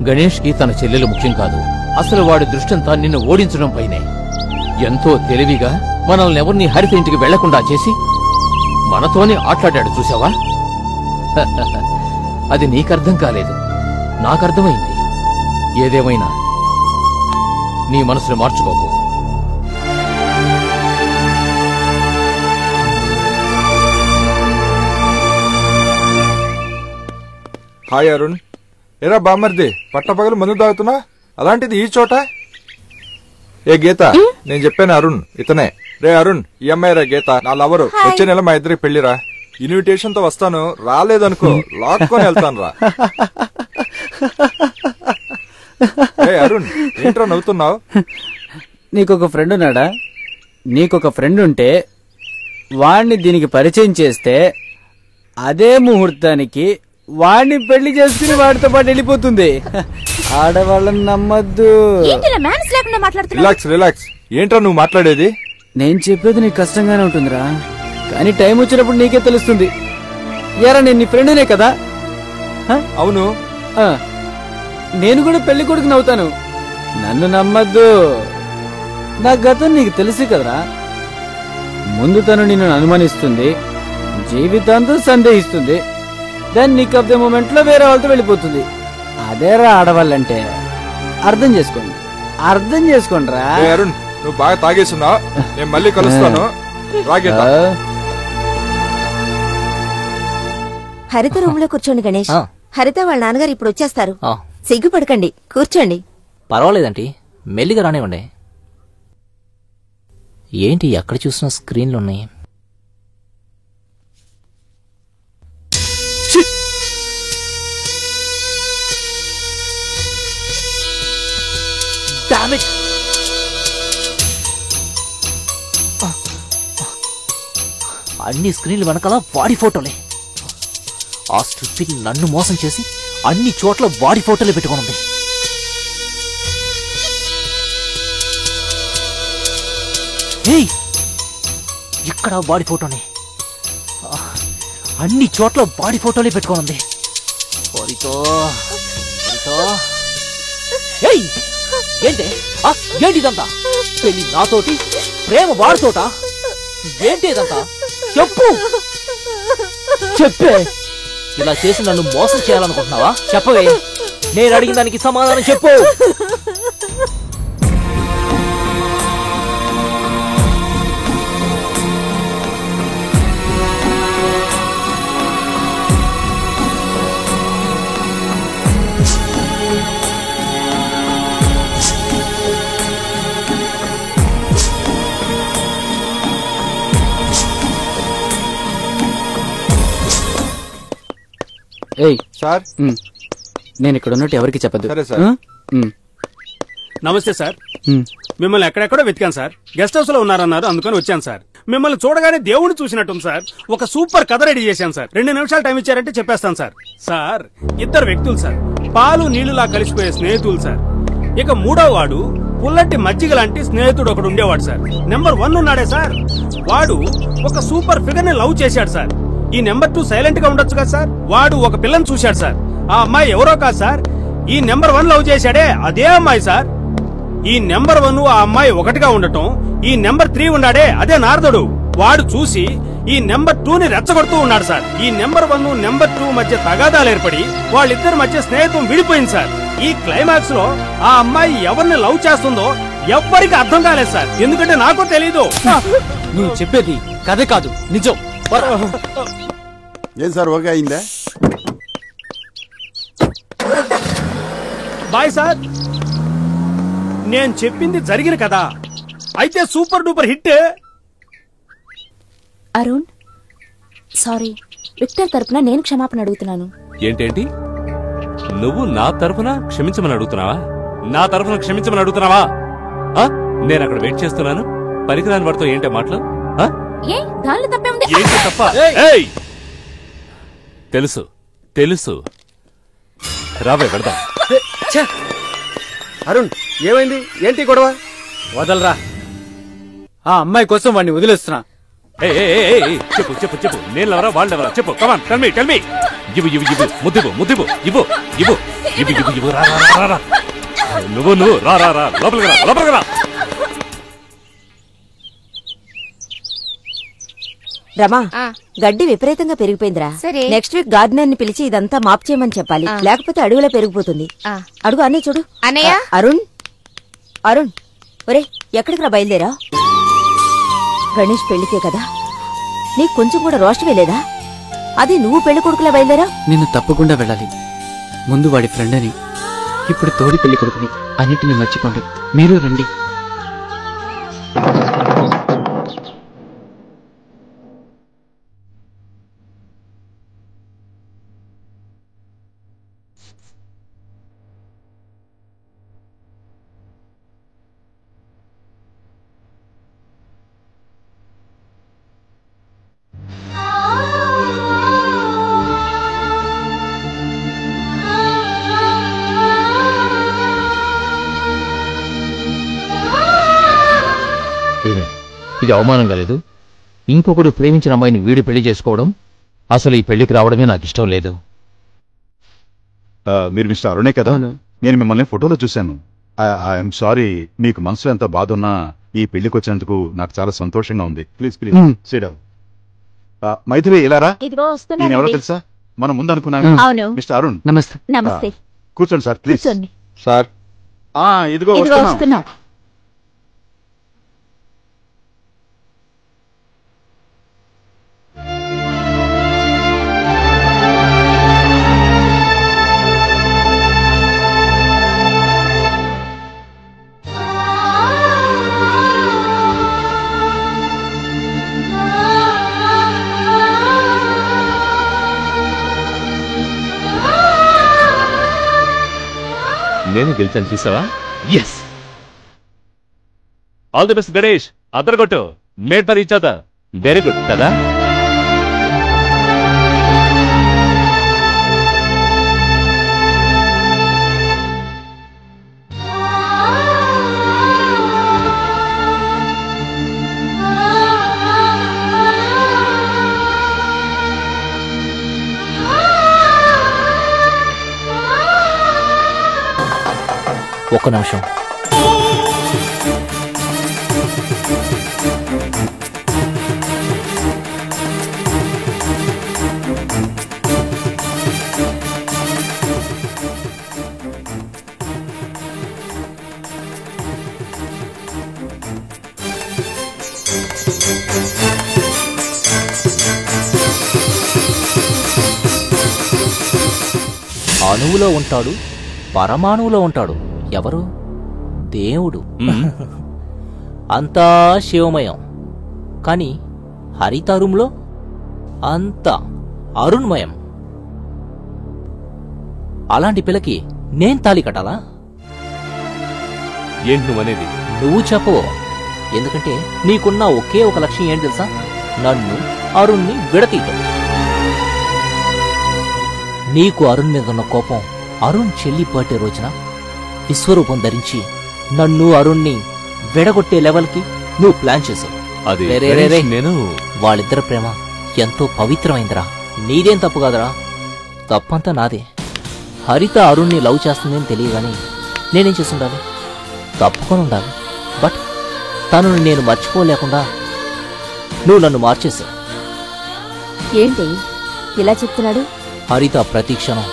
గణేష్ కి తన చెల్లెలు ముఖ్యం కాదు. అసలు వాడి దృష్టంతా నిన్ను ఓడించడం పైనే. ఎంతో తెలివిగా మనల్ని ఎవరిని హరిత ఇంటికి వెళ్లకుండా చేసి మనతోనే ఆట్లాడాడు. చూసావా? అది నీకర్థం కాలేదు, నాకర్థమైంది. ఏదేమైనా నీ మనసును మార్చుకోకు. హాయ్ అరుణ్. ఏరా బామ్మర్ది, పట్టపగలు మందు తాగుతున్నా, అలాంటిది ఈ చోట? ఏ గీత, నేను చెప్పాను అరుణ్ ఇతనే. రే అరుణ్, ఈ అమ్మాయి రా గీత, నా లవరు. వచ్చే నెల మా ఇద్దరికి పెళ్లిరా. ఇన్విటేషన్ తో వస్తాను, రాలేదనుకో లాక్కొని వెళ్తాను రా. అరుణ్ ఏంట్రా నవ్వుతున్నావు? నీకొక ఫ్రెండ్ ఉన్నాడా? నీకొక ఫ్రెండ్ ఉంటే వాణ్ణి దీనికి పరిచయం చేస్తే అదే ముహూర్తానికి వాణ్ణి పెళ్లి చేసుకుని వాడితో పాటు వెళ్ళిపోతుంది. ఆడవాళ్ళని నమ్మద్దు. రిలాక్స్. ఏంట్రా నువ్వు మాట్లాడేది? నేను చెప్పేది నీకు కష్టంగానే ఉంటుందిరా, కానీ టైం వచ్చినప్పుడు నీకే తెలుస్తుంది. యారా నేను నీ ఫ్రెండ్నే కదా? అవును. నేను కూడా పెళ్లి కొడుకుని అవుతాను. నన్ను నమ్మద్దు. నా గతం నీకు తెలుసు కదరా. ముందు తను నిన్ను అనుమానిస్తుంది, జీవితాంతం సందేహిస్తుంది, దాన్ని నీకు ఆఫ్ ద మూమెంట్ లో వేరే వాళ్ళతో వెళ్ళిపోతుంది. అదేరా ఆడవాళ్ళంటే. అర్థం చేసుకోండి రా. అరుణ్ నువ్వు బాగా తాగేస్తున్నావు, నేను మళ్ళీ కలుస్తాను. రాగేత. హరిత రూమ్ లో కూర్చోండి గణేష్. హరిత వాళ్ళ నాన్నగారు ఇప్పుడు వచ్చేస్తారు. సిగ్గుపడకండి, కూర్చోండి. పర్వాలేదంటీ, మెల్లిగా రానివ్వండి. ఏంటి ఎక్కడ చూసినా స్క్రీన్లున్నాయి? అన్ని స్క్రీన్లు వెనకాల వాడి ఫోటోలే. ఆ స్ట్రిప్పింగ్ నన్ను మోసం చేసి అన్ని చోట్ల వాడి ఫోటోలే పెట్టుకుని ఉంది. ఇక్కడ బాడీ ఫోటోనే, అన్ని చోట్ల బాడీ ఫోటోలే పెట్టుకోనుంది. ఏంటి ఇదంతా? పెళ్లి నాతోటి, ప్రేమ వాడితోట? ఏంటి ఇదంతా? చెప్పు, చెప్పే. ఇలా చేసి నన్ను మోసం చేయాలనుకుంటున్నావా? చెప్పవే, నేను అడిగిన దానికి సమాధానం చెప్పు. సార్, నేను ఇక్కడ ఉన్నట్టు ఎవరికి చెప్పదు. నమస్తే సార్. మిమ్మల్ని ఎక్కడెక్కడో వెతికాను సార్. గెస్ట్ హౌస్ లో ఉన్నారన్నారు, అందుకని వచ్చాను సార్. మిమ్మల్ని చూడగానే దేవుడిని చూసినట్టుంది సార్. ఒక సూపర్ కథ రెడీ చేశాను సార్. 2 నిమిషాలు టైం ఇచ్చారంటే చెప్పేస్తాను సార్. సార్, 2 వ్యక్తులు సార్, పాలు నీళ్లులా కలిసిపోయే స్నేహితులు సార్. ఇక 3వ వాడు పుల్లటి మజ్జిగ లాంటి స్నేహితుడు ఒకడు ఉండేవాడు సార్. నెంబర్ 1 ఉన్నాడే సార్, వాడు ఒక సూపర్ ఫిగర్ ని లవ్ చేశాడు సార్. ఈ నెంబర్ 2 సైలెంట్ గా ఉండొచ్చు కదా సార్. వాడు ఒక పిల్లని చూశాడు సార్. ఆ అమ్మాయి ఎవరో కాదు సార్, ఈ నెంబర్ 1 లవ్ చేశాడే అదే అమ్మాయి సార్. ఈ నెంబర్ 1 ఆ అమ్మాయి ఒకటిగా ఉండటం, ఈ నెంబర్ 3 ఉన్నాడే అదే నారదుడు. వాడు చూసి ఈ నెంబర్ 2ని రెచ్చగొడుతూ ఉన్నాడు సార్. ఈ నెంబర్ 1 నెంబర్ 2 మధ్య తగాదాలు ఏర్పడి వాళ్ళిద్దరి మధ్య స్నేహితం విడిపోయింది సార్. ఈ క్లైమాక్స్ లో ఆ అమ్మాయి ఎవరిని లవ్ చేస్తుందో ఎవ్వరికి అర్థం కాలేదు సార్. ఎందుకంటే నాకు తెలీదు. నువ్వు చెప్పేది కథ కాదు, నిజం. ఏం సార్, ఓకే అయిందా? బాయ్ సార్, నేను చెప్పింది జరిగిన కదా, అయితే super duper hit. Arun, sorry, Victor తరపున నేను క్షమాపణ అడుగుతున్నాను. ఏంటేంటి? నువ్వు నా తరఫున క్షమించమని అడుగుతున్నావా? నా తరఫున క్షమించమని అడుగుతున్నావా? నేను అక్కడ వెయిట్ చేస్తున్నాను, పనికిరాని వాడితో ఏంటే మాటలు? ఏ దానిలో తప్పే ఉంది? ఏంటి తప్ప? తెలుసు తెలుసు, రావే వెళ్దాం. అరుణ్, ఏమైంది? ఏంటి గొడవ? వదలరా, ఆ అమ్మాయి కోసం వాడిని వదిలేస్తున్నా. చెప్పు చెప్పు చెప్పు, నేను ఎవరా వాళ్ళెవరా చెప్పు. కమాన్, టెల్ మీ టెల్ మీ. ఇవ్వు ఇవ్వు ఇవ్వు, ముద్దివ్వు ముద్దివ్వు, ఇవ్వు ఇవ్వు ఇవ్వు ఇవ్వు ఇవ్వు. రా రా రా, నువ్వు రా రా రా, లోపలికి రా లోపలికి రా. రమా, గడ్డి విపరీతంగా పెరిగిపోయిందిరా. నెక్స్ట్ వీక్ గార్డెనర్ ని పిలిచి ఇదంతా మాప్ చేయమని చెప్పాలి, లేకపోతే అడుగులో పెరిగిపోతుంది. అడుగు అన్నయ్య చూడు. అన్నయ్య, అరుణ్ అరుణ్, ఒరే ఎక్కడికి రా బయలుదేరా? గణేష్ పెళ్లికే కదా, నీకు కొంచెం కూడా రోషం వేలేదా? అది నువ్వు పెళ్లి కొడుకులా బయలుదేరా? నేను తప్పకుండా వెళ్ళాలి. ముందు వాడి ఫ్రెండ్ అని, ఇప్పుడు తోడి పెళ్లి కొడుకుని. అన్నిటిని మర్చిపోండి, మీరు రండి. ఇది అవమానం కాలేదు? ఇంకొకడు ప్రేమించిన అమ్మాయిని వీడి పెళ్లి చేసుకోవడం, అసలు ఈ పెళ్లికి రావడమే నాకు ఇష్టం లేదు. మీరు మిస్టర్ అరుణే కదా? నేను మిమ్మల్ని ఫోటోలో చూశాను. ఐఎమ్ సారీ, మీకు మనసులో ఎంత బాధ ఉన్నా ఈ పెళ్లికి వచ్చినందుకు నాకు చాలా సంతోషంగా ఉంది. Please please sit down. Maithili, ఇలారా. నేను ఎవరో తెలుసా? మనం ముందు అనుకున్నాను. మిస్టర్ అరుణ్. నమస్తే. నమస్తే. కూర్చోండి సార్, ప్లీజ్. సార్, ఇదిగో వస్తున్నాం. నేను గెలిచాను, చూసావా? Yes, all the best Ganesh. అదరగొట్టు, made for each other. Very good కదా? ఒక్క నిమిషం. అణువులో ఉంటాడు, పరమాణువులో ఉంటాడు. ఎవరు? దేవుడు. అంతా శివమయం. కాని హరిత రూంలో అంతా అరుణ్మయం. అలాంటి పిల్లకి నేను తాళి కట్టాలా? ఏంటి నువ్వనేది? నువ్వు చెప్పవు. ఎందుకంటే నీకున్న ఒకే ఒక లక్ష్యం ఏంటి తెలుసా? నన్ను అరుణ్ని విడతీయటం. నీకు అరుణ్ మీద ఉన్న కోపం అరుణ్ చెల్లి బర్త్డే రోజున విశ్వరూపం ధరించి నన్ను అరుణ్ని విడగొట్టే లెవెల్కి నువ్వు ప్లాన్ చేసావు. నేను వాళ్ళిద్దరి ప్రేమ ఎంతో పవిత్రమైందిరా. నీదేం తప్పు కాదురా, తప్పంతా నాదే. హరిత అరుణ్ని లవ్ చేస్తుందని తెలియగాని నేనేం చేస్తుండాలి? తప్పుకొని ఉండాలి. బట్ తనను నేను మర్చిపోలేకుండా నువ్వు నన్ను మార్చేశావు. ఏంటి ఇలా చెప్తున్నాడు? హరిత ప్రతి క్షణం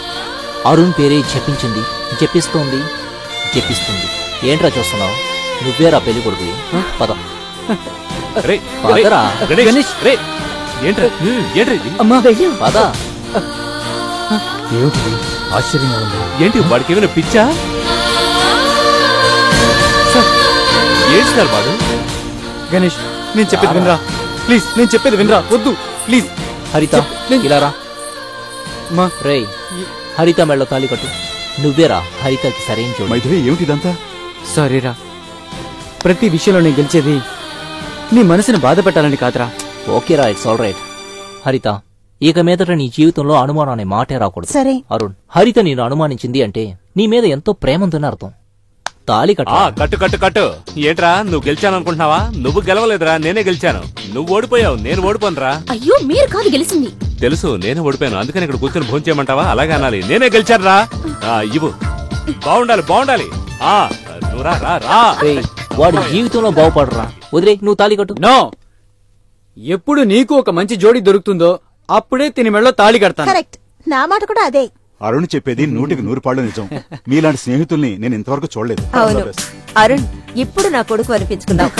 అరుణ్ పేరే జపించింది, జపిస్తోంది, జపిస్తుంది. ఏంట్రా చూస్తున్నావు? నువ్వేరా పెళ్లి కొడుకు. పద పదరా. పద. ఏమిటి ఆశ్చర్యంగా ఉంది? ఏంటి వాడికి ఏమైనా పిచ్చా? ఏంటి సార్ వాడు? గణేష్, నేను చెప్పేది వినరా ప్లీజ్. నేను చెప్పేది వినరా. వద్దు ప్లీజ్. హరిత ఇలా రా. రేయ్, హరిత మెళ్ళ తాళి కట్టు. నువ్వేరా హరితకి సరైన చూడు. మైథిలి, ఏమిటిదంతా? సారీరా, ప్రతి విషయంలో నేను గెలిచేది నీ మనసుని బాధ పెట్టాలని కాదురా. ఓకేరా, ఇట్స్ ఆల్ రైట్. హరిత, ఇక మీదట నీ జీవితంలో అనుమానం అనే మాటే రాకూడదు. సరే. అరుణ్, హరిత నేను అనుమానించింది అంటే నీ మీద ఎంతో ప్రేమ ఉందని అర్థం. తాళి కట్టు. కట్టు కట్టు కట్టు. ఏంట్రా నువ్వు గెలిచాననుకుంటున్నావా? నువ్వు గెలవలేదురా, నేనే గెలిచాను. నువ్వు ఓడిపోయావు, నేను ఓడిపోనురా. అయ్యో, మీరు కాదు గెలిచింది. తెలుసు, నేనే ఓడిపోయాను. అందుకని ఇక్కడ కూర్చొని భోజనం చేయమంటావా? అలాగే అనాలి. నేనే గెలిచాను రా. ఇవ్వు. బాగుండాలి, బాగుండాలి. నువ్వు రా రా రా. వాడు జీవితంలో బాగుపడరా. వదిలే, నువ్వు తాళి కట్టు. నో, ఎప్పుడు నీకు ఒక మంచి జోడి దొరుకుతుందో అప్పుడే తిని మెళ్ళో తాళి కడతాను. కరెక్ట్, నా మాట కూడా అదే. అరుణ్ చెప్పేది 100% నిజం. మీలాంటి స్నేహితుల్ని నేను ఇంతవరకు చూడలేదు. అవును అరుణ్, ఇప్పుడు నా కొడుకు అనిపించుకున్నావు.